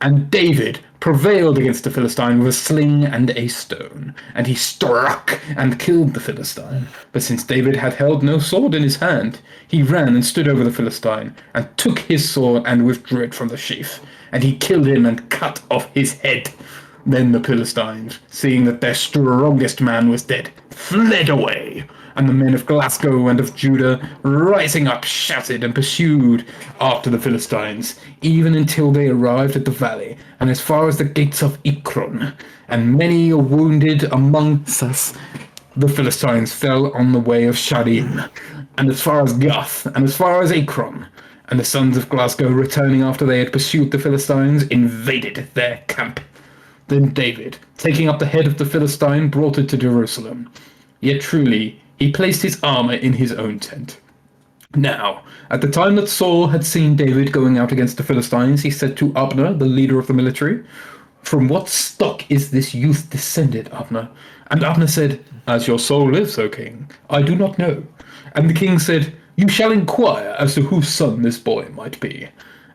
[SPEAKER 2] And David prevailed against the Philistine with a sling and a stone, and he struck and killed the Philistine. But since David had held no sword in his hand, he ran and stood over the Philistine, and took his sword and withdrew it from the sheath, and he killed him and cut off his head. Then the Philistines, seeing that their strongest man was dead, fled away. And the men of Glasgow and of Judah, rising up, shouted and pursued after the Philistines, even until they arrived at the valley, and as far as the gates of Ekron. And many are wounded among us. The Philistines fell on the way of Shadim, and as far as Gath, and as far as Ekron. And the sons of Glasgow, returning after they had pursued the Philistines, invaded their camp. Then David, taking up the head of the Philistine, brought it to Jerusalem. Yet truly, he placed his armor in his own tent. Now, at the time that Saul had seen David going out against the Philistines, he said to Abner, the leader of the military, From what stock is this youth descended, Abner? And Abner said, As your soul lives, O king, I do not know. And the king said, You shall inquire as to whose son this boy might be.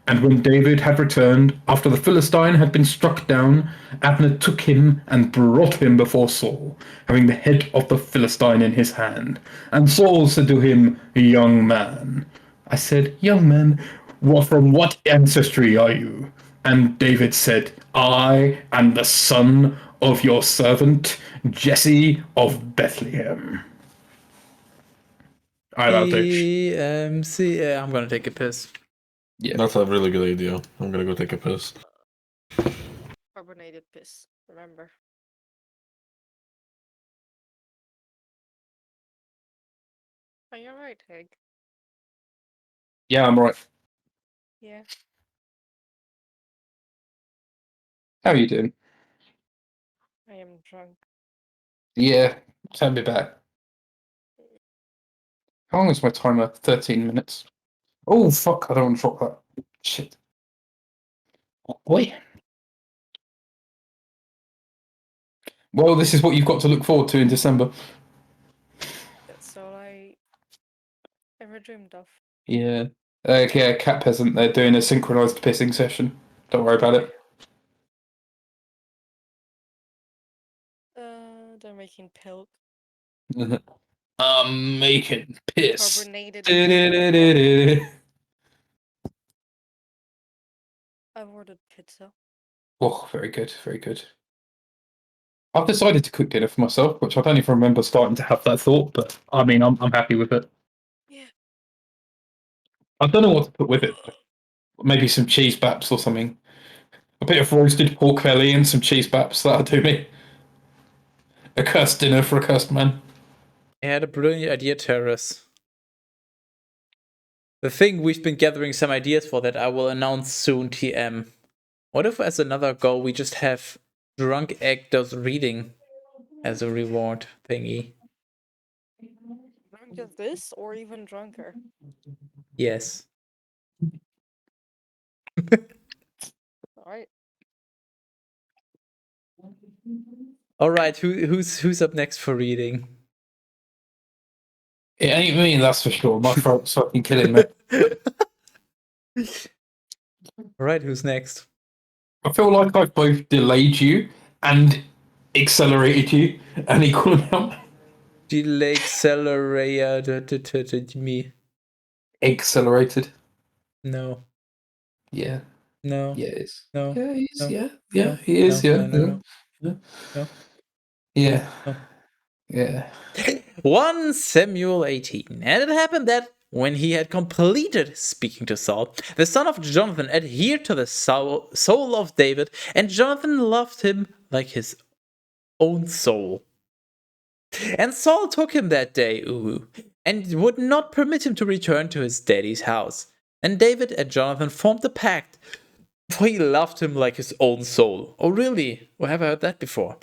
[SPEAKER 2] And when David had returned, after the Philistine had been struck down, Abner took him and brought him before Saul, having the head of the Philistine in his hand. And Saul said to him, Young man. I said, Young man, from what ancestry are you? And David said, I am the son of your servant Jesse of Bethlehem. I'm
[SPEAKER 1] gonna take a piss.
[SPEAKER 2] Yeah.
[SPEAKER 3] That's a really good idea. I'm gonna go take a piss.
[SPEAKER 4] Carbonated piss, remember. Are you alright, Egg?
[SPEAKER 2] Yeah, I'm right.
[SPEAKER 4] Yeah.
[SPEAKER 2] How are you doing?
[SPEAKER 4] I am drunk.
[SPEAKER 2] Yeah, tell me about it. How long is my timer? 13 minutes. Oh, fuck, I don't want to drop that. Shit. Oh, boy. Well, this is what you've got to look forward to in December.
[SPEAKER 4] That's all I ever dreamed of.
[SPEAKER 2] Yeah. Okay, Cat Peasant, they're doing a synchronized pissing session. Don't worry about it.
[SPEAKER 4] They're making pilk.
[SPEAKER 2] I'm making piss.
[SPEAKER 4] Carbonated. I've ordered pizza.
[SPEAKER 2] Oh, very good, very good. I've decided to cook dinner for myself, which I don't even remember starting to have that thought, but I mean, I'm happy with it.
[SPEAKER 4] Yeah.
[SPEAKER 2] I don't know what to put with it. Maybe some cheese baps or something. A bit of roasted pork belly and some cheese baps, that'll do me. A cursed dinner for a cursed man.
[SPEAKER 1] I had a brilliant idea, Terrace. The thing we've been gathering some ideas for that I will announce soon, TM. What if as another goal we just have Drunk Egg does reading as a reward thingy?
[SPEAKER 4] Drunk as this, or even drunker?
[SPEAKER 1] Yes. All right, who's up next for reading?
[SPEAKER 2] It ain't me, that's for sure. My throat's fucking killing me.
[SPEAKER 1] All right, who's next?
[SPEAKER 2] I feel like I've both delayed you and accelerated you and equal amount.
[SPEAKER 1] Delay accelerator me.
[SPEAKER 2] Accelerated.
[SPEAKER 1] No.
[SPEAKER 2] Yeah.
[SPEAKER 1] No.
[SPEAKER 2] Yeah, it is.
[SPEAKER 1] No.
[SPEAKER 2] Yeah, he is.
[SPEAKER 1] No.
[SPEAKER 2] Yeah. Yeah,
[SPEAKER 1] No.
[SPEAKER 2] he is.
[SPEAKER 1] No.
[SPEAKER 2] Yeah.
[SPEAKER 1] No. No.
[SPEAKER 2] Yeah.
[SPEAKER 1] No.
[SPEAKER 2] Yeah.
[SPEAKER 1] No.
[SPEAKER 2] Yeah.
[SPEAKER 1] 1 Samuel 18. And it happened that when he had completed speaking to Saul, the son of Jonathan adhered to the soul of David, and Jonathan loved him like his own soul. And Saul took him that day, and would not permit him to return to his daddy's house. And David and Jonathan formed a pact, for he loved him like his own soul. Oh, really? Well, have I heard that before?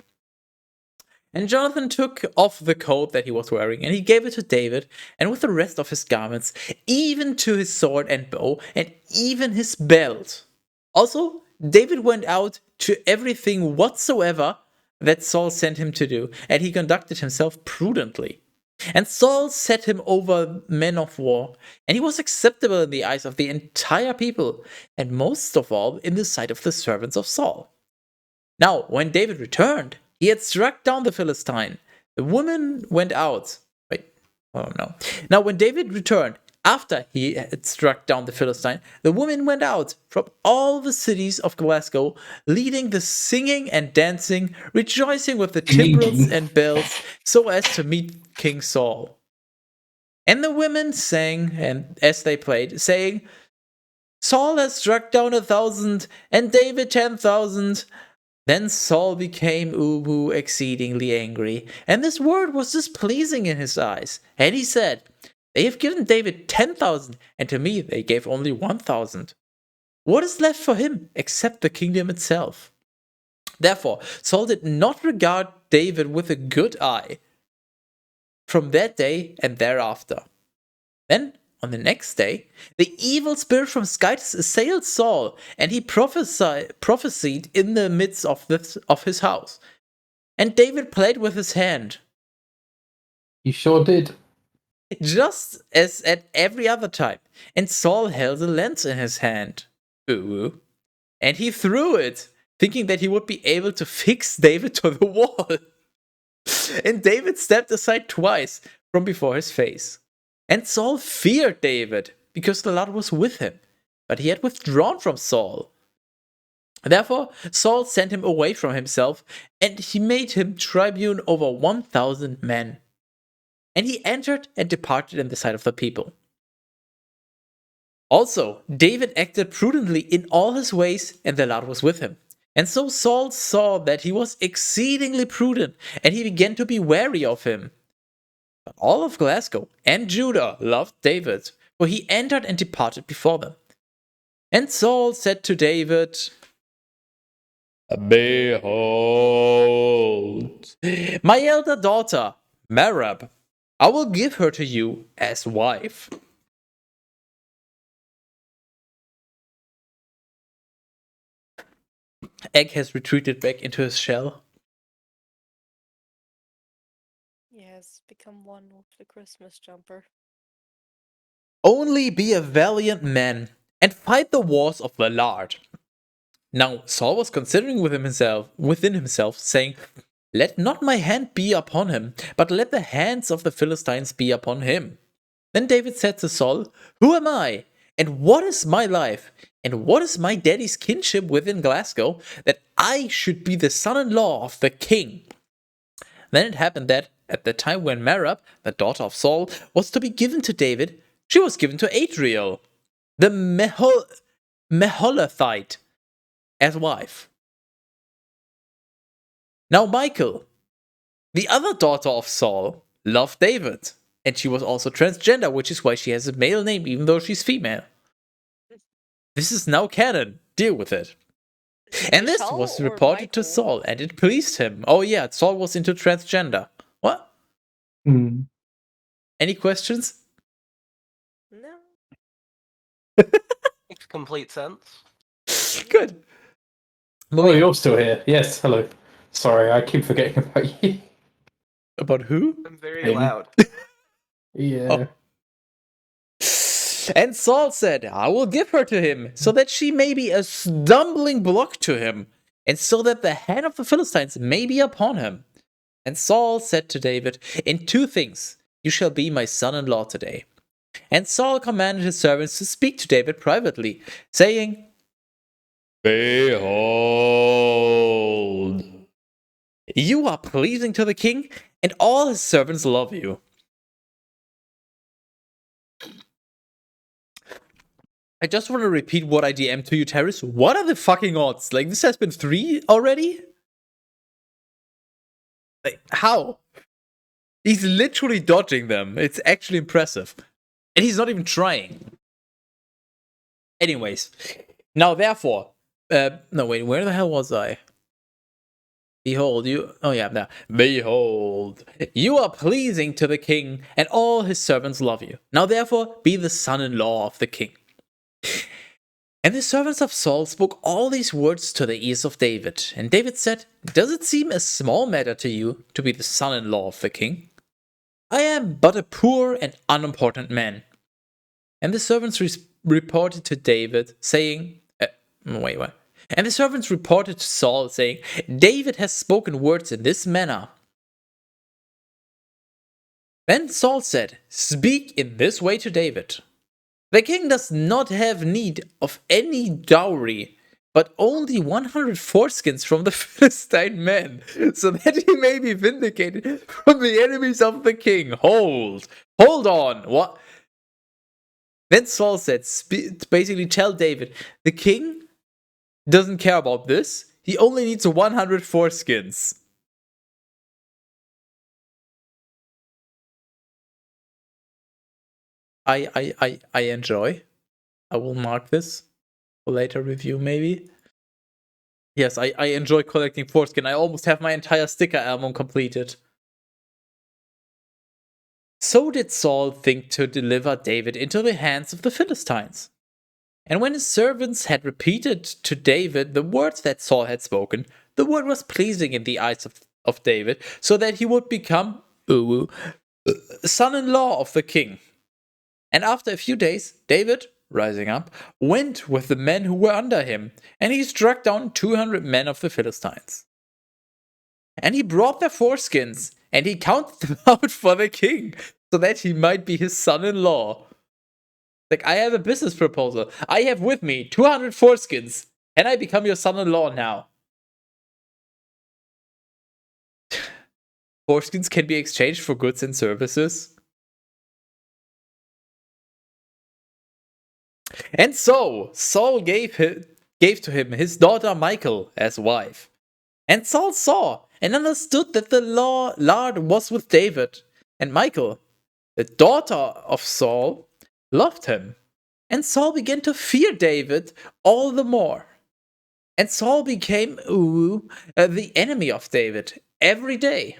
[SPEAKER 1] And Jonathan took off the coat that he was wearing, and he gave it to David, and with the rest of his garments, even to his sword and bow, and even his belt. Also, David went out to everything whatsoever that Saul sent him to do, and he conducted himself prudently. And Saul set him over men of war, and he was acceptable in the eyes of the entire people, and most of all in the sight of the servants of Saul. Now, when David returned, he had struck down the Philistine. The woman went out. Now, when David returned, after he had struck down the Philistine, the women went out from all the cities of Glasgow, leading the singing and dancing, rejoicing with the timbrels and bells, so as to meet King Saul. And the women sang, and as they played, saying, Saul has struck down 1,000, and David 10,000. Then Saul became exceedingly angry, and this word was displeasing in his eyes. And he said, They have given David 10,000, and to me they gave only 1,000. What is left for him except the kingdom itself? Therefore, Saul did not regard David with a good eye from that day and thereafter. Then, on the next day, the evil spirit from Skytis assailed Saul, and he prophesied in the midst of his house. And David played with his hand.
[SPEAKER 2] He sure did.
[SPEAKER 1] Just as at every other time. And Saul held a lance in his hand. And he threw it, thinking that he would be able to fix David to the wall. And David stepped aside twice from before his face. And Saul feared David, because the Lord was with him, but he had withdrawn from Saul. Therefore, Saul sent him away from himself, and he made him tribune over 1,000 men. And he entered and departed in the sight of the people. Also, David acted prudently in all his ways, and the Lord was with him. And so Saul saw that he was exceedingly prudent, and he began to be wary of him. But all of Glasgow and Judah loved David, for he entered and departed before them. And Saul said to David, Behold, my elder daughter, Merab, I will give her to you as wife. Egg has retreated back into his shell.
[SPEAKER 4] Yes, become one with the Christmas jumper.
[SPEAKER 1] Only be a valiant man and fight the wars of the Lord. Now Saul was considering within himself, saying, Let not my hand be upon him, but let the hands of the Philistines be upon him. Then David said to Saul, Who am I? And what is my life? And what is my daddy's kinship within Glasgow, that I should be the son-in-law of the king? Then it happened that, at the time when Merab, the daughter of Saul, was to be given to David, she was given to Adriel, the Meholathite, as wife. Now Michal, the other daughter of Saul, loved David, and she was also transgender, which is why she has a male name even though she's female. This is now canon. Deal with it. And this
[SPEAKER 4] Michal
[SPEAKER 1] was
[SPEAKER 4] or
[SPEAKER 1] reported to
[SPEAKER 4] Michael?
[SPEAKER 1] Saul, and it pleased him. Oh yeah, Saul was into transgender. What? Any questions?
[SPEAKER 4] No.
[SPEAKER 6] Makes complete sense.
[SPEAKER 1] Good.
[SPEAKER 2] Oh, you're still here. Yes, hello. Sorry, I keep forgetting about you.
[SPEAKER 1] About who?
[SPEAKER 6] I'm very
[SPEAKER 2] Him.
[SPEAKER 6] loud.
[SPEAKER 2] Yeah.
[SPEAKER 1] And Saul said, I will give her to him, so that she may be a stumbling block to him, and so that the hand of the Philistines may be upon him. And Saul said to David, in 2 things you shall be my son-in-law today. And Saul commanded his servants to speak to David privately, saying, Behold, you are pleasing to the king, and all his servants love you. I just want to repeat what I DM'd to you, Terrace. What are the fucking odds? Like, this has been 3 already? Like, how? He's literally dodging them. It's actually impressive. And he's not even trying. Anyways. Now, therefore. No, wait, where the hell was I? Behold, you. Oh, yeah, there. Behold, you are pleasing to the king, and all his servants love you. Now, therefore, be the son in law of the king. And the servants of Saul spoke all these words to the ears of David. And David said, Does it seem a small matter to you to be the son in law of the king? I am but a poor and unimportant man. And the servants reported to David, saying, wait. And the servants reported to Saul, saying, David has spoken words in this manner. Then Saul said, Speak in this way to David. The king does not have need of any dowry, but only 100 foreskins from the Philistine men, so that he may be vindicated from the enemies of the king. Hold on, what? Then Saul said, basically tell David, the king doesn't care about this, he only needs 100 foreskins. I enjoy. I will mark this for later review, maybe. Yes, I enjoy collecting foreskin. I almost have my entire sticker album completed. So did Saul think to deliver David into the hands of the Philistines. And when his servants had repeated to David the words that Saul had spoken, the word was pleasing in the eyes of David, so that he would become son-in-law of the king. And after a few days, David, rising up, went with the men who were under him, and he struck down 200 men of the Philistines. And he brought their foreskins, and he counted them out for the king, so that he might be his son-in-law. Like, I have a business proposal. I have with me 200 foreskins. Can I become your son-in-law now? Foreskins can be exchanged for goods and services. And so, Saul gave to him his daughter Michal as wife. And Saul saw and understood that the Lord was with David. And Michal, the daughter of Saul, loved him. And Saul began to fear David all the more. And Saul became the enemy of David every day.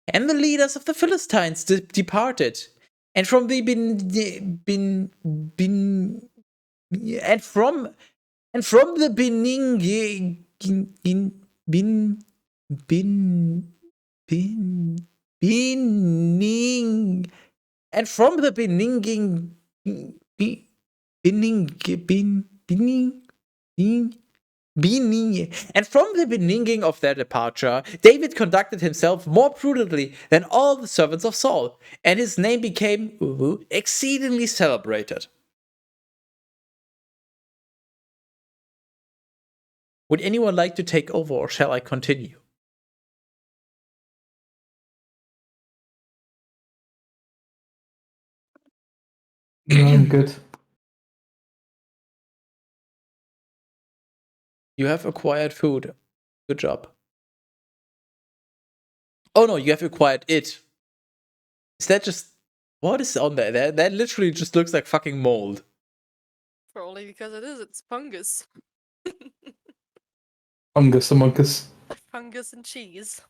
[SPEAKER 1] And the leaders of the Philistines departed. And from the beginning of their departure, David conducted himself more prudently than all the servants of Saul, and his name became exceedingly celebrated. Would anyone like to take over, or shall I continue?
[SPEAKER 2] No, I'm good.
[SPEAKER 1] You have acquired food. Good job. Oh no, you have acquired it. Is that just... What is on there? That literally just looks like fucking mold.
[SPEAKER 4] Probably because it is. It's fungus.
[SPEAKER 2] Fungus among us.
[SPEAKER 4] Fungus and cheese.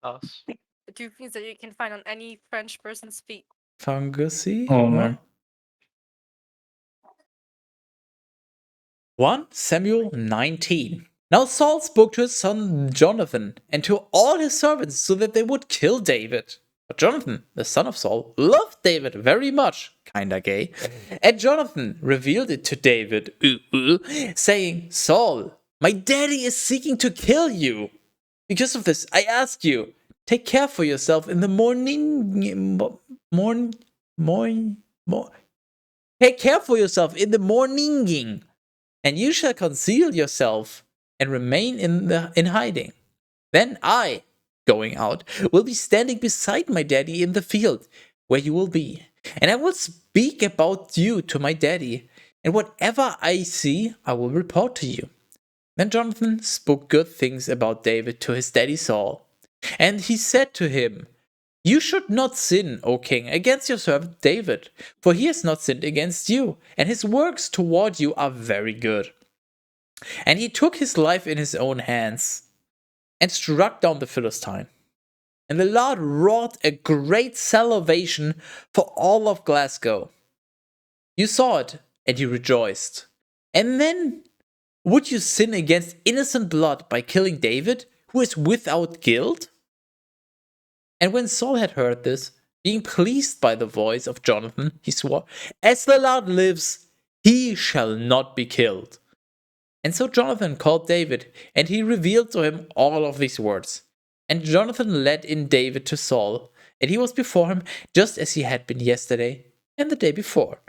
[SPEAKER 6] Us.
[SPEAKER 4] The 2 things that you can find on any French person's feet.
[SPEAKER 1] Fungusy?
[SPEAKER 2] Oh no.
[SPEAKER 1] 1 Samuel 19. Now Saul spoke to his son Jonathan and to all his servants so that they would kill David. But Jonathan, the son of Saul, loved David very much, kinda gay, and Jonathan revealed it to David, saying, Saul, my daddy is seeking to kill you. Because of this, I ask you, take care for yourself in the take care for yourself in the morning, and you shall conceal yourself and remain in hiding. Then I, going out, will be standing beside my daddy in the field where you will be, and I will speak about you to my daddy, and whatever I see, I will report to you. Then Jonathan spoke good things about David to his daddy Saul, and he said to him, You should not sin, O king, against your servant David, for he has not sinned against you, and his works toward you are very good. And he took his life in his own hands and struck down the Philistine. And the Lord wrought a great salvation for all of Glasgow. You saw it, and you rejoiced. And then would you sin against innocent blood by killing David, who is without guilt? And when Saul had heard this, being pleased by the voice of Jonathan, he swore, As the Lord lives, he shall not be killed. And so Jonathan called David, and he revealed to him all of these words. And Jonathan led in David to Saul, and he was before him just as he had been yesterday and the day before.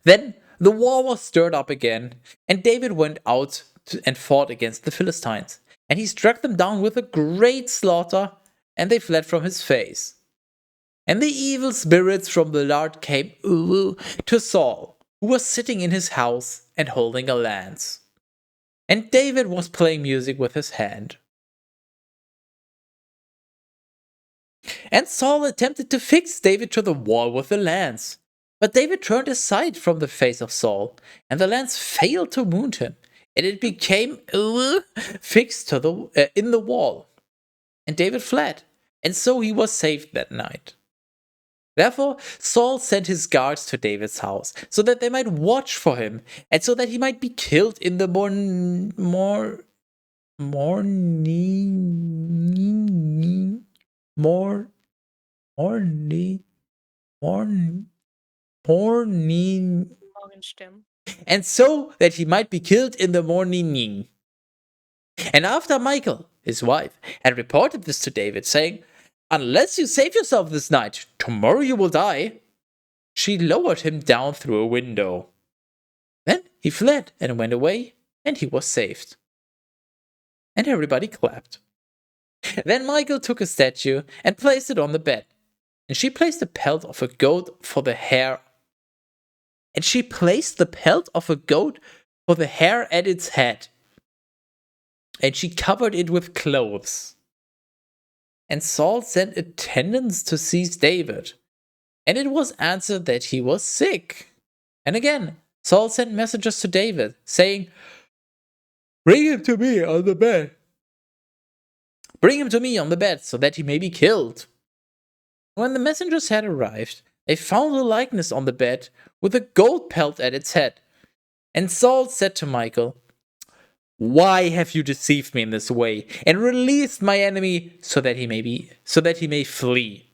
[SPEAKER 1] Then the war was stirred up again, and David went out and fought against the Philistines. And he struck them down with a great slaughter, and they fled from his face. And the evil spirits from the Lord came to Saul, who was sitting in his house and holding a lance. And David was playing music with his hand. And Saul attempted to fix David to the wall with the lance. But David turned aside from the face of Saul, and the lance failed to wound him, and it became fixed to in the wall. And David fled, and so he was saved that night. Therefore Saul sent his guards to David's house, so that they might watch for him, and so that he might be killed in the morning.
[SPEAKER 4] Morgenstimmen.
[SPEAKER 1] And so that he might be killed in the morning. And after Michal, his wife, had reported this to David, saying, Unless you save yourself this night, tomorrow you will die, she lowered him down through a window. Then he fled and went away, and he was saved. And everybody clapped. Then Michal took a statue and placed it on the bed, and she placed the pelt of a goat for the hair. And she placed the pelt of a goat for the hair at its head. And she covered it with clothes. And Saul sent attendants to seize David. And it was answered that he was sick. And again, Saul sent messengers to David, saying, Bring him to me on the bed. Bring him to me on the bed, so that he may be killed. When the messengers had arrived, they found a likeness on the bed, with a goat pelt at its head. And Saul said to Michal, Why have you deceived me in this way, and released my enemy so that he may flee?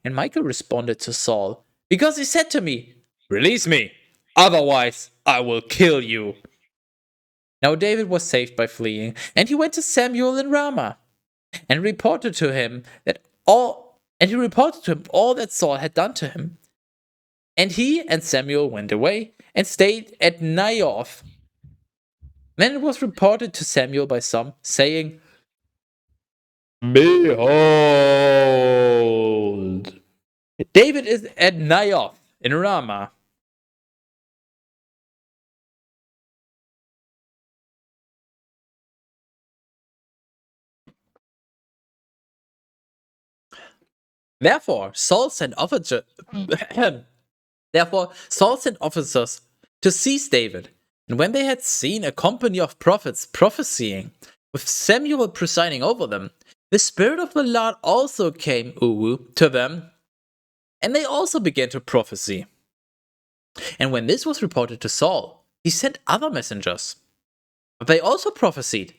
[SPEAKER 1] And Michal responded to Saul, Because he said to me, Release me, otherwise I will kill you. Now David was saved by fleeing, and he went to Samuel in Ramah, and reported to him all that Saul had done to him. And he and Samuel went away and stayed at Naioth. Then it was reported to Samuel by some, saying, Behold, David is at Naioth in Ramah. Therefore, Saul sent officers to seize David. And when they had seen a company of prophets prophesying, with Samuel presiding over them, the Spirit of the Lord also came to them, and they also began to prophesy. And when this was reported to Saul, he sent other messengers. But they also prophesied.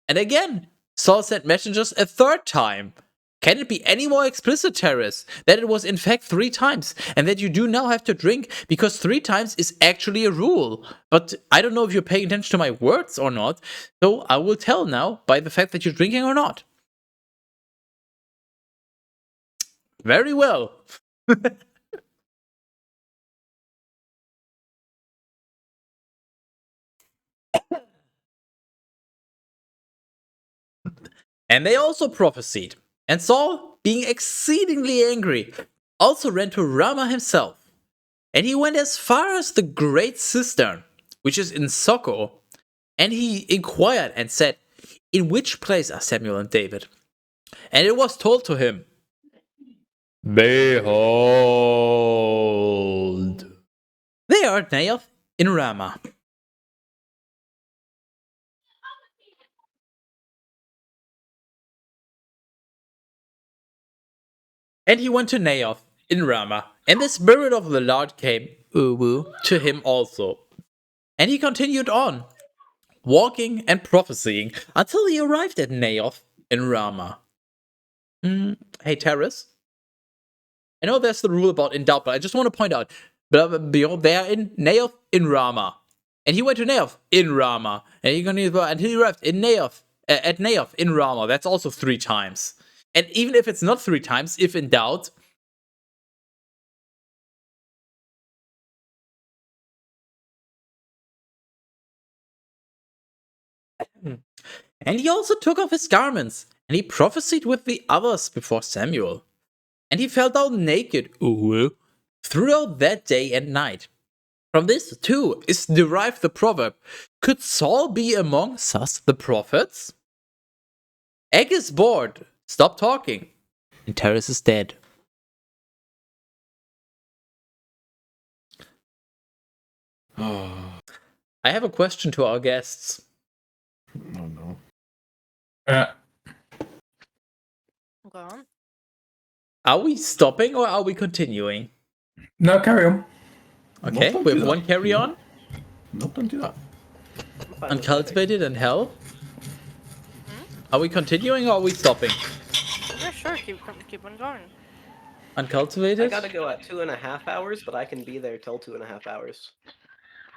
[SPEAKER 1] And again, Saul sent messengers a third time. Can it be any more explicit, Terrace, that it was in fact 3 times, and that you do now have to drink because 3 times is actually a rule? But I don't know if you're paying attention to my words or not, so I will tell now by the fact that you're drinking or not. Very well. And they also prophesied. And Saul, being exceedingly angry, also ran to Ramah himself. And he went as far as the great cistern, which is in Soko. And he inquired and said, "In which place are Samuel and David?" And it was told to him, "Behold, they are at Naioth in Ramah." And he went to Naioth in Ramah, and the Spirit of the Lord came to him also. And he continued on, walking and prophesying, until he arrived at Naioth in Ramah. Hey, Terrace. I know there's the rule about in doubt, but I just want to point out, they are in Naioth in Ramah. And he went to Naioth in Ramah. And he continued until he arrived in Naioth, at Naioth in Ramah. That's also 3 times. And even if it's not 3 times, if in doubt, and he also took off his garments, and he prophesied with the others before Samuel. And he fell down naked throughout that day and night. From this, too, is derived the proverb, "Could Saul be among us, the prophets?" Egg is bored. Stop talking. And Terrace is dead. I have a question to our guests.
[SPEAKER 3] Oh no.
[SPEAKER 4] Go on.
[SPEAKER 1] Are we stopping or are we continuing?
[SPEAKER 2] No, carry on.
[SPEAKER 1] Okay,
[SPEAKER 3] No, don't
[SPEAKER 1] we
[SPEAKER 3] do
[SPEAKER 1] have
[SPEAKER 3] that.
[SPEAKER 1] one carry on.
[SPEAKER 3] No, don't do that.
[SPEAKER 1] Uncultivated and Hell. Are we continuing or are we stopping?
[SPEAKER 4] Yeah, sure. Keep on going.
[SPEAKER 1] Uncultivated?
[SPEAKER 6] I gotta go at 2.5 hours, but I can be there till 2.5 hours.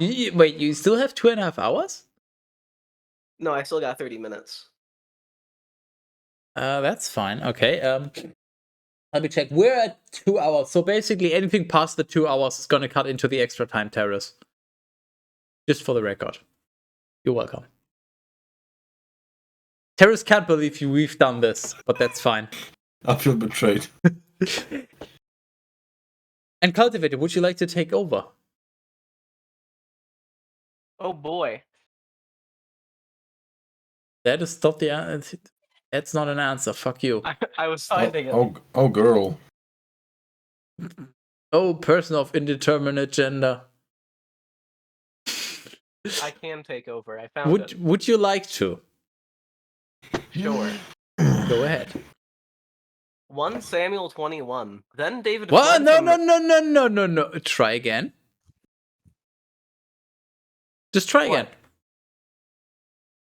[SPEAKER 1] Wait, you still have 2.5 hours?
[SPEAKER 6] No, I still got 30 minutes.
[SPEAKER 1] That's fine. Okay. Let me check. We're at 2 hours, so basically anything past the 2 hours is gonna cut into the extra time, Terrace. Just for the record. You're welcome. Terrace can't believe we've done this, but that's fine.
[SPEAKER 3] I feel betrayed.
[SPEAKER 1] And Cultivated, would you like to take over?
[SPEAKER 6] Oh boy.
[SPEAKER 1] That is not the answer. That's not an answer. Fuck you.
[SPEAKER 6] I was finding it.
[SPEAKER 3] Oh, girl.
[SPEAKER 1] Oh, person of indeterminate gender.
[SPEAKER 6] I can take over. I found it.
[SPEAKER 1] Would you like to?
[SPEAKER 6] Sure.
[SPEAKER 1] Go ahead.
[SPEAKER 6] 1 Samuel 21. Then David.
[SPEAKER 1] What?
[SPEAKER 6] fled
[SPEAKER 1] No,
[SPEAKER 6] from-
[SPEAKER 1] no. Try again. Just try again.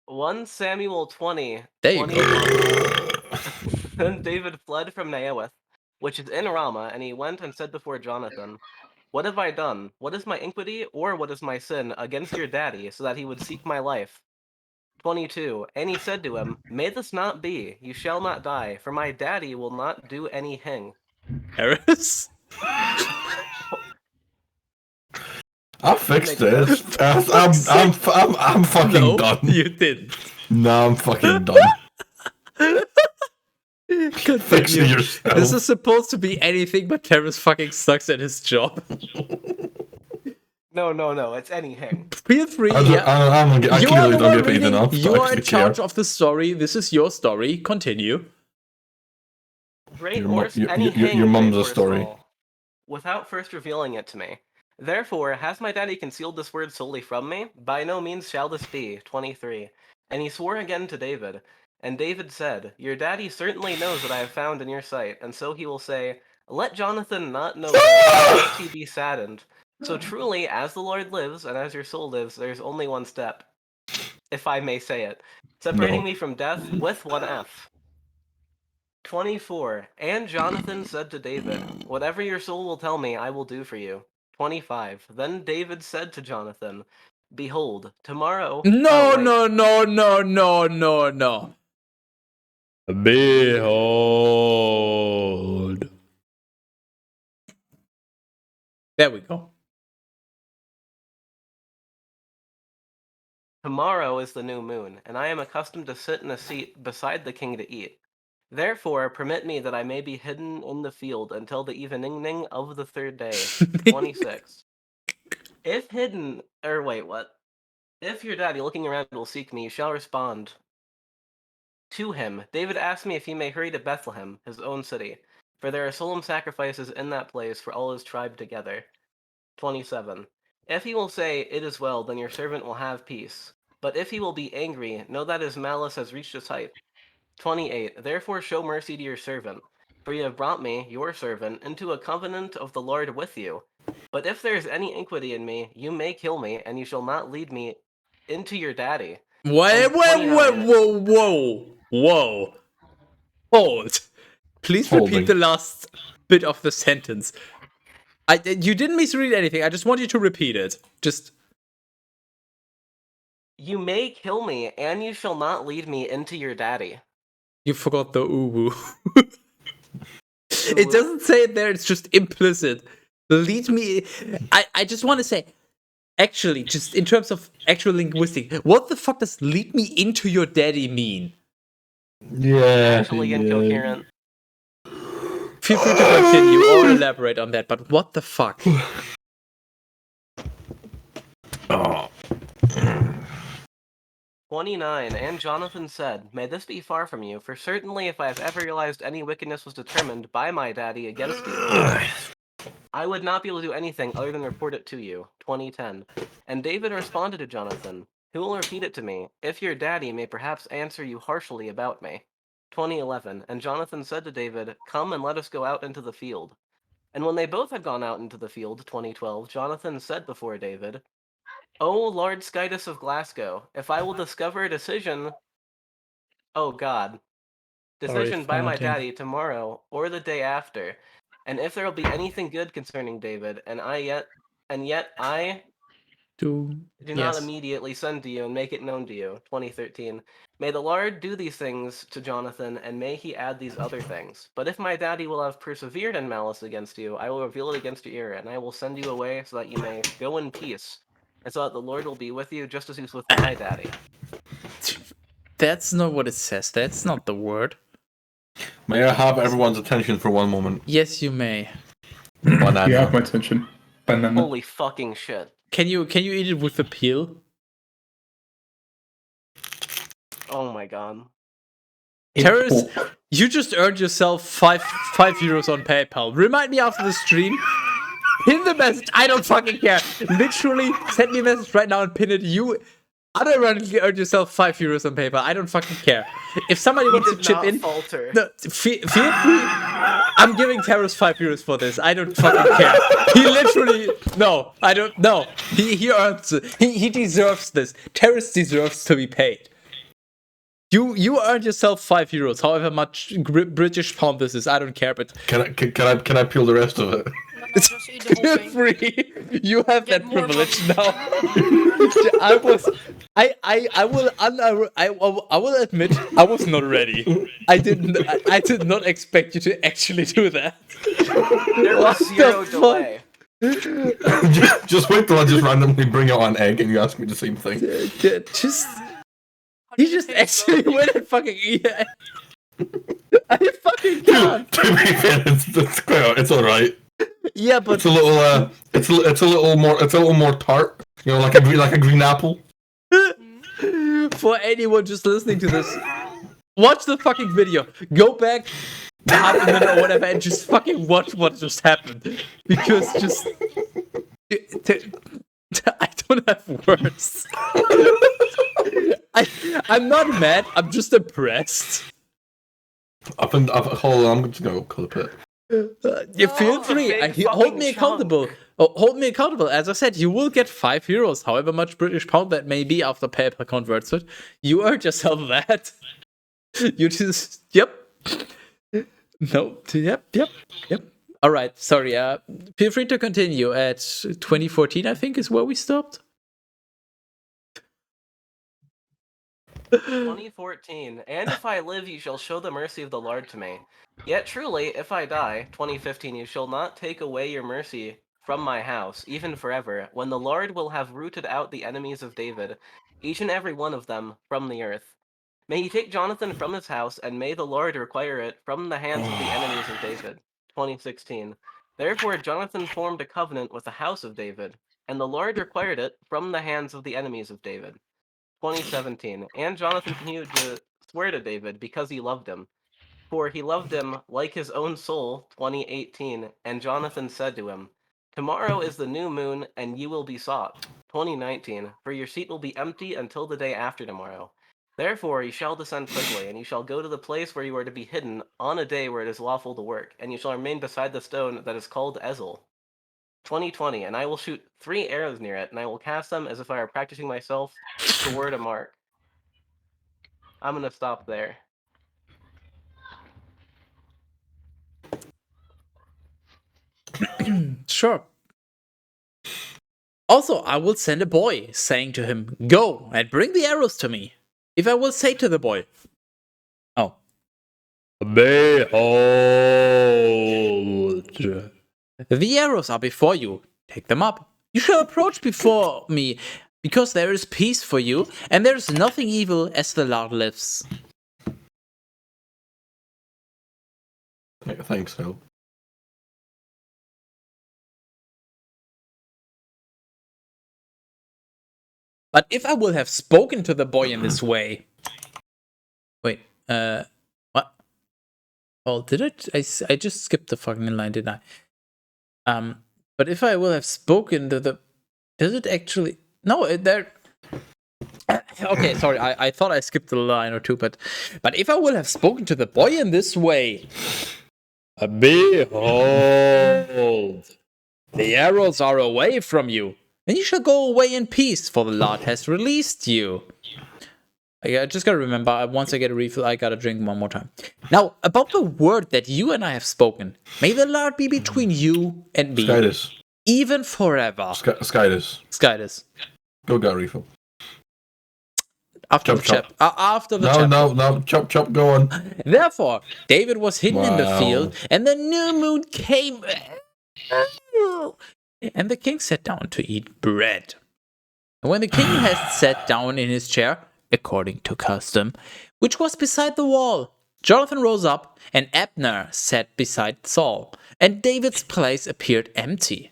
[SPEAKER 6] 1 Samuel 20.
[SPEAKER 1] There you
[SPEAKER 6] 21.
[SPEAKER 1] go.
[SPEAKER 6] Then David fled from Naioth, which is in Ramah, and he went and said before Jonathan, "What have I done? What is my iniquity, or what is my sin against your daddy, so that he would seek my life?" 22. And he said to him, "May this not be. You shall not die, for my daddy will not do anything."
[SPEAKER 1] Harris?
[SPEAKER 3] I fixed this. I'm fucking
[SPEAKER 1] No,
[SPEAKER 3] done.
[SPEAKER 1] you didn't.
[SPEAKER 3] No, I'm fucking done. Fix it yourself.
[SPEAKER 1] This is supposed to be anything but Terrace fucking sucks at his job.
[SPEAKER 6] No, it's anything.
[SPEAKER 1] Feel free.
[SPEAKER 3] I
[SPEAKER 1] You
[SPEAKER 3] clearly
[SPEAKER 1] are
[SPEAKER 3] don't get paid
[SPEAKER 1] reading,
[SPEAKER 3] enough.
[SPEAKER 1] you
[SPEAKER 3] to
[SPEAKER 1] are in
[SPEAKER 3] actually
[SPEAKER 1] charge
[SPEAKER 3] care.
[SPEAKER 1] of the story. This is your story. Continue.
[SPEAKER 6] Great
[SPEAKER 3] Your
[SPEAKER 6] horse,
[SPEAKER 3] your-
[SPEAKER 6] any
[SPEAKER 3] your-
[SPEAKER 6] hang
[SPEAKER 3] your
[SPEAKER 6] great
[SPEAKER 3] mum's a
[SPEAKER 6] horse
[SPEAKER 3] story.
[SPEAKER 6] Saul, without first revealing it to me. Therefore, has my daddy concealed this word solely from me? By no means shall this be. 23. And he swore again to David. And David said, "Your daddy certainly knows what I have found in your sight, and so he will say, let Jonathan not know this, lest he be saddened. So truly, as the Lord lives, and as your soul lives, there is only one step." if I may say it, separating
[SPEAKER 3] No.
[SPEAKER 6] me from death with one F. 24. And Jonathan said to David, "Whatever your soul will tell me, I will do for you." 25. Then David said to Jonathan, "Behold, tomorrow."
[SPEAKER 1] No,
[SPEAKER 6] oh, wait.
[SPEAKER 1] no, no, no, no, no, no. Behold. There we go.
[SPEAKER 6] Tomorrow is the new moon, and I am accustomed to sit in a seat beside the king to eat. Therefore, permit me that I may be hidden in the field until the evening of the third day. 26. If hidden, or wait, what? If your daddy looking around will seek me, you shall respond to him. David asked me if he may hurry to Bethlehem, his own city, for there are solemn sacrifices in that place for all his tribe together. 27. If he will say, "It is well," then your servant will have peace. But if he will be angry, know that his malice has reached its height. 28. Therefore show mercy to your servant, for you have brought me, your servant, into a covenant of the Lord with you. But if there is any iniquity in me, you may kill me, and you shall not lead me into your daddy.
[SPEAKER 1] Wait,
[SPEAKER 6] And
[SPEAKER 1] wait,
[SPEAKER 6] 29.
[SPEAKER 1] whoa. Hold. Please repeat
[SPEAKER 3] Holding.
[SPEAKER 1] the last bit of the sentence. You didn't misread anything. I just want you to repeat it. Just.
[SPEAKER 6] You may kill me, and you shall not lead me into your daddy.
[SPEAKER 1] You forgot the uwu. It doesn't say it there, it's just implicit. Lead me. I just want to say, actually, just in terms of actual linguistic, what the fuck does lead me into your daddy mean?
[SPEAKER 3] Yeah.
[SPEAKER 6] Actually incoherent.
[SPEAKER 1] Feel free to continue or elaborate on that, but what the fuck?
[SPEAKER 3] Oh.
[SPEAKER 6] 29. And Jonathan said, "May this be far from you, for certainly if I have ever realized any wickedness was determined by my daddy against you, I would not be able to do anything other than report it to you." 2010. And David responded to Jonathan, "Who will repeat it to me, if your daddy may perhaps answer you harshly about me?" 2011. And Jonathan said to David, "Come and let us go out into the field." And when they both had gone out into the field, 2012, Jonathan said before David, "O Lord Skytus of Glasgow, if I will discover a decision, oh God, decision by my daddy tomorrow or the day after, and if there will be anything good concerning David, and yet I do not immediately send to you and make it known to you." 2013. May the Lord do these things to Jonathan, and may he add these other things. But if my daddy will have persevered in malice against you, I will reveal it against your ear, and I will send you away so that you may go in peace, and so that the Lord will be with you just as he was with my daddy.
[SPEAKER 1] That's not what it says. That's not the word.
[SPEAKER 3] May I have everyone's attention for one moment?
[SPEAKER 1] Yes, you may.
[SPEAKER 3] Banana.
[SPEAKER 2] You have my attention. Banana.
[SPEAKER 6] Holy fucking shit.
[SPEAKER 1] Can you eat it with the peel?
[SPEAKER 6] Oh my god.
[SPEAKER 1] Terrace, you just earned yourself five euros on PayPal. Remind me after the stream. Pin the message. I don't fucking care. Literally, send me a message right now and pin it. You unironically earned yourself 5 euros on PayPal. I don't fucking care. If somebody wants to chip in, no, feel free. I'm giving Terrace 5 euros for this. I don't fucking care. He literally, no, I don't. No, he earns it. He deserves this. Terrace deserves to be paid. You earned yourself 5 euros, however much British pound this is. I don't care, but
[SPEAKER 3] Can I peel the rest of it?
[SPEAKER 4] No, just eat the whole thing.
[SPEAKER 1] free. You have
[SPEAKER 4] Get
[SPEAKER 1] that
[SPEAKER 4] more
[SPEAKER 1] privilege now. I will admit I was not ready. I did not expect you to actually do that.
[SPEAKER 6] There was zero delay.
[SPEAKER 3] just wait till I just randomly bring out an egg and you ask me the same thing.
[SPEAKER 1] He just actually went and fucking eat it. I fucking can't.
[SPEAKER 3] To be fair, it's alright.
[SPEAKER 1] Yeah, but
[SPEAKER 3] It's a little it's a little more tart. You know, like a green apple.
[SPEAKER 1] for anyone just listening to this, watch the fucking video. Go back half a minute or whatever and just fucking watch what just happened. Because just I don't have words. I'm not mad, I'm just impressed.
[SPEAKER 3] Hold on, I'm just gonna go clip it.
[SPEAKER 1] You feel
[SPEAKER 4] No,
[SPEAKER 1] free.
[SPEAKER 6] big
[SPEAKER 1] Hold
[SPEAKER 6] fucking
[SPEAKER 1] me accountable.
[SPEAKER 6] chunk.
[SPEAKER 1] Oh, hold me accountable. As I said, you will get 5 euros, however much British pound that may be after PayPal converts it. You earned yourself that. You just, yep. No, yep. All right, sorry. Feel free to continue at 2014, I think, is where we stopped.
[SPEAKER 6] 2014. And if I live, you shall show the mercy of the Lord to me. Yet truly, if I die, 2015, you shall not take away your mercy from my house, even forever, when the Lord will have rooted out the enemies of David, each and every one of them, from the earth. May he take Jonathan from his house, and may the Lord require it from the hands of the enemies of David. 2016. Therefore Jonathan formed a covenant with the house of David, and the Lord required it from the hands of the enemies of David. 2017. And Jonathan continued to swear to David because he loved him. For he loved him like his own soul. 2018. And Jonathan said to him, Tomorrow is the new moon, and you will be sought. 2019. For your seat will be empty until the day after tomorrow. Therefore you shall descend quickly, and you shall go to the place where you are to be hidden on a day where it is lawful to work, and you shall remain beside the stone that is called Ezel. 2020, and I will shoot 3 arrows near it, and I will cast them as if I were practicing myself toward a mark. I'm gonna stop there.
[SPEAKER 1] Sure. Also, I will send a boy, saying to him, Go and bring the arrows to me. If I will say to the boy, Oh, behold, the arrows are before you, take them up. You shall approach before me, because there is peace for you, and there is nothing evil as the Lord lives.
[SPEAKER 3] Thanks, Phil.
[SPEAKER 1] But if I will have spoken to the boy in this way... Wait, what? Oh, did I just skipped the fucking line, didn't I? But if I will have spoken to the... Does it actually... No, there... Okay, sorry, I thought I skipped a line or two, but if I will have spoken to the boy in this way... Behold, the arrows are away from you, and you shall go away in peace, for the Lord has released you. I just gotta remember, once I get a refill, I gotta drink one more time. Now, about the word that you and I have spoken, may the Lord be between you and me,
[SPEAKER 3] Skydus.
[SPEAKER 1] even forever.
[SPEAKER 3] Skydus. Go get a refill.
[SPEAKER 1] After
[SPEAKER 3] Chop,
[SPEAKER 1] the after the chapter.
[SPEAKER 3] No, chop, go on.
[SPEAKER 1] Therefore, David was hidden in the
[SPEAKER 3] Wow.
[SPEAKER 1] field, and the new moon came. And the king sat down to eat bread. And when the king had sat down in his chair, according to custom, which was beside the wall, Jonathan rose up, and Abner sat beside Saul, and David's place appeared empty.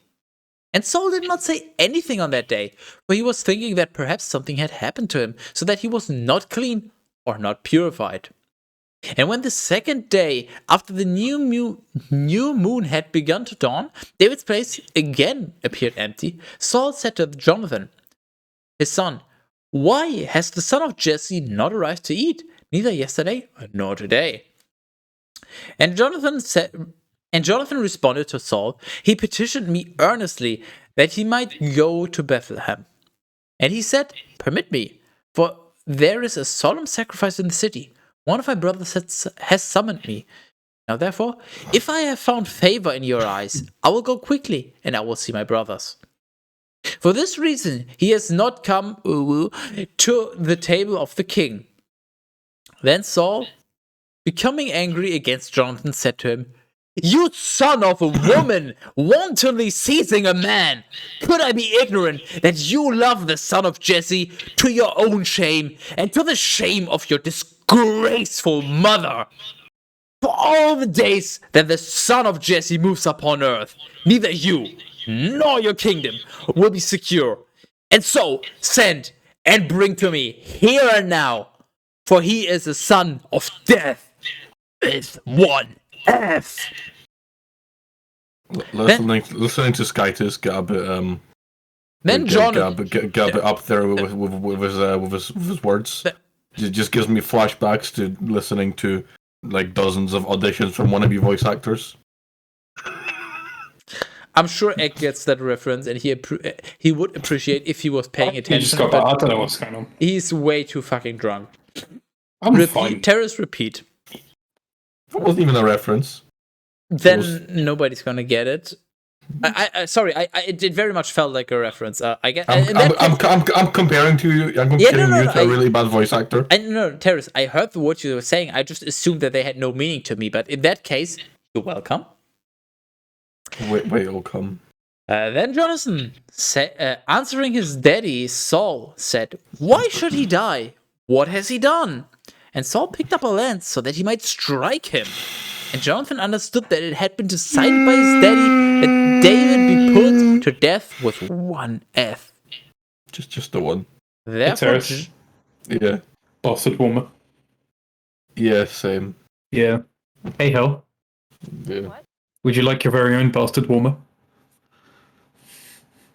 [SPEAKER 1] And Saul did not say anything on that day, for he was thinking that perhaps something had happened to him, so that he was not clean or not purified. And when the second day after the new moon had begun to dawn, David's place again appeared empty. Saul said to Jonathan, his son, Why has the son of Jesse not arrived to eat, neither yesterday nor today? And Jonathan responded to Saul, He petitioned me earnestly that he might go to Bethlehem. And he said, Permit me, for there is a solemn sacrifice in the city. One of my brothers has summoned me. Now therefore, if I have found favor in your eyes, I will go quickly, and I will see my brothers. For this reason, he has not come to the table of the king. Then Saul, becoming angry against Jonathan, said to him, You son of a woman, wantonly seizing a man! Could I be ignorant that you love the son of Jesse to your own shame and to the shame of your disgraceful mother? For all the days that the son of Jesse moves upon earth, neither you nor your kingdom will be secure. And so send and bring to me here and now, for he is the son of death with one F.
[SPEAKER 3] Listening to Skytus get a bit
[SPEAKER 1] Then John
[SPEAKER 3] get a bit up there with his words. It just gives me flashbacks to listening to like dozens of auditions from wannabe voice actors.
[SPEAKER 1] I'm sure Egg gets that reference, and he would appreciate if he was paying
[SPEAKER 2] You
[SPEAKER 1] attention.
[SPEAKER 2] just got that. I don't know what's going on.
[SPEAKER 1] He's way too fucking drunk.
[SPEAKER 2] I'm fine.
[SPEAKER 1] Terrace, repeat.
[SPEAKER 3] That wasn't even a reference.
[SPEAKER 1] Then nobody's gonna get it. Sorry, it very much felt like a reference. I get.
[SPEAKER 3] I'm comparing to you. I'm comparing you to a really bad voice actor.
[SPEAKER 1] No, Terrace, I heard what you were saying. I just assumed that they had no meaning to me. But in that case, you're welcome.
[SPEAKER 3] Wait, I'll come.
[SPEAKER 1] Then Jonathan, answering his daddy, Saul, said, "Why should he die? What has he done?" And Saul picked up a lance so that he might strike him. And Jonathan understood that it had been decided by his daddy that David be put to death with one F.
[SPEAKER 3] Just the one.
[SPEAKER 1] Therefore,
[SPEAKER 3] yeah.
[SPEAKER 2] Bastard warmer.
[SPEAKER 3] Yeah, same.
[SPEAKER 2] Yeah. Hey, Hel.
[SPEAKER 3] Yeah.
[SPEAKER 4] What?
[SPEAKER 2] Would you like your very own bastard warmer?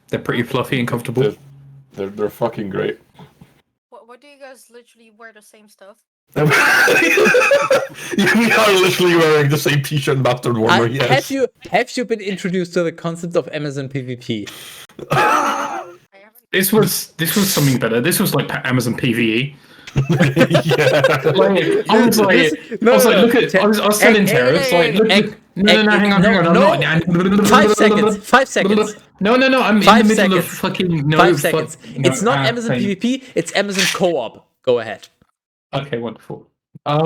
[SPEAKER 2] They're pretty fluffy and comfortable.
[SPEAKER 3] They're fucking great.
[SPEAKER 4] What do you guys literally wear the same stuff?
[SPEAKER 3] We are literally wearing the same t-shirt and bastard warmer, yes.
[SPEAKER 1] Have you been introduced to the concept of Amazon PvP?
[SPEAKER 2] This was something better. This was like Amazon PvE.
[SPEAKER 3] Yeah.
[SPEAKER 2] I was like, look at. I was telling Terrace, like, look. Hang on. I'm not.
[SPEAKER 1] 5 seconds. 5 seconds.
[SPEAKER 2] No. I'm
[SPEAKER 1] 5
[SPEAKER 2] in the middle
[SPEAKER 1] seconds.
[SPEAKER 2] of fucking.
[SPEAKER 1] 5 seconds. It's not Amazon PvP. It's Amazon Co-op. Go ahead.
[SPEAKER 2] Okay, wonderful. I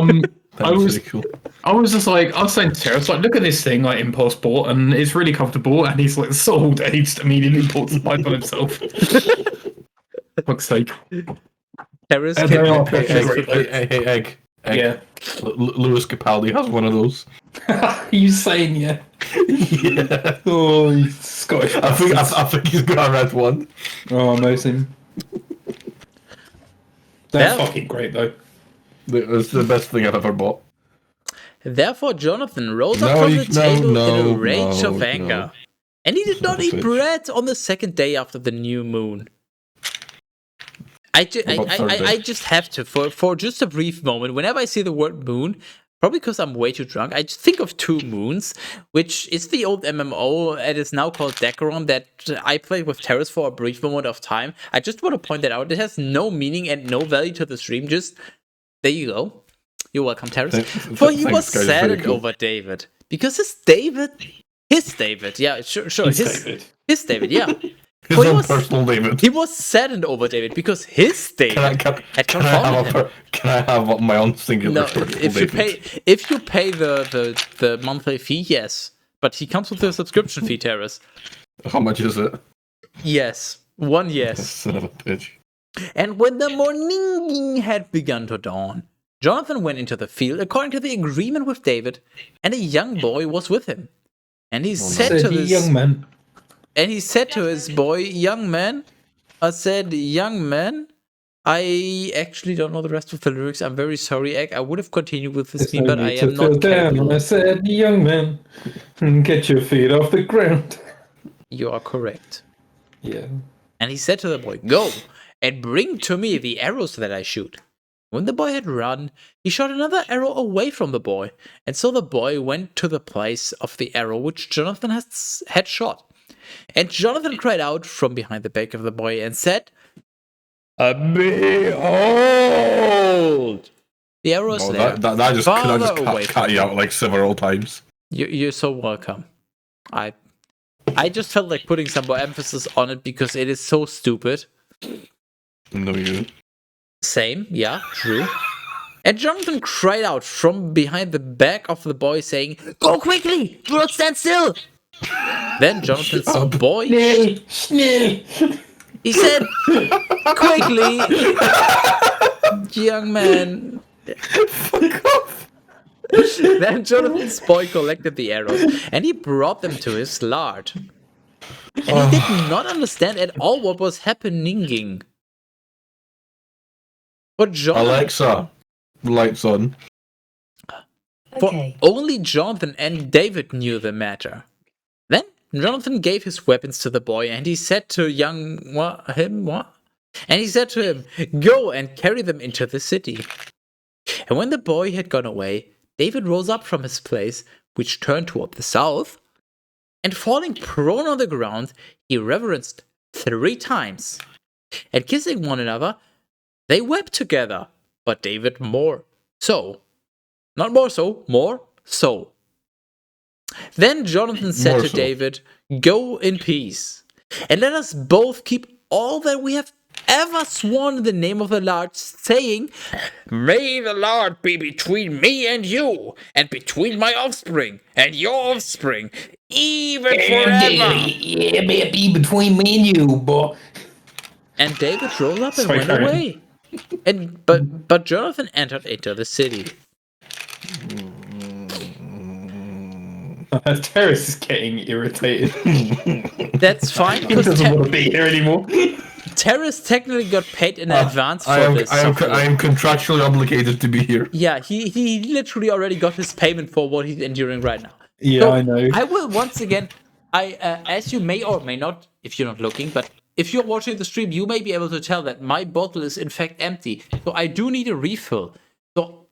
[SPEAKER 2] was
[SPEAKER 3] really cool.
[SPEAKER 2] I was saying to Terrace, like, look at this thing, like Impulse bought, and it's really comfortable, and he's like sold, and he just immediately bought the pipe on himself. Fuck's sake.
[SPEAKER 1] Terrace,
[SPEAKER 3] Hey, Egg.
[SPEAKER 2] Yeah.
[SPEAKER 3] Lewis Capaldi has one of those.
[SPEAKER 2] You saying yeah?
[SPEAKER 3] Yeah.
[SPEAKER 2] Oh, he's Scottish.
[SPEAKER 3] I think he's got a red one.
[SPEAKER 2] Oh, amazing. They're fucking great, though.
[SPEAKER 3] It's the best thing I've ever bought.
[SPEAKER 1] Therefore, Jonathan rose up from the table in a rage of anger. And he did not eat bread on the second day after the new moon. I just have to, for just a brief moment, whenever I see the word moon, probably because I'm way too drunk, I just think of Two Moons, which is the old MMO. It is now called Decaron that I played with Terrace for a brief moment of time. I just want to point that out. It has no meaning and no value to the stream. Just, there you go. You're welcome, Terrace. For he was saddened over David. Because his David, yeah, sure, his David, yeah.
[SPEAKER 3] His own personal David.
[SPEAKER 1] He was saddened over David because his David had confounded him.
[SPEAKER 3] Can I have my own singular
[SPEAKER 1] if you pay the monthly fee, yes. But he comes with a subscription fee, Terrace.
[SPEAKER 3] How much is it?
[SPEAKER 1] Yes. One yes.
[SPEAKER 3] Son of a bitch.
[SPEAKER 1] And when the morning had begun to dawn, Jonathan went into the field according to the agreement with David, and a young boy was with him. And he said to this
[SPEAKER 2] young man.
[SPEAKER 1] And he said to his boy, young man, I actually don't know the rest of the lyrics. I'm very sorry, Egg. I would have continued with this scene, but I am not capable.
[SPEAKER 2] I said, young man, get your feet off the ground.
[SPEAKER 1] You are correct.
[SPEAKER 2] Yeah.
[SPEAKER 1] And he said to the boy, go and bring to me the arrows that I shoot. When the boy had run, he shot another arrow away from the boy. And so the boy went to the place of the arrow which Jonathan had shot. And Jonathan cried out from behind the back of the boy and said, behold! The arrow is there.
[SPEAKER 3] That just cut you out like several times.
[SPEAKER 1] You're so welcome. I just felt like putting some more emphasis on it because it is so stupid.
[SPEAKER 3] No, you didn't.
[SPEAKER 1] Same, yeah, true. And Jonathan cried out from behind the back of the boy saying, go quickly! Do not stand still! Then Jonathan's boy... He said, quickly, young man.
[SPEAKER 3] Fuck off.
[SPEAKER 1] Then Jonathan's boy collected the arrows and he brought them to his lard. And he did not understand at all what was happening. But Jonathan...
[SPEAKER 3] Alexa, lights on.
[SPEAKER 1] For only Jonathan and David knew the matter. Then Jonathan gave his weapons to the boy, and he said to And he said to him, go and carry them into the city. And when the boy had gone away, David rose up from his place, which turned toward the south, and falling prone on the ground, he reverenced 3 times. And kissing one another, they wept together, but David more so. Not more so, more so. Then Jonathan said
[SPEAKER 3] More
[SPEAKER 1] to
[SPEAKER 3] so.
[SPEAKER 1] David, "Go in peace, and let us both keep all that we have ever sworn in the name of the Lord, saying, May the Lord be between me and you, and between my offspring and your offspring, even forever."
[SPEAKER 2] Yeah, may it be between me and you, boy.
[SPEAKER 1] And David rose up and
[SPEAKER 2] Sorry,
[SPEAKER 1] went
[SPEAKER 2] carry on.
[SPEAKER 1] away. And but Jonathan entered into the city.
[SPEAKER 2] Terrace is getting irritated.
[SPEAKER 1] That's fine,
[SPEAKER 2] He
[SPEAKER 1] because
[SPEAKER 2] doesn't want to be here anymore.
[SPEAKER 1] Terrace technically got paid in advance for
[SPEAKER 3] I am,
[SPEAKER 1] this.
[SPEAKER 3] I am,
[SPEAKER 1] software.
[SPEAKER 3] I am contractually obligated to be here.
[SPEAKER 1] Yeah, he literally already got his payment for what he's enduring right now.
[SPEAKER 2] Yeah,
[SPEAKER 1] So,
[SPEAKER 2] I know.
[SPEAKER 1] I will once again, as you may or may not, if you're not looking, but if you're watching the stream, you may be able to tell that my bottle is in fact empty. So I do need a refill. So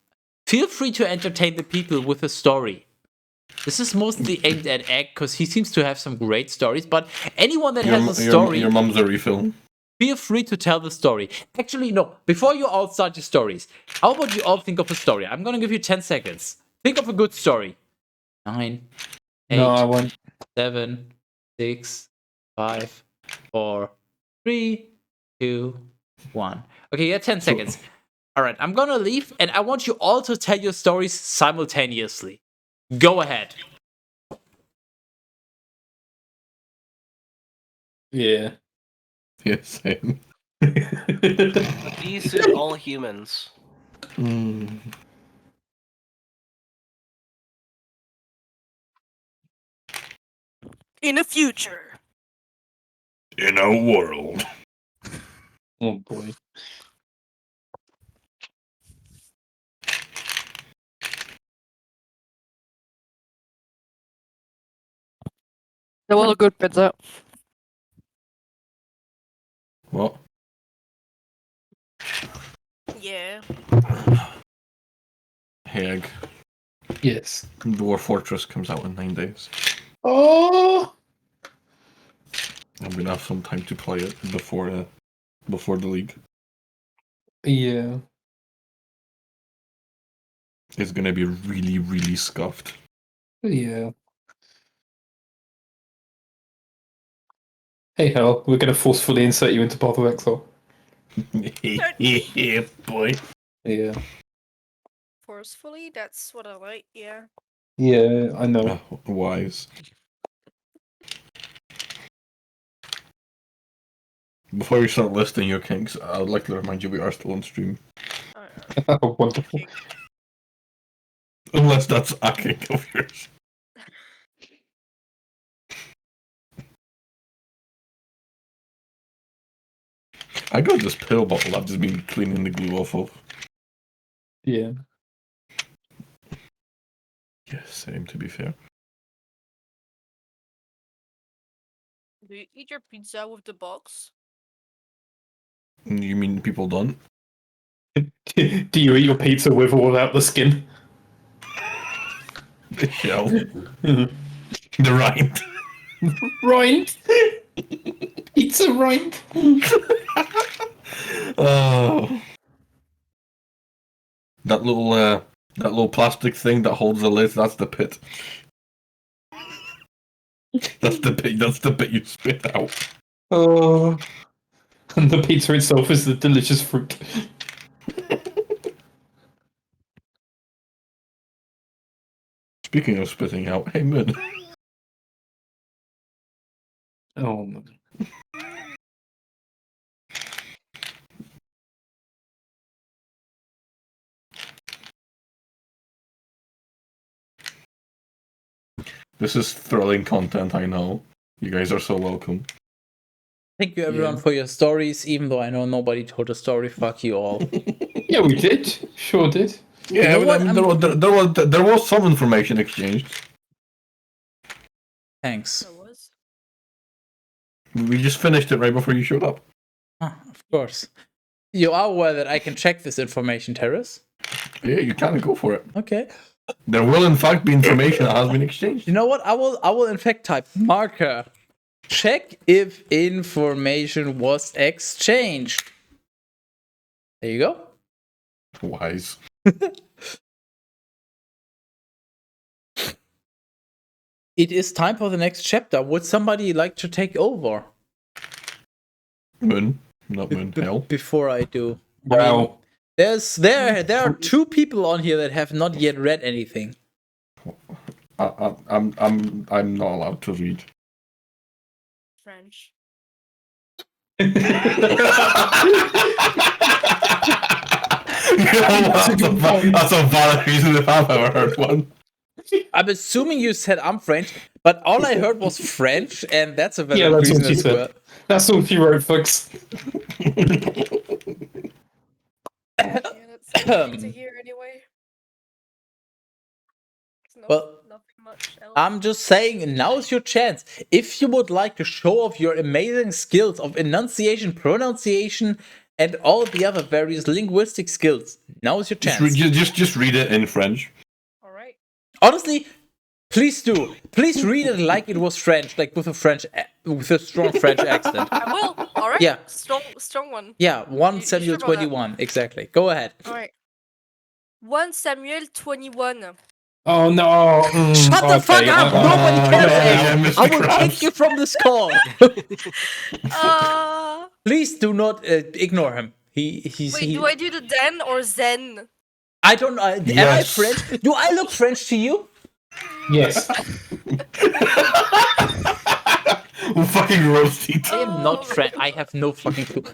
[SPEAKER 1] feel free to entertain the people with a story. This is mostly aimed at Egg because he seems to have some great stories. But anyone that has a story,
[SPEAKER 3] Your mom's a refill.
[SPEAKER 1] feel free to tell the story. Actually, no. Before you all start your stories, how about you all think of a story? I'm gonna give you 10 seconds. Think of a good story. 9, 8,
[SPEAKER 2] No, I won't.
[SPEAKER 1] 7, 6, 5, 4, 3, 2, 1. Okay, you have 10 seconds. All right, I'm gonna leave, and I want you all to tell your stories simultaneously. Go ahead.
[SPEAKER 2] Yeah.
[SPEAKER 3] Yeah, same.
[SPEAKER 6] The bees suit all humans.
[SPEAKER 3] Mm.
[SPEAKER 4] In the future.
[SPEAKER 3] In a world.
[SPEAKER 2] Oh boy.
[SPEAKER 4] That was a good bit though.
[SPEAKER 3] What?
[SPEAKER 4] Yeah.
[SPEAKER 3] Hag.
[SPEAKER 2] Yes.
[SPEAKER 3] Dwarf Fortress comes out in 9 days.
[SPEAKER 2] Oh.
[SPEAKER 3] I'm gonna have some time to play it before the league.
[SPEAKER 2] Yeah.
[SPEAKER 3] It's gonna be really, really scuffed.
[SPEAKER 2] Yeah. Hey, hell, we're going to forcefully insert you into Path of Exile.
[SPEAKER 3] Yeah, boy.
[SPEAKER 2] Yeah.
[SPEAKER 4] Forcefully, that's what I like, yeah.
[SPEAKER 2] Yeah, I know.
[SPEAKER 3] Wise. Before you start listing your kinks, I would like to remind you we are still on stream.
[SPEAKER 2] Oh, wonderful.
[SPEAKER 3] Unless that's a kink of yours. I got this pill bottle I've just been cleaning the glue off of.
[SPEAKER 2] Yeah.
[SPEAKER 3] Yeah, same to be fair.
[SPEAKER 4] Do you eat your pizza with the box?
[SPEAKER 3] You mean people don't?
[SPEAKER 2] Do you eat your pizza with or without the skin?
[SPEAKER 3] The shell. The rind.
[SPEAKER 2] Rind. Pizza rind.
[SPEAKER 3] Oh. That little plastic thing that holds the lid, that's the pit. That's the bit you spit out.
[SPEAKER 2] Oh. And the pizza itself is the delicious fruit.
[SPEAKER 3] Speaking of spitting out, hey Moon.
[SPEAKER 2] Oh, no.
[SPEAKER 3] This is thrilling content, I know. You guys are so welcome.
[SPEAKER 1] Thank you, everyone,
[SPEAKER 2] Yeah.
[SPEAKER 1] for your stories, even though I know nobody told a story. Fuck you all.
[SPEAKER 2] Yeah, we did. Sure did.
[SPEAKER 3] Yeah,
[SPEAKER 1] You know
[SPEAKER 3] but
[SPEAKER 1] what?
[SPEAKER 3] I mean, there was some information exchanged.
[SPEAKER 1] Thanks.
[SPEAKER 4] There was.
[SPEAKER 3] We just finished it right before you showed up.
[SPEAKER 1] Ah, of course. You are aware that I can check this information, Terrace?
[SPEAKER 3] Yeah, you kind of go for it.
[SPEAKER 1] Okay.
[SPEAKER 3] There will in fact be information that has been exchanged.
[SPEAKER 1] You know what? I will in fact type marker. Check if information was exchanged. There you go.
[SPEAKER 3] Wise.
[SPEAKER 1] It is time for the next chapter. Would somebody like to take over?
[SPEAKER 3] Moon. Not Moon. Hell.
[SPEAKER 1] Before I do.
[SPEAKER 2] Well,
[SPEAKER 1] There are 2 people on here that have not yet read anything.
[SPEAKER 3] I'm not allowed to read.
[SPEAKER 4] French.
[SPEAKER 3] That's a valid reason if I've ever heard one.
[SPEAKER 1] I'm assuming you said I'm French, but all I heard was French, and that's a valid
[SPEAKER 2] yeah, that's
[SPEAKER 1] reason
[SPEAKER 2] what she
[SPEAKER 1] as well.
[SPEAKER 2] said. That's all she wrote, folks.
[SPEAKER 4] Yeah, that's something to hear anyway.
[SPEAKER 1] Well,
[SPEAKER 4] Nothing much else.
[SPEAKER 1] I'm just saying, now's your chance. If you would like to show off your amazing skills of enunciation, pronunciation, and all the other various linguistic skills, now's your chance.
[SPEAKER 3] Just read it in French.
[SPEAKER 4] All right.
[SPEAKER 1] Honestly, please do. Please read it like it was French, like with a strong French accent.
[SPEAKER 4] I will. All right.
[SPEAKER 1] Yeah.
[SPEAKER 4] Strong one.
[SPEAKER 1] Yeah, 1
[SPEAKER 4] You
[SPEAKER 1] Samuel
[SPEAKER 4] sure about that?
[SPEAKER 1] 21, exactly. Go ahead.
[SPEAKER 4] All right. 1 Samuel 21.
[SPEAKER 2] Oh no!
[SPEAKER 1] Shut the fuck up! Nobody cares.
[SPEAKER 3] Mr.
[SPEAKER 1] I will
[SPEAKER 3] Krabs.
[SPEAKER 1] kick you from this call. Please do not ignore him. He's.
[SPEAKER 4] Wait, do I do the den or zen?
[SPEAKER 1] I don't know. Am I
[SPEAKER 3] Yes.
[SPEAKER 1] French? Do I look French to you?
[SPEAKER 2] Yes.
[SPEAKER 3] We'll fucking roast it.
[SPEAKER 1] I am not French. I have no fucking clue.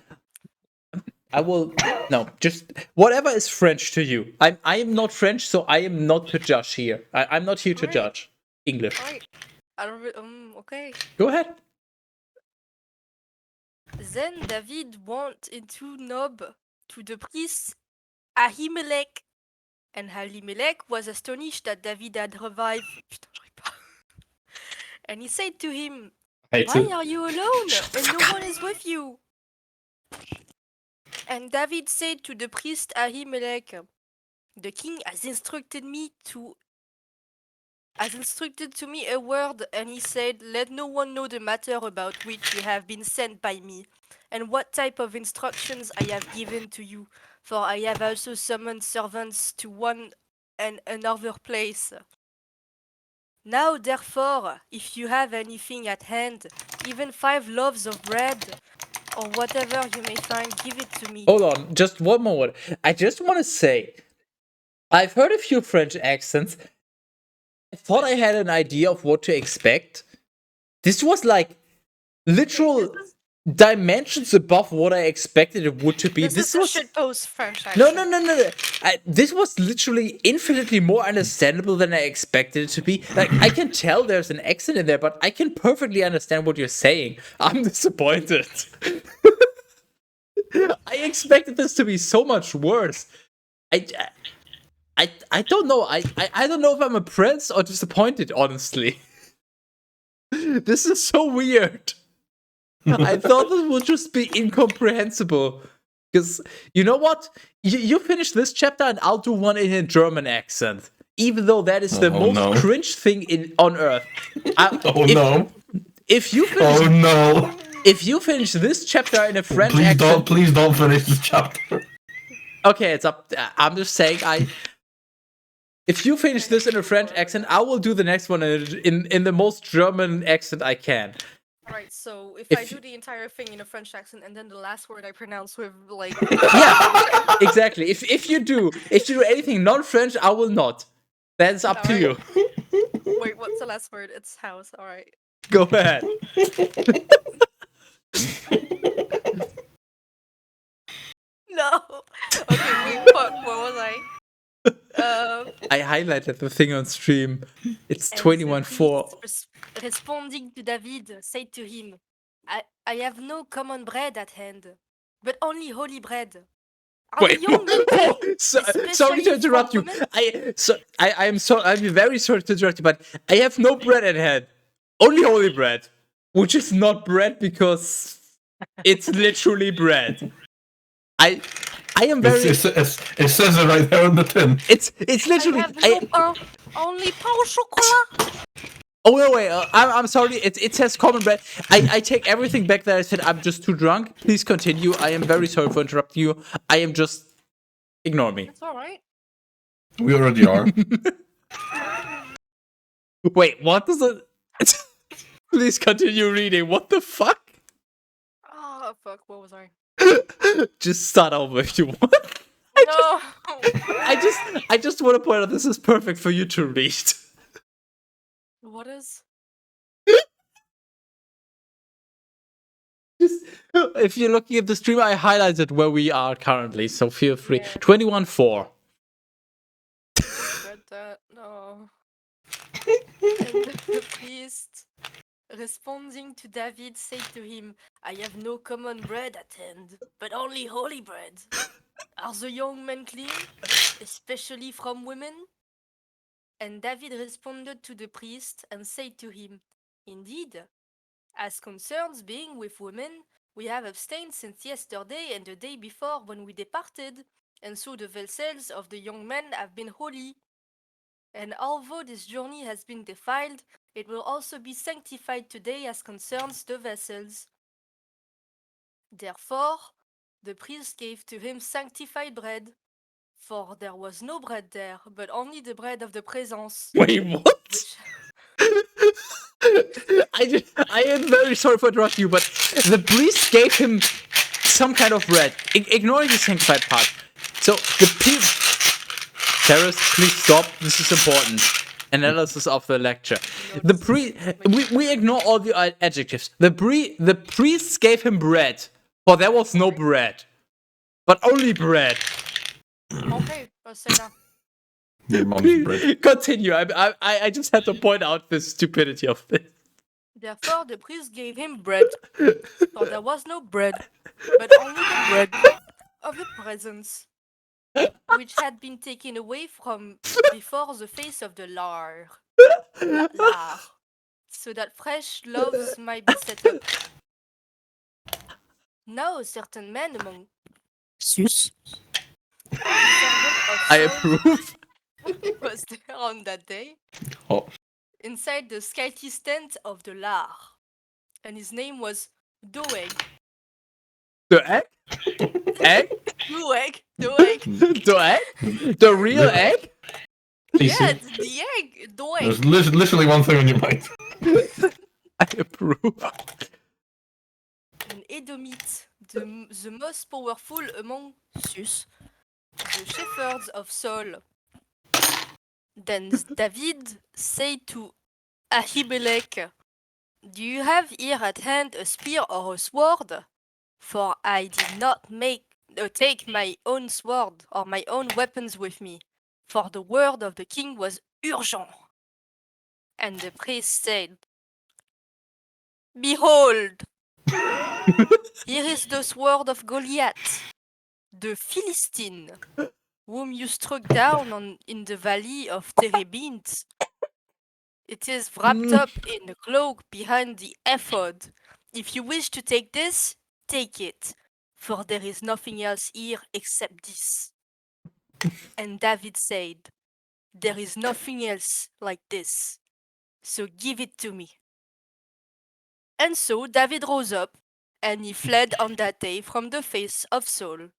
[SPEAKER 1] I will. No, just whatever is French to you. I am not French, so I am not to judge here. I'm not here to
[SPEAKER 4] Alright.
[SPEAKER 1] judge English.
[SPEAKER 4] All right. I don't. Okay.
[SPEAKER 1] Go ahead.
[SPEAKER 4] Then David went into Nob to the priest Ahimelech, and Ahimelech was astonished that David had revived. Putain, j'arrive pas. And he said to him,
[SPEAKER 2] Hate
[SPEAKER 4] "Why
[SPEAKER 2] it.
[SPEAKER 4] are you alone, and no one is with you?" And David said to the priest Ahimelech, "The king has instructed to me a word, and he said, 'Let no one know the matter about which you have been sent by me, and what type of instructions I have given to you, for I have also summoned servants to one and another place. Now, therefore, if you have anything at hand, even 5 loaves of bread, or whatever you may find, give it to me.'"
[SPEAKER 1] Hold on, just one moment. I just want to say, I've heard a few French accents. I thought I had an idea of what to expect. This was like literal dimensions above what I expected it would to be.
[SPEAKER 4] This is a shitpost French
[SPEAKER 1] No.
[SPEAKER 4] accent.
[SPEAKER 1] This was literally infinitely more understandable than I expected it to be. Like, I can tell there's an accent in there, but I can perfectly understand what you're saying. I'm disappointed. I expected this to be so much worse. I don't know. I don't know if I'm impressed or disappointed, honestly. This is so weird. I thought this would just be incomprehensible. Because, you know what? You finish this chapter and I'll do one in a German accent. Even though that is the most cringe thing on earth. If you finish, if you finish this chapter in a French accent...
[SPEAKER 3] Please don't finish this chapter.
[SPEAKER 1] Okay, it's up. I'm just saying, if you finish this in a French accent, I will do the next one in the most German accent I can.
[SPEAKER 4] Alright, so if I
[SPEAKER 1] If-
[SPEAKER 4] do the entire thing in a French accent and then the last word I pronounce with, like...
[SPEAKER 1] Yeah, exactly. If you do anything non-French, I will not. That's up to you.
[SPEAKER 4] Wait, what's the last word? It's house, alright.
[SPEAKER 1] Go ahead.
[SPEAKER 4] No! Okay, wait, fuck, what was I?
[SPEAKER 1] I highlighted the thing on stream. It's
[SPEAKER 4] And the
[SPEAKER 1] 21:4.
[SPEAKER 4] priest responding to David, said to him, I have no common bread at hand, but only holy bread. Are
[SPEAKER 1] Wait,
[SPEAKER 4] the young people,
[SPEAKER 1] sorry
[SPEAKER 4] especially
[SPEAKER 1] to interrupt
[SPEAKER 4] for
[SPEAKER 1] you.
[SPEAKER 4] women?
[SPEAKER 1] I'm very sorry to interrupt you, but I have no bread at hand. Only holy bread, which is not bread because it's literally bread. I am very.
[SPEAKER 3] It says it right there on the tin.
[SPEAKER 1] It's literally.
[SPEAKER 4] I have no pain, only pain au chocolat.
[SPEAKER 1] Oh no, wait! I'm sorry. It says common bread. I take everything back that I said. I'm just too drunk. Please continue. I am very sorry for interrupting you. I am just ignore me.
[SPEAKER 4] It's alright.
[SPEAKER 3] We already are.
[SPEAKER 1] Wait, what does it? Please continue reading. What the fuck?
[SPEAKER 4] Oh fuck, what was I?
[SPEAKER 1] Just start over if you want.
[SPEAKER 4] No.
[SPEAKER 1] I just want to point out this is perfect for you to read.
[SPEAKER 4] What is?
[SPEAKER 1] Just, if you're looking at the stream, I highlighted where we are currently, so feel free.
[SPEAKER 4] Yeah.
[SPEAKER 1] 21:4.
[SPEAKER 4] Read that. No. And the priest, responding to David, said to him, I have no common bread at hand, but only holy bread. Are the young men clean, especially from women? And David responded to the priest and said to him, Indeed, as concerns being with women, we have abstained since yesterday and the day before when we departed, and so the vessels of the young men have been holy. And although this journey has been defiled, it will also be sanctified today as concerns the vessels. Therefore, the priest gave to him sanctified bread, for there was no bread there, but only the bread of the presence.
[SPEAKER 1] Wait, what?
[SPEAKER 4] Which...
[SPEAKER 1] I am very sorry for interrupting you, but the priest gave him some kind of bread, ignoring the sanctified part. So the priest. Terrace, please stop. This is important. Analysis of the lecture. We ignore all the adjectives. The priests gave him bread, for there was no bread, but only bread.
[SPEAKER 4] Okay, I'll say that.
[SPEAKER 3] Your mom's bread.
[SPEAKER 1] Continue. I just had to point out the stupidity of this.
[SPEAKER 4] Therefore, the priest gave him bread, for there was no bread, but only the bread of the presence, which had been taken away from before the face of the lar, so that fresh loaves might be set up. Now, certain men among Sus,
[SPEAKER 1] I approve.
[SPEAKER 4] was there on that day,
[SPEAKER 3] Oh.
[SPEAKER 4] inside the skyty tent of the lar, and his name was Doeg.
[SPEAKER 1] The egg? Egg?
[SPEAKER 4] Doeg.
[SPEAKER 1] The egg? The real egg?
[SPEAKER 4] Yeah, it's the egg. Doeg.
[SPEAKER 3] There's literally one thing on your mind.
[SPEAKER 1] I approve.
[SPEAKER 4] An Edomite, the most powerful among Sus, the shepherds of Saul. Then David said to Ahimelech, Do you have here at hand a spear or a sword? For I did not take my own sword or my own weapons with me, for the word of the king was urgent. And the priest said, Behold, here is the sword of Goliath, the Philistine, whom you struck down in the valley of Terebinth. It is wrapped up in a cloak behind the ephod. If you wish to take this, take it, for there is nothing else here except this. And David said, There is nothing else like this, so give it to me. And so David rose up, and he fled on that day from the face of Saul.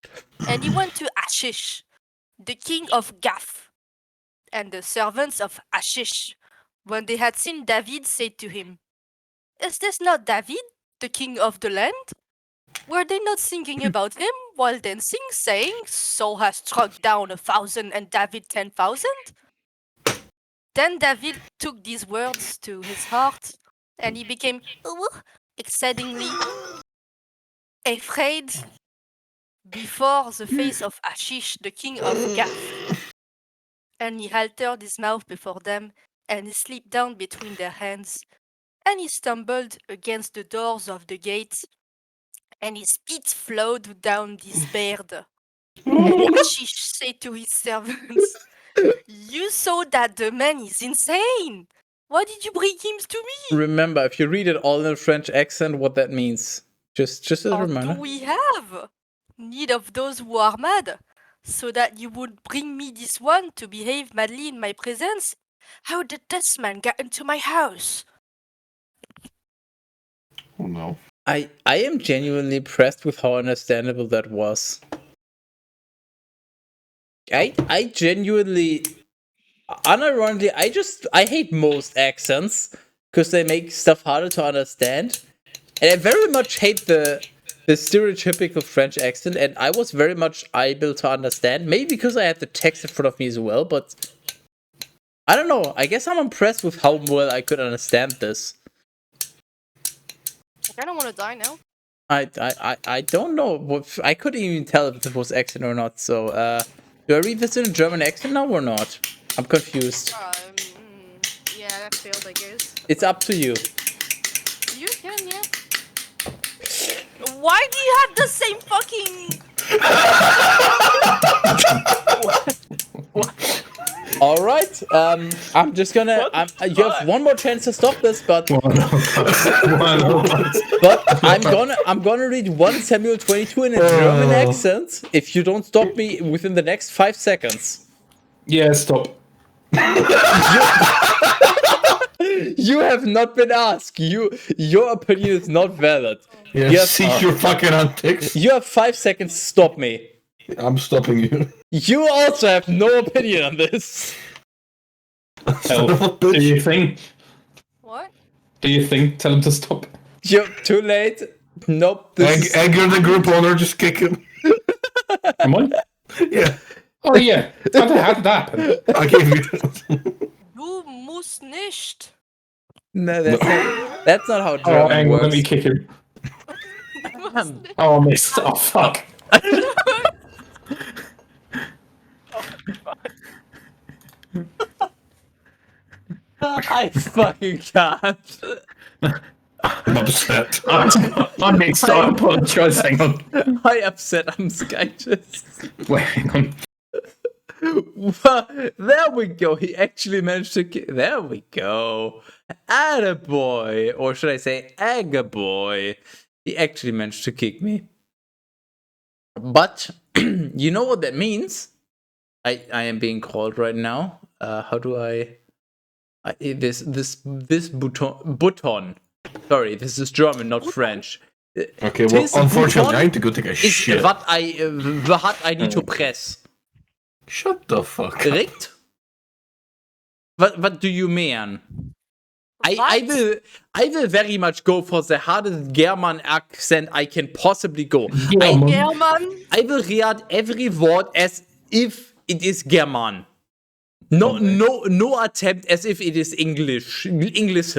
[SPEAKER 4] And he went to Achish, the king of Gath. And the servants of Achish, when they had seen David, said to him, Is this not David, the king of the land? Were they not singing about him while dancing, saying, Saul has struck down 1,000 and David 10,000? Then David took these words to his heart, and he became exceedingly afraid before the face of Achish, the king of Gath. And he altered his mouth before them, and he slipped down between their hands, and he stumbled against the doors of the gate, and his spit flowed down his beard. And Achish said to his servants, You saw that the man is insane! Why did you bring him to me?
[SPEAKER 1] Remember, if you read it all in a French accent, what that means. Just as a
[SPEAKER 4] Or
[SPEAKER 1] reminder.
[SPEAKER 4] do we have? need of those who are mad, so that you would bring me this one to behave madly in my presence? How did this man get into my house?
[SPEAKER 3] Oh no.
[SPEAKER 1] I am genuinely impressed with how understandable that was. I genuinely, unironically, I hate most accents because they make stuff harder to understand, and I very much hate the stereotypical French accent, and I was very much able to understand, maybe because I had the text in front of me as well, but I don't know, I guess I'm impressed with how well I could understand this.
[SPEAKER 4] I kinda wanna die now.
[SPEAKER 1] I don't know, I couldn't even tell if this was accent or not, so, do I read this in a German accent now or not? I'm confused.
[SPEAKER 4] Yeah, that failed, I guess.
[SPEAKER 1] It's up to you.
[SPEAKER 4] You can, yeah. Why do you have the same fucking...
[SPEAKER 1] Alright, I'm just gonna... you have one more chance to stop this, but... but I'm gonna read 1 Samuel 22 in a German accent if you don't stop me within the next 5 seconds.
[SPEAKER 2] Yeah, stop.
[SPEAKER 1] You have not been asked. Your opinion is not valid.
[SPEAKER 3] Yeah, cease your fucking antics.
[SPEAKER 1] You have 5 seconds to stop me.
[SPEAKER 3] I'm stopping you.
[SPEAKER 1] You also have no opinion on this.
[SPEAKER 2] Do you think?
[SPEAKER 4] What?
[SPEAKER 2] Do you think? Tell him to stop.
[SPEAKER 1] You're too late. Nope.
[SPEAKER 3] You're the group owner, just kick him.
[SPEAKER 2] Am I?
[SPEAKER 3] Yeah.
[SPEAKER 2] Oh yeah. How did that happen?
[SPEAKER 3] I gave you.
[SPEAKER 4] Du musst nicht.
[SPEAKER 1] No, that's not how
[SPEAKER 2] Oh,
[SPEAKER 1] German
[SPEAKER 2] hang on, let
[SPEAKER 1] works.
[SPEAKER 2] me kick him. Oh, I missed. Oh, fuck.
[SPEAKER 1] I fucking can't.
[SPEAKER 3] I'm upset.
[SPEAKER 2] I'm mixed. I apologize. Hang on.
[SPEAKER 1] I upset. I'm sketches.
[SPEAKER 2] Wait, hang on.
[SPEAKER 1] Well, there we go. He actually managed to. There we go. Attaboy, or should I say, Agaboy? He actually managed to kick me. But you know what that means? I am being called right now. How do I this button. Sorry, this is German, not French.
[SPEAKER 3] Okay, well, unfortunately, I need to go take a shit.
[SPEAKER 1] What I need to press.
[SPEAKER 3] Shut the fuck up.
[SPEAKER 1] Correct? What do you mean? I will very much go for the hardest German accent I can possibly go.
[SPEAKER 4] German?
[SPEAKER 1] I will read every word as if it is German. No attempt as if it is English. English.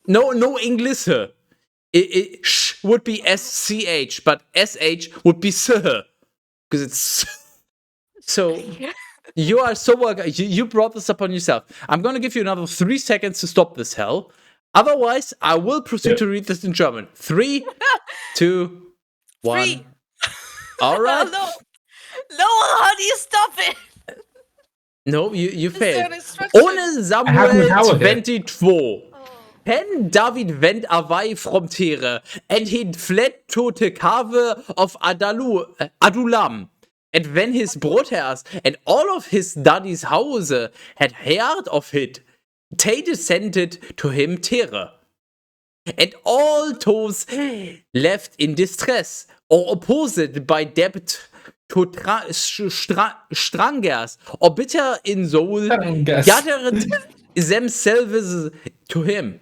[SPEAKER 1] No English. Sh would be SCH, but SH would be S. Because it's so. You are so welcome. You brought this upon yourself. I'm going to give you another 3 seconds to stop this hell. Otherwise, I will proceed to read this in German. 3, 2, 1.
[SPEAKER 4] Free.
[SPEAKER 1] All right.
[SPEAKER 4] No, how do you stop it?
[SPEAKER 1] No, you failed.
[SPEAKER 4] Instruction?
[SPEAKER 1] Ohne Samuel 22. Then David went away from Tyre, and he fled to the cave of Adullam. And when his brothers and all of his daddy's house had heard of it, they descended to him Tyre. And all those left in distress or opposed by debt to strangers or bitter in soul gathered themselves to him.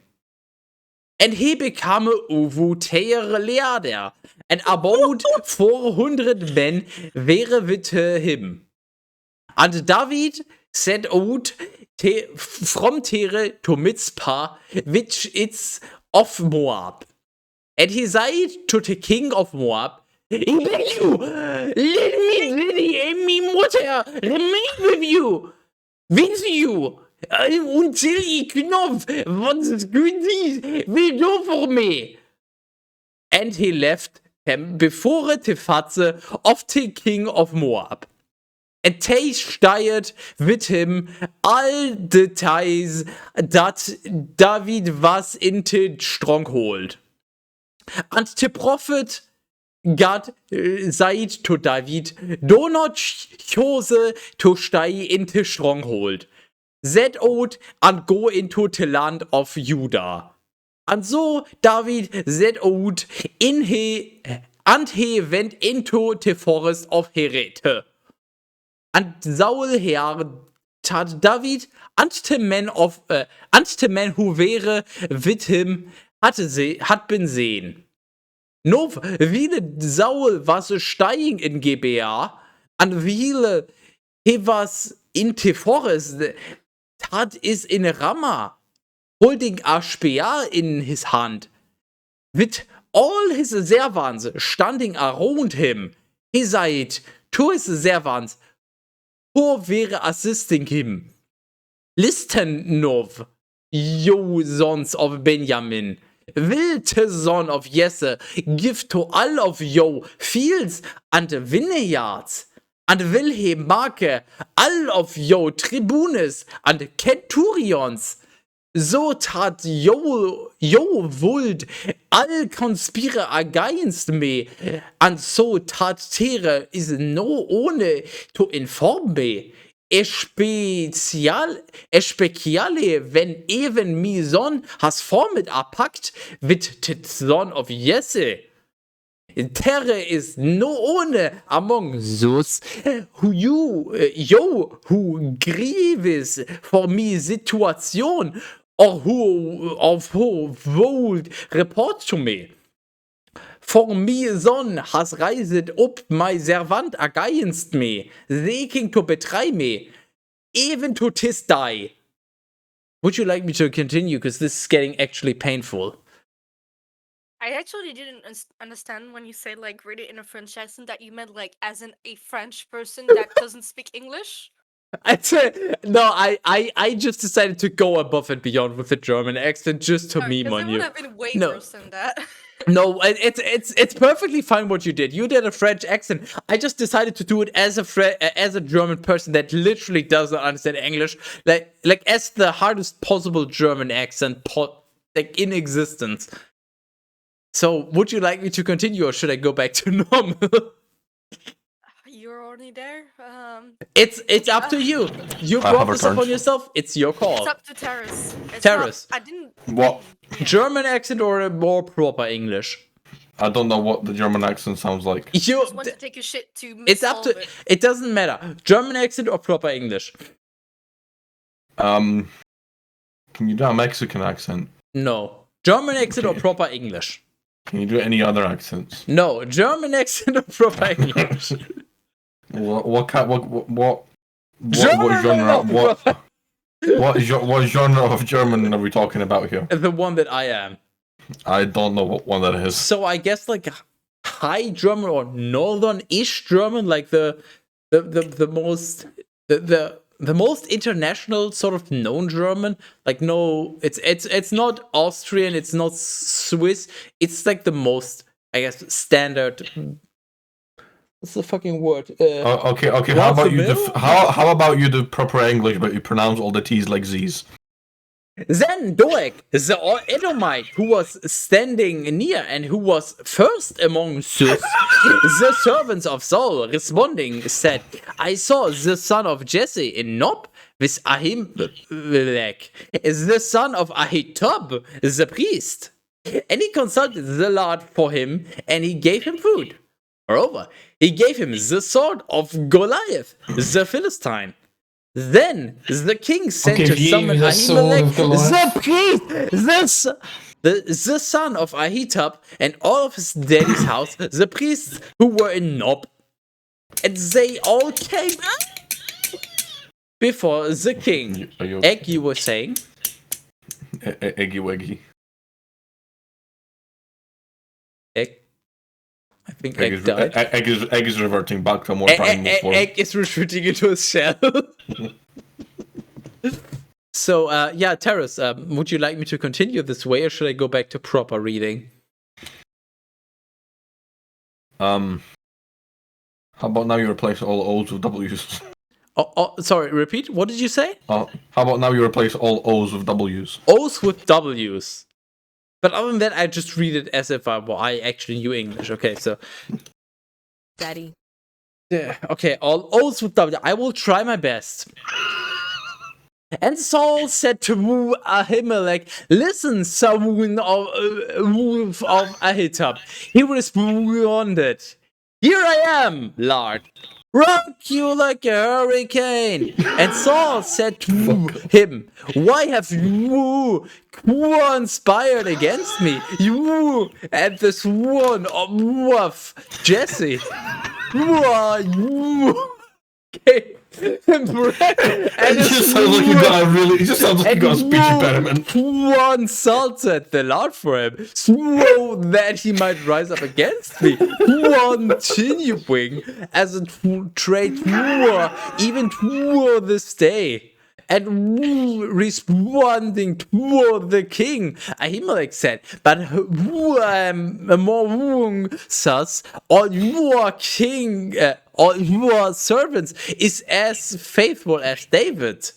[SPEAKER 1] And he became their leader, and about 400 men were with him. And David set out from Tyre to Mizpah, which is of Moab. And he said to the king of Moab, let me mother remain with you, until ich know what the goodies will do for me. And he left him before the face of the king of Moab. And they stayed with him all the days that David was in the stronghold. And the prophet Gad seid to David, do not chose to stay into stronghold. Set out and go into the land of Judah. And so David set out and he went into the forest of Herete. And Saul heard David and the men who were with him had been seen. No, viele Saul was staying in Gibeah, and viele he was in the forest, that is in Ramah, holding a spear in his hand, with all his servants standing around him. He said to his servants, who were assisting him, listen now, you sons of Benjamin. Will the son of Jesse give to all of you fields and vineyards? And will he make all of you tribunes and centurions? So that you would all conspire against me, and so that there is no one to inform me. Especially when even my son has formed a pact with the son of Jesse. There is no one among those who grieves for my situation or who would report to me. For my son has raised up my servant against me, seeking to betray me, even to this day. Would you like me to continue? Because this is getting actually painful.
[SPEAKER 4] I actually didn't understand when you said like read it in a French accent that you meant like as in a French person that doesn't speak English.
[SPEAKER 1] I just decided to go above and beyond with the German accent just to meme on
[SPEAKER 4] It
[SPEAKER 1] you.
[SPEAKER 4] would have been way worse than that.
[SPEAKER 1] No, it's perfectly fine what you did. You did a French accent. I just decided to do it as a German person that literally doesn't understand English, like as the hardest possible German accent like in existence. So, would you like me to continue, or should I go back to normal?
[SPEAKER 4] You're already there.
[SPEAKER 1] It's up to you. You brought this upon yourself. It's your call.
[SPEAKER 4] It's up to Terrace.
[SPEAKER 1] Terrace.
[SPEAKER 3] What?
[SPEAKER 1] German accent or a more proper English?
[SPEAKER 3] I don't know what the German accent sounds like.
[SPEAKER 4] You just want to take your shit to
[SPEAKER 1] it's up to it. It doesn't matter. German accent or proper English?
[SPEAKER 3] Can you do a Mexican accent?
[SPEAKER 1] No. German accent or proper English?
[SPEAKER 3] Can you do any other accents?
[SPEAKER 1] No. German accent or proper English?
[SPEAKER 3] What genre of German are we talking about here?
[SPEAKER 1] The one that I am.
[SPEAKER 3] I don't know what one that is.
[SPEAKER 1] So I guess like High German or Northern-ish German, like the most international sort of known German. Like no, it's not Austrian, it's not Swiss. It's like the most, I guess, standard. What's the fucking word?
[SPEAKER 3] Okay. How about you? How about you do proper English, but you pronounce all the T's like Z's?
[SPEAKER 1] Then Doeg, the Edomite, who was standing near and who was first among the servants of Saul, responding, said, I saw the son of Jesse in Nob with Ahimelech, the son of Ahitub, the priest. And he consulted the Lord for him, and he gave him food. Moreover, he gave him the sword of Goliath, the Philistine. Then the king sent to summon Ahimelech, the priest, the son of Ahitub, and all of his daddy's house, the priests who were in Nob. And they all came before the king. Egg, you were saying?
[SPEAKER 3] Eggy weggy.
[SPEAKER 1] Egg? I think Egg died.
[SPEAKER 3] Egg is reverting back to a more primal form.
[SPEAKER 1] Egg is retreating into his shell. So, yeah, Terrace, would you like me to continue this way, or should I go back to proper reading?
[SPEAKER 3] How about now you replace all O's with W's?
[SPEAKER 1] Oh, sorry, repeat? What did you say?
[SPEAKER 3] How about now you replace all O's with W's?
[SPEAKER 1] O's with W's. But other than that, I just read it as if I actually knew English. Okay, so.
[SPEAKER 8] Daddy.
[SPEAKER 1] Yeah, okay, all oaths with W. I will try my best. And Saul said to Ahimelech, listen, son of Ahitub. He responded, here I am, Lord. Rock you like a hurricane. And Saul said to him, why have you conspired against me? You and this one of Jesse. Okay. And
[SPEAKER 3] It just sounds like you got a really. It just sounds like you got a speech impediment.
[SPEAKER 1] Consulted the Lord for him, so that he might rise up against me, continuing as a traitor even to this day. And responding to the king, Ahimelech said, but among us, all your king, all your servants is as faithful as David.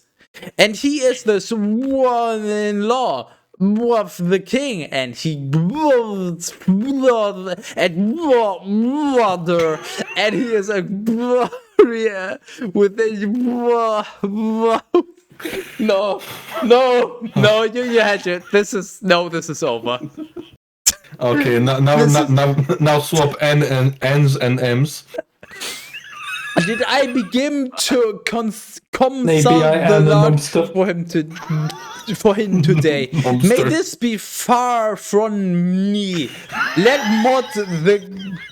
[SPEAKER 1] And he is the son-in-law of the king, and he builds blood and water, and he is a warrior with a no, you had it. This is over.
[SPEAKER 3] Okay, now swap N and N's and M's.
[SPEAKER 1] Did I begin to consult
[SPEAKER 2] Maybe I
[SPEAKER 1] the
[SPEAKER 2] am a
[SPEAKER 1] Lord
[SPEAKER 2] monster.
[SPEAKER 1] for him today?
[SPEAKER 3] Monster.
[SPEAKER 1] May this be far from me. Let not the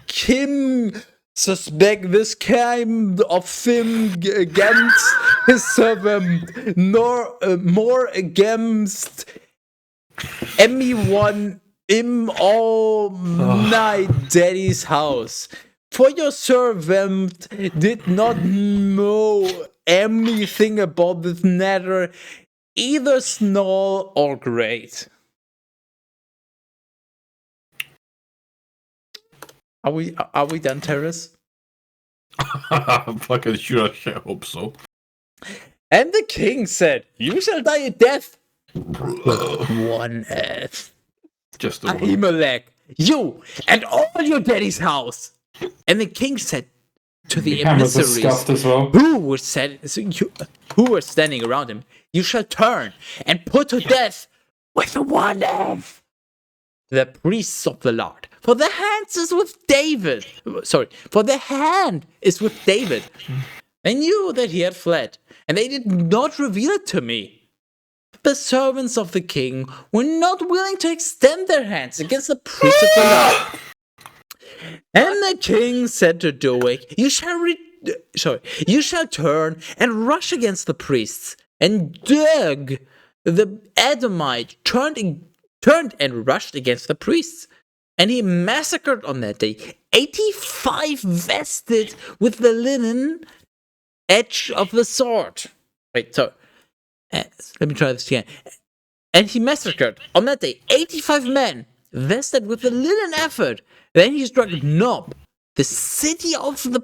[SPEAKER 1] king suspect this kind of thing against his servant, nor more against anyone in all my daddy's house. For your servant did not know anything about this matter, either small or great. Are we done, Terrace?
[SPEAKER 3] Fucking sure, I hope so.
[SPEAKER 1] And the king said, you shall die a death with one F.
[SPEAKER 3] Just a one.
[SPEAKER 1] Ahimelech, you and all your daddy's house. And the king said to the
[SPEAKER 2] Cameras are
[SPEAKER 1] emissaries
[SPEAKER 2] scuffed as well.
[SPEAKER 1] who were standing around him, you shall turn and put to death with one F the priests of the Lord. For the hand is with David. For the hand is with David. They knew that he had fled, and they did not reveal it to me. The servants of the king were not willing to extend their hands against the priests of the Lord. And the king said to Doeg, you shall turn and rush against the priests. And Doeg, the Edomite, turned and rushed against the priests. And he massacred on that day 85 vested with the linen edge of the sword. Wait, so let me try this again. And he massacred on that day 85 men vested with the linen effort. Then he struck Nob, the city of the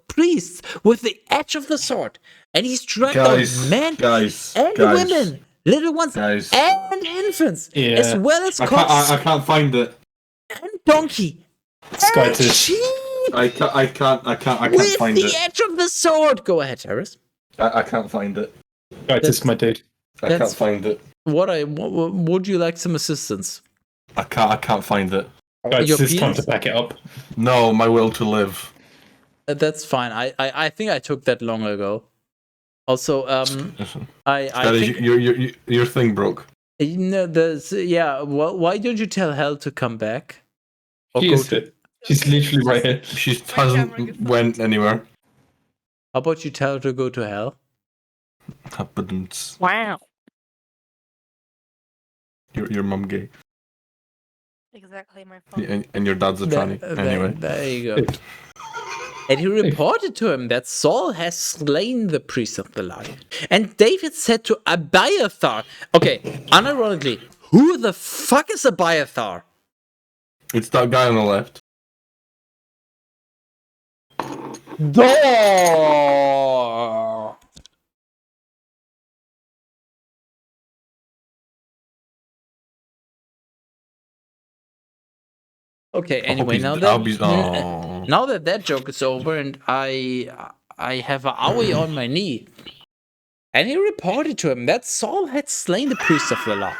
[SPEAKER 1] priests, with the edge of the sword. And he struck down men and women, little ones and infants, as well as cocks.
[SPEAKER 3] I can't find it.
[SPEAKER 1] And donkey.
[SPEAKER 2] Sky
[SPEAKER 1] And
[SPEAKER 2] too.
[SPEAKER 1] sheep.
[SPEAKER 3] I can't
[SPEAKER 1] With
[SPEAKER 3] find
[SPEAKER 1] the
[SPEAKER 3] it.
[SPEAKER 1] edge of the sword. Go ahead, Harris.
[SPEAKER 3] I can't find it.
[SPEAKER 2] Right, this is my dude.
[SPEAKER 3] I can't find it.
[SPEAKER 1] Would you like some assistance?
[SPEAKER 3] I can't find it.
[SPEAKER 2] Guys,
[SPEAKER 1] Your
[SPEAKER 2] it's time
[SPEAKER 1] penis?
[SPEAKER 2] to back it up.
[SPEAKER 3] No, my will to live.
[SPEAKER 1] That's fine. I think I took that long ago. Also, I
[SPEAKER 3] That is,
[SPEAKER 1] think
[SPEAKER 3] your thing broke.
[SPEAKER 1] Why don't you tell Hell to come back? Or
[SPEAKER 2] She
[SPEAKER 1] go
[SPEAKER 2] is
[SPEAKER 1] to-
[SPEAKER 2] it. She's literally right here.
[SPEAKER 3] She hasn't went anywhere.
[SPEAKER 1] How about you tell her to go to hell?
[SPEAKER 3] Happens.
[SPEAKER 8] Wow.
[SPEAKER 3] Your mum gay.
[SPEAKER 4] Exactly my fault.
[SPEAKER 3] And your dad's a tranny. Anyway.
[SPEAKER 1] There you go. And he reported to him that Saul has slain the priest of the Lord. And David said to Abiathar, okay, unironically, who the fuck is Abiathar?
[SPEAKER 3] It's that guy on the left.
[SPEAKER 1] Door! Okay. Anyway, now that joke is over, and I have an owie on my knee, and he reported to him that Saul had slain the priest of the Lord,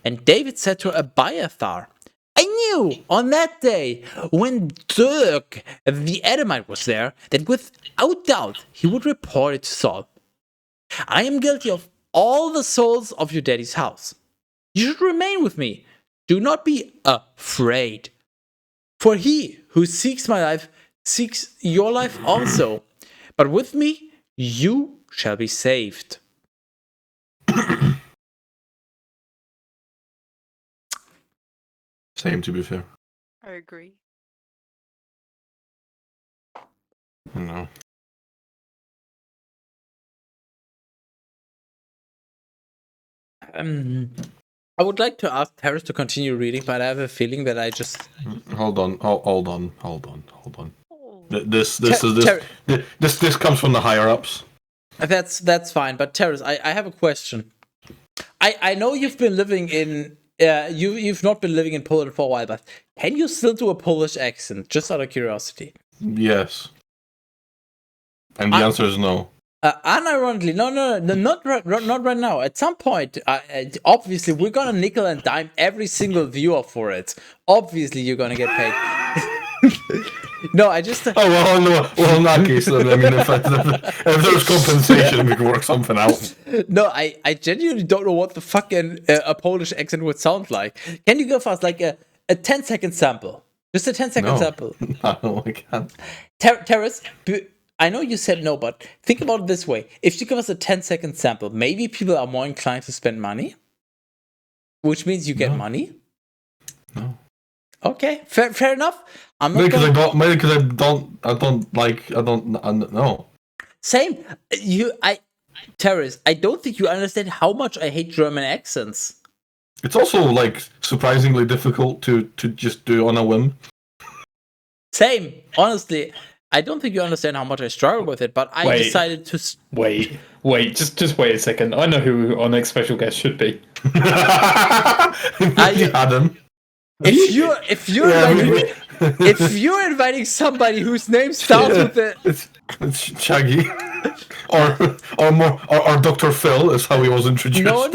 [SPEAKER 1] and David said to Abiathar, "I knew on that day when Dirk the Edomite was there that without doubt he would report it to Saul. I am guilty of all the souls of your daddy's house. You should remain with me. Do not be afraid. For he who seeks my life seeks your life also. But with me you shall be saved."
[SPEAKER 3] Same, to be fair.
[SPEAKER 4] I agree.
[SPEAKER 3] No.
[SPEAKER 1] I would like to ask Terrace to continue reading, but I have a feeling that I just...
[SPEAKER 3] Hold on.
[SPEAKER 4] Oh.
[SPEAKER 3] This comes from the higher ups.
[SPEAKER 1] That's fine, but Terrace, I have a question. I know you've been living in... you've not been living in Poland for a while, but can you still do a Polish accent, just out of curiosity?
[SPEAKER 3] Yes. And the answer is no.
[SPEAKER 1] Unironically, no, not right now. At some point, obviously, we're gonna nickel and dime every single viewer for it. Obviously, you're gonna get paid. No, I just...
[SPEAKER 3] Oh, well, no. Well, in that case, then, I mean, if there's compensation, we can work something out.
[SPEAKER 1] No, I genuinely don't know what the fuck a Polish accent would sound like. Can you give us like a 10-second sample? Just a 10-second sample.
[SPEAKER 3] No, I can't.
[SPEAKER 1] Terrace, I know you said no, but think about it this way. If you give us a 10-second sample, maybe people are more inclined to spend money, which means you get money.
[SPEAKER 3] No.
[SPEAKER 1] Okay, fair enough. I'm not
[SPEAKER 3] maybe because I don't know.
[SPEAKER 1] Same. Terrace, I don't think you understand how much I hate German accents.
[SPEAKER 3] It's also like surprisingly difficult to just do on a whim.
[SPEAKER 1] Same. Honestly, I don't think you understand how much I struggle with it, but I decided to...
[SPEAKER 2] Wait, just wait a second. I know who our next special guest should be.
[SPEAKER 3] Adam.
[SPEAKER 1] If you're inviting somebody whose name starts with the...
[SPEAKER 3] It's Shaggy. or Dr. Phil is how he was introduced.
[SPEAKER 1] No.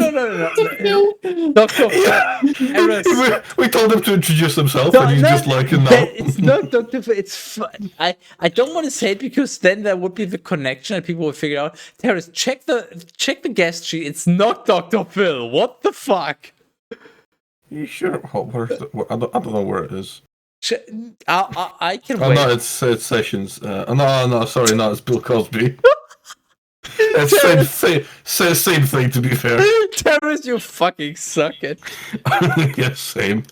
[SPEAKER 1] Dr. Phil.
[SPEAKER 3] We told him to introduce himself, and he's just like, no.
[SPEAKER 1] It's not Dr. Phil. It's I don't want to say it because then there would be the connection and people would figure out. Terrace, check the guest sheet. It's not Dr. Phil. What the fuck?
[SPEAKER 3] You sure? I don't know where it is.
[SPEAKER 1] I can wait.
[SPEAKER 3] Oh no, it's Sessions. No, sorry, no, it's Bill Cosby. It's same thing, to be fair.
[SPEAKER 1] Terrace, you fucking suck it.
[SPEAKER 3] Yes, same.